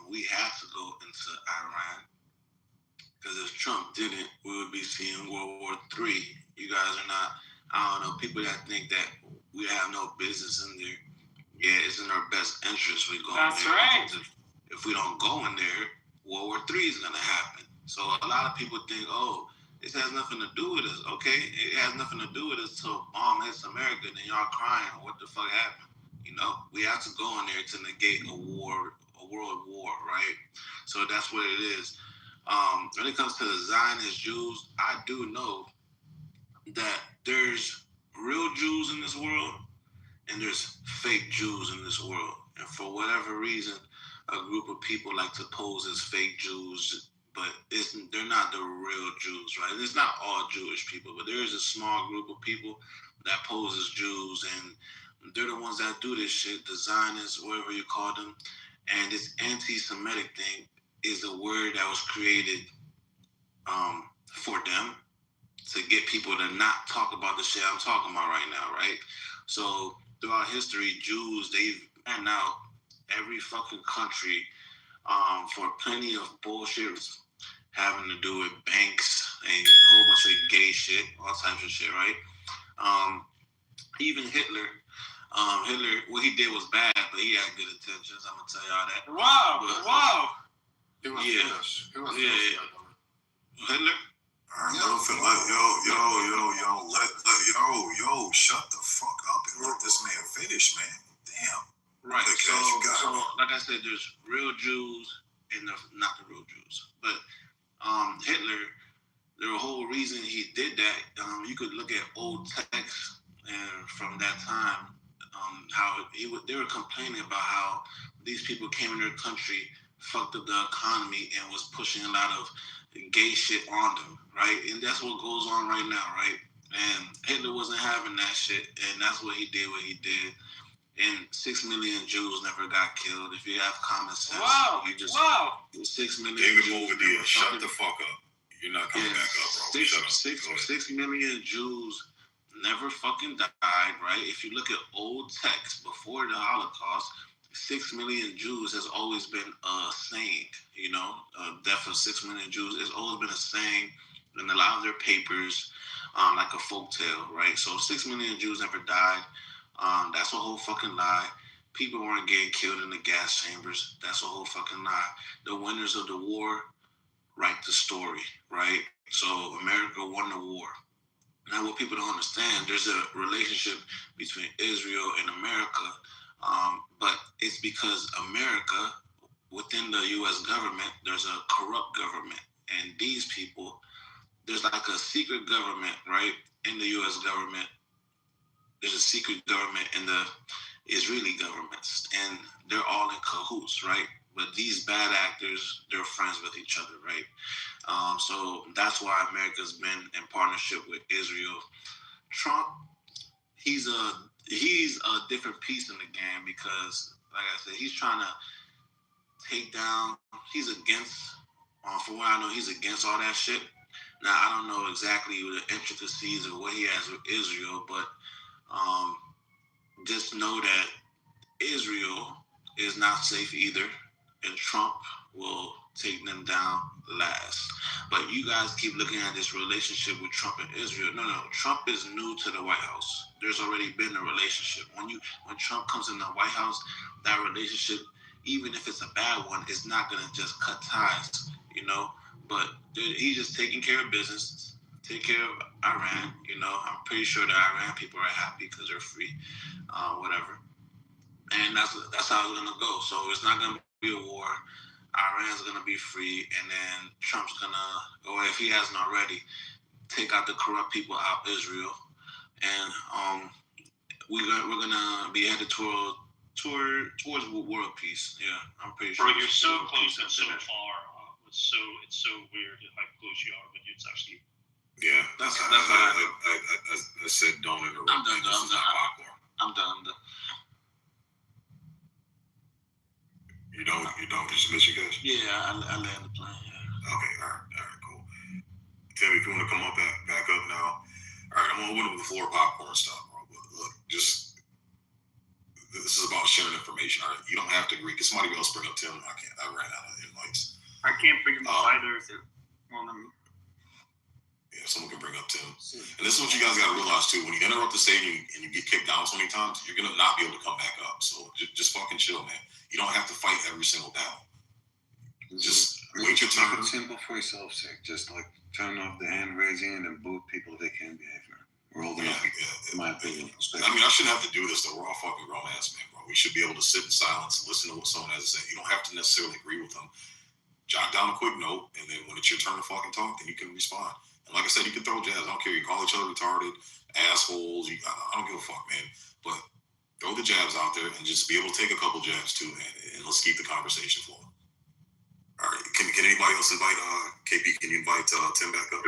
we have to go into Iran. Because if Trump didn't, we would be seeing World War III. You guys are not, I don't know, people that think that we have no business in there. Yeah, it's in our best interest we go That's in there. right. If we don't go in there, World War III is going to happen. So a lot of people think, oh, this has nothing to do with us. Okay, it has nothing to do with us till bomb hits America, and then y'all crying, what the fuck happened? We have to go in there to negate a world war, right? So that's what it is. When it comes to the Zionist Jews, I do know that there's real Jews in this world and there's fake Jews in this world. And for whatever reason, a group of people like to pose as fake Jews, but they're not the real Jews, right? It's not all Jewish people, but there is a small group of people that pose as Jews, and they're the ones that do this shit, the Zionists, whatever you call them. And this anti-Semitic thing is a word that was created for them to get people to not talk about the shit I'm talking about right now, right? So throughout history, Jews, they've banned out every fucking country for plenty of bullshit having to do with banks and a whole bunch of gay shit, all types of shit, right? Even Hitler, what he did was bad, but he had good intentions. I'm gonna tell y'all that. Wow. He was Hitler. Yo, shut the fuck up and let this man finish, man. Damn. Right. Okay, So like I said, there's real Jews and not the real Jews. But Hitler, the whole reason he did that, you could look at old texts and from that time, how they were complaining about how these people came in their country, fucked up the economy, and was pushing a lot of gay shit on them, right? And that's what goes on right now, right? And Hitler wasn't having that shit, and that's what he did. And 6 million Jews never got killed. If you have common sense, 6 million David Jews Bovadilla, shut the fuck up. You're not coming back up, bro. Shut up. 6 million Jews never fucking died, right? If you look at old texts before the Holocaust, 6 million Jews has always been a saying, death of 6 million Jews has always been a saying in a lot of their papers, like a folktale, right? So 6 million Jews never died. That's a whole fucking lie. People weren't getting killed in the gas chambers. That's a whole fucking lie. The winners of the war write the story, right? So America won the war. Now, what people don't understand, there's a relationship between Israel and America, but it's because America, within the U.S. government, there's a corrupt government. And these people, there's like a secret government, right, in the U.S. government. There's a secret government in the Israeli governments, and they're all in cahoots, right? But these bad actors, they're friends with each other, right? So that's why America's been in partnership with Israel. Trump, he's a different piece in the game because, like I said, he's trying to take down. He's against. From what I know, he's against all that shit. Now I don't know exactly the intricacies of what he has with Israel, but just know that Israel is not safe either, and Trump will take them down last. But you guys keep looking at this relationship with Trump and Israel. No, Trump is new to the White House. There's already been a relationship. When Trump comes in the White House, that relationship, even if it's a bad one, is not gonna just cut ties, you know. But he's just taking care of business, take care of Iran. You know, I'm pretty sure the Iran people are happy because they're free, whatever. And that's how it's gonna go. So it's not gonna be a war. Iran's gonna be free, and then Trump's gonna, or if he hasn't already, take out the corrupt people out of Israel, and we're gonna be headed towards world peace. Yeah, I'm pretty sure. Bro, you're so close and so far. It's so weird how close you are, but it's actually. Yeah, that's what I said. Don't interrupt. I'm done. I'm done. You don't with your mission, guys? Yeah, I land the plane. Yeah. Okay, all right, cool. Tim, if you want to come up back up now. All right, I'm gonna open up the floor popcorn stuff, bro. But look, just this is about sharing information. All right, you don't have to agree. Cause somebody else bring up Tim. I ran out of invites. I can't bring him up either. Yeah, someone can bring up Tim. And this is what you guys got to realize too. When you interrupt the stage and you get kicked down 20 times, you're gonna not be able to come back up. So just fucking chill, man. You don't have to fight every single battle. Just wait your turn. It's simple for yourself's sake. Just like turn off the hand raising and then boot people if they can't behave. We're old enough. In my opinion. I mean, I shouldn't have to do this though. We're all fucking grown ass men, bro. We should be able to sit in silence and listen to what someone has to say. You don't have to necessarily agree with them. Jot down a quick note, and then when it's your turn to fucking talk, then you can respond. And like I said, you can throw jabs. I don't care. You call each other retarded, assholes. I don't give a fuck, man. But throw the jabs out there and just be able to take a couple jabs too, man. And let's keep the conversation flowing. All right. Can anybody else invite KP? Can you invite Tim back up?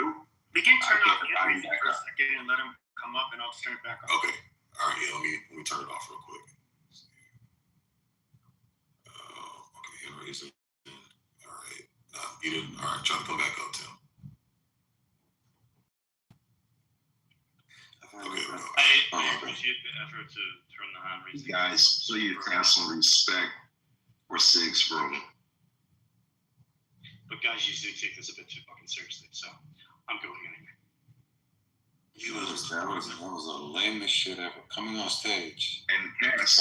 We can turn off the hand raising for a second and let him come up, and I'll just turn it back on. Okay. All right. Yeah. Let me turn it off real quick. Okay. Hand raising. All right. You didn't. All right. Try to come back up, Tim. Okay. I appreciate the effort to turn the hand raising. Guys, please have some respect for Sig's room. But guys usually take this a bit too fucking seriously, so I'm going anyway. That was the lamest shit ever. Coming on stage. And yes,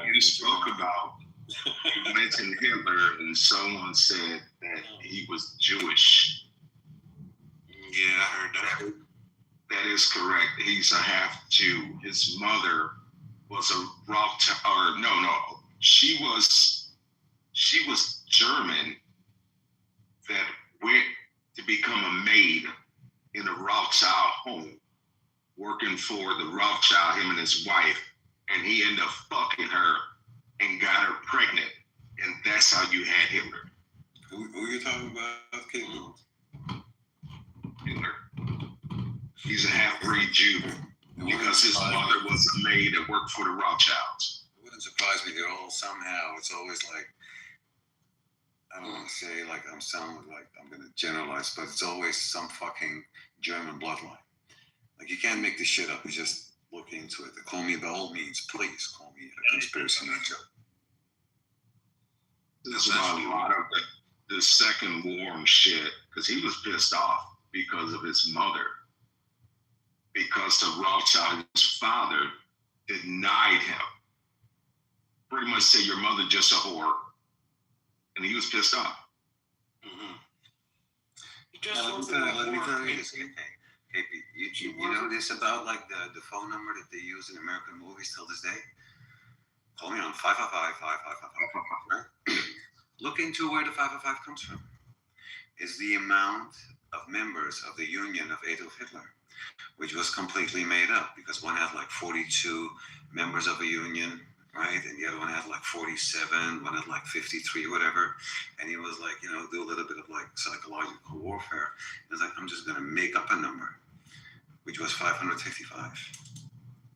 you spoke about, you mentioned Hitler, and someone said that he was Jewish. Yeah, I heard that. That is correct. He's a half Jew. His mother was a Rothschild, or no, she was German that went to become a maid in a Rothschild home, working for the Rothschild, him and his wife, and he ended up fucking her and got her pregnant, and that's how you had Hitler. Who are you talking about, Caitlin? Hitler. He's a half-breed Jew because his mother was a maid that worked for the Rothschilds. It wouldn't surprise me. They're all somehow. It's always like, I don't want to say like I'm sounding like I'm going to generalize, but it's always some fucking German bloodline. Like you can't make this shit up. You just look into it. Call me by all means, please call me a conspiracy nut. There's a lot of the second war and shit because he was pissed off because of his mother. Because the Rothschild, his father, denied him. Pretty much say your mother just a whore. And he was pissed off. Mm-hmm. Let me tell you this, KP. You know this about like the phone number that they use in American movies till this day? Call me on 555-555. Look into where the 555 comes from. It's the amount of members of the Union of Adolf Hitler, which was completely made up because one had like 42 members of a union, right? And the other one had like 47, one had like 53, whatever. And he was like, do a little bit of like psychological warfare. He was like, I'm just gonna make up a number, which was 555.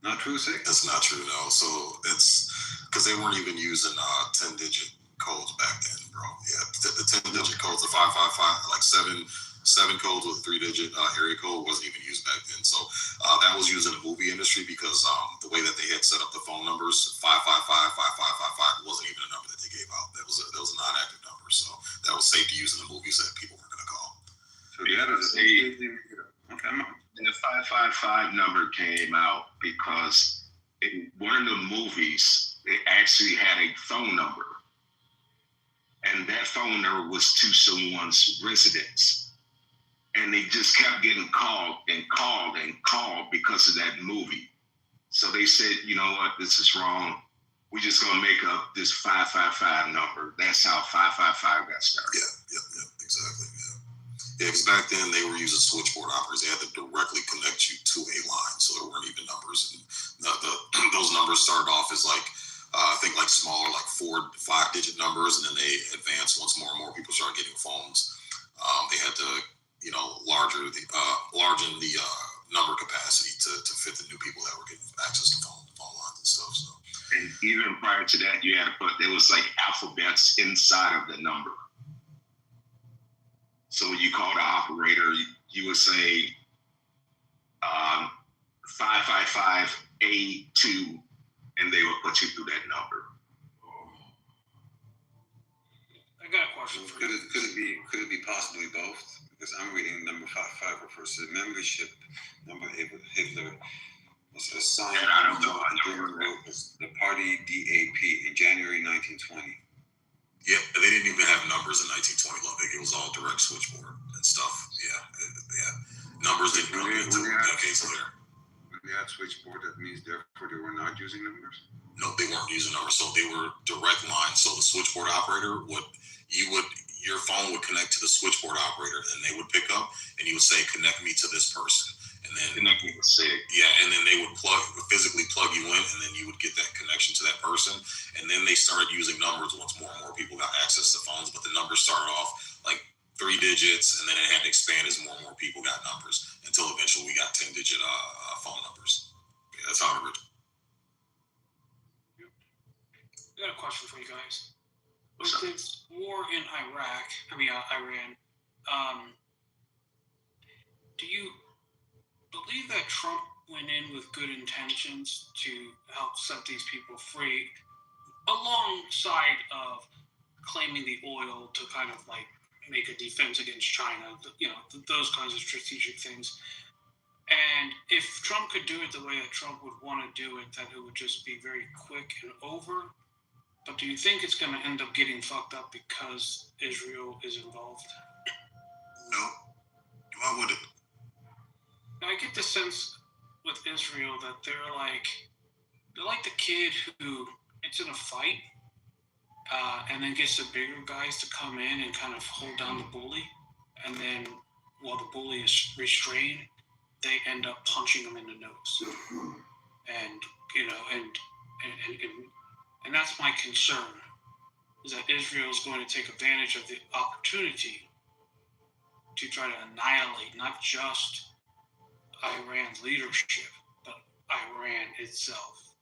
Not true, Sig? That's not true, no. So it's because they weren't even using 10-digit codes back then, bro. Yeah, the 10-digit codes, the 555, like seven codes with a 3-digit area code wasn't even used back then. So that was used in the movie industry because the way that they had set up the phone numbers, 555 wasn't even a number that they gave out. That was a non-active number. So that was safe to use in the movies that people were going to call. So the others, okay, and the 555 number came out because in one of the movies, they actually had a phone number. And that phone number was to someone's residence. And they just kept getting called and called and called because of that movie. So they said, you know what, this is wrong. We're just going to make up this 555 number. That's how 555 got started. Yeah, exactly, yeah. Yeah, because back then they were using switchboard operators. They had to directly connect you to a line, so there weren't even numbers. And those numbers started off as like, I think like smaller, like 4 to 5-digit numbers, and then they advanced once more and more people started getting phones. They had to, largen the number capacity to fit the new people that were getting access to phone lines and stuff. So, and even prior to that, you had to put there was like alphabets inside of the number. So when you call the operator, you would say 555A2, and they would put you through that number. I got a question for you. Could it be possibly both? Because I'm reading number 55 refers to the membership number Hitler was assigned the party DAP in January 1920. Yeah, they didn't even have numbers in 1920, Ludwig. It was all direct switchboard and stuff. Yeah. Numbers didn't come into decades later. When they had switchboard, that means therefore they were not using numbers? No, they weren't using numbers. So they were direct lines. So the switchboard operator your phone would connect to the switchboard operator, and they would pick up, and you would say, connect me to this person. And then connect me with Sig. Yeah, and then they would physically plug you in, and then you would get that connection to that person. And then they started using numbers once more and more people got access to phones, but the numbers started off like 3 digits, and then it had to expand as more and more people got numbers until eventually we got 10-digit phone numbers. Yeah, that's how it worked. I got a question for you guys. With this war in Iran, do you believe that Trump went in with good intentions to help set these people free, alongside of claiming the oil to kind of like make a defense against China, those kinds of strategic things? And if Trump could do it the way that Trump would want to do it, that it would just be very quick and over. But do you think it's going to end up getting fucked up because Israel is involved? No. Why would it? I get the sense with Israel that they're like the kid who gets in a fight and then gets the bigger guys to come in and kind of hold down the bully. And then while the bully is restrained, they end up punching him in the nose. And that's my concern, is that Israel is going to take advantage of the opportunity to try to annihilate not just Iran's leadership, but Iran itself.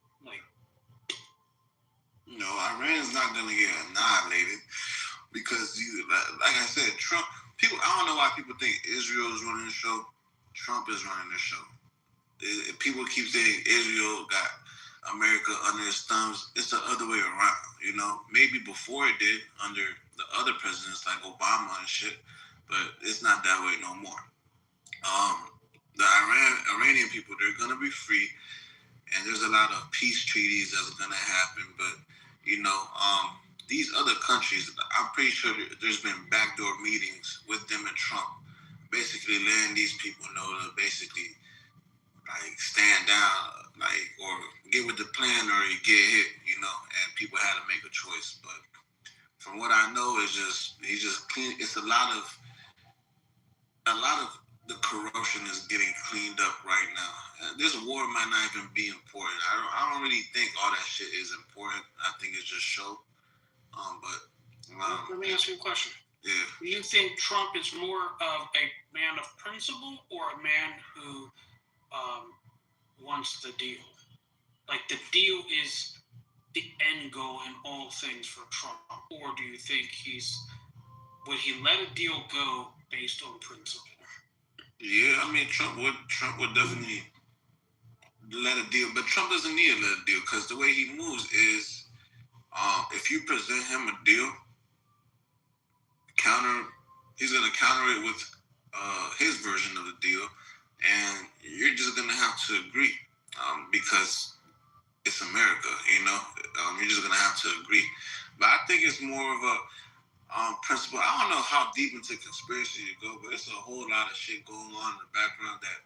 No, Iran's not going to get annihilated because, like I said, Trump. People, I don't know why people think Israel is running the show. Trump is running the show. People keep saying Israel got America under its thumbs. It's the other way around, Maybe before it did under the other presidents like Obama and shit, but it's not that way no more. The Iranian people, they're gonna be free, and there's a lot of peace treaties that's gonna happen. But these other countries, I'm pretty sure there's been backdoor meetings with them and Trump, basically letting these people know to basically stand down, or get with the plan or you get hit, and people had to make a choice. But from what I know, he's just clean. It's a lot of the corruption is getting cleaned up right now. This war might not even be important. I don't really think all that shit is important. I think it's just show. Let me ask you a question. Yeah. Do you think Trump is more of a man of principle or a man who wants the deal? Like the deal is the end goal in all things for Trump, or do you think would he let a deal go based on principle? Yeah, I mean Trump would definitely let a deal, but Trump doesn't need to let a deal because the way he moves is, if you present him a deal, he's gonna counter it with his version of the deal, and you're just gonna have to agree because it's America, you know. You're just gonna have to agree. But I think it's more of a principle. I don't know how deep into conspiracy you go, but it's a whole lot of shit going on in the background that,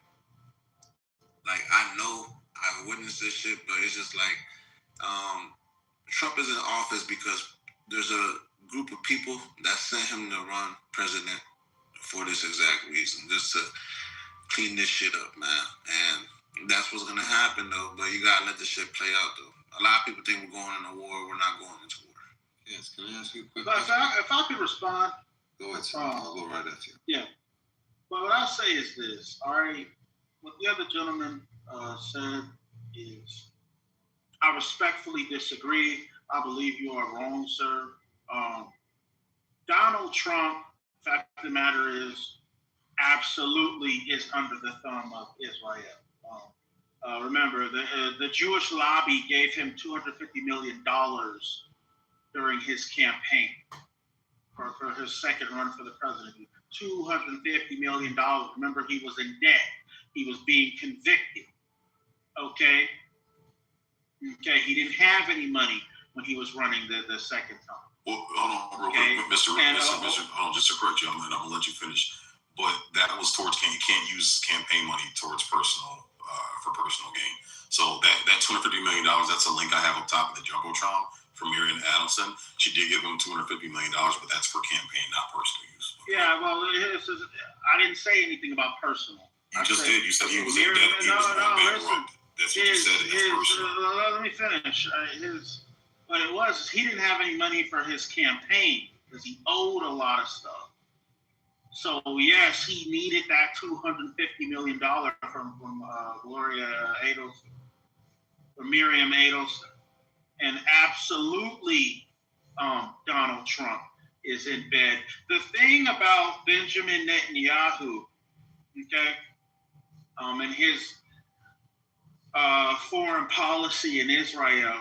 like, I know I witnessed this shit, but it's just like Trump is in office because there's a group of people that sent him to run president for this exact reason, just to clean this shit up, man. And that's what's gonna happen though. But you gotta let this shit play out though. A lot of people think we're going into war. We're not going into war. Yes, can I ask you a quick But if I could respond. Go ahead, sir. I'll go right after you. Yeah. Well, what I'll say is this. All right. What the other gentleman said is, I respectfully disagree. I believe you are wrong, sir. Donald Trump, fact of the matter is, absolutely is under the thumb of Israel. Remember, the Jewish lobby gave him $250 million during his campaign for his second run for the presidency. $250 million. Remember, he was in debt. He was being convicted. Okay, he didn't have any money when he was running the second time. Well, hold on, real quick, Mr. Hold on, just to correct you, I'm gonna let you finish. But that was towards you can't use campaign money towards personal for personal gain. So that $250 million, that's a link I have up top of the Jumbotron from Miriam Adamson. She did give him $250 million, but that's for campaign, not personal use. Yeah, well, I didn't say anything about personal. You just did. You said he was in debt. He was bankrupt. That's what you said. That's personal. Let me finish. What it was is he didn't have any money for his campaign because he owed a lot of stuff. So yes, he needed that $250 million from Gloria Adelson, from Miriam Adelson, and absolutely, Donald Trump is in bed. The thing about Benjamin Netanyahu, okay, and his foreign policy in Israel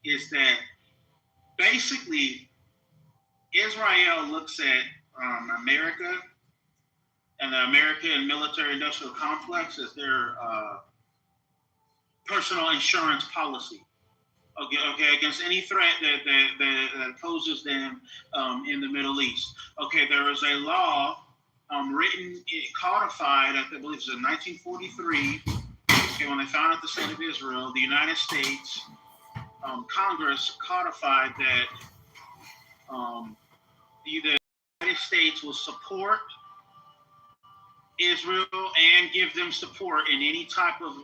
is that basically Israel looks at America and the American military-industrial complex as their personal insurance policy. Okay, against any threat that poses them in the Middle East. Okay, there is a law written, codified, I believe it's in 1943. Okay, when they founded the state of Israel, the United States Congress codified that the United States will support Israel and give them support in any type of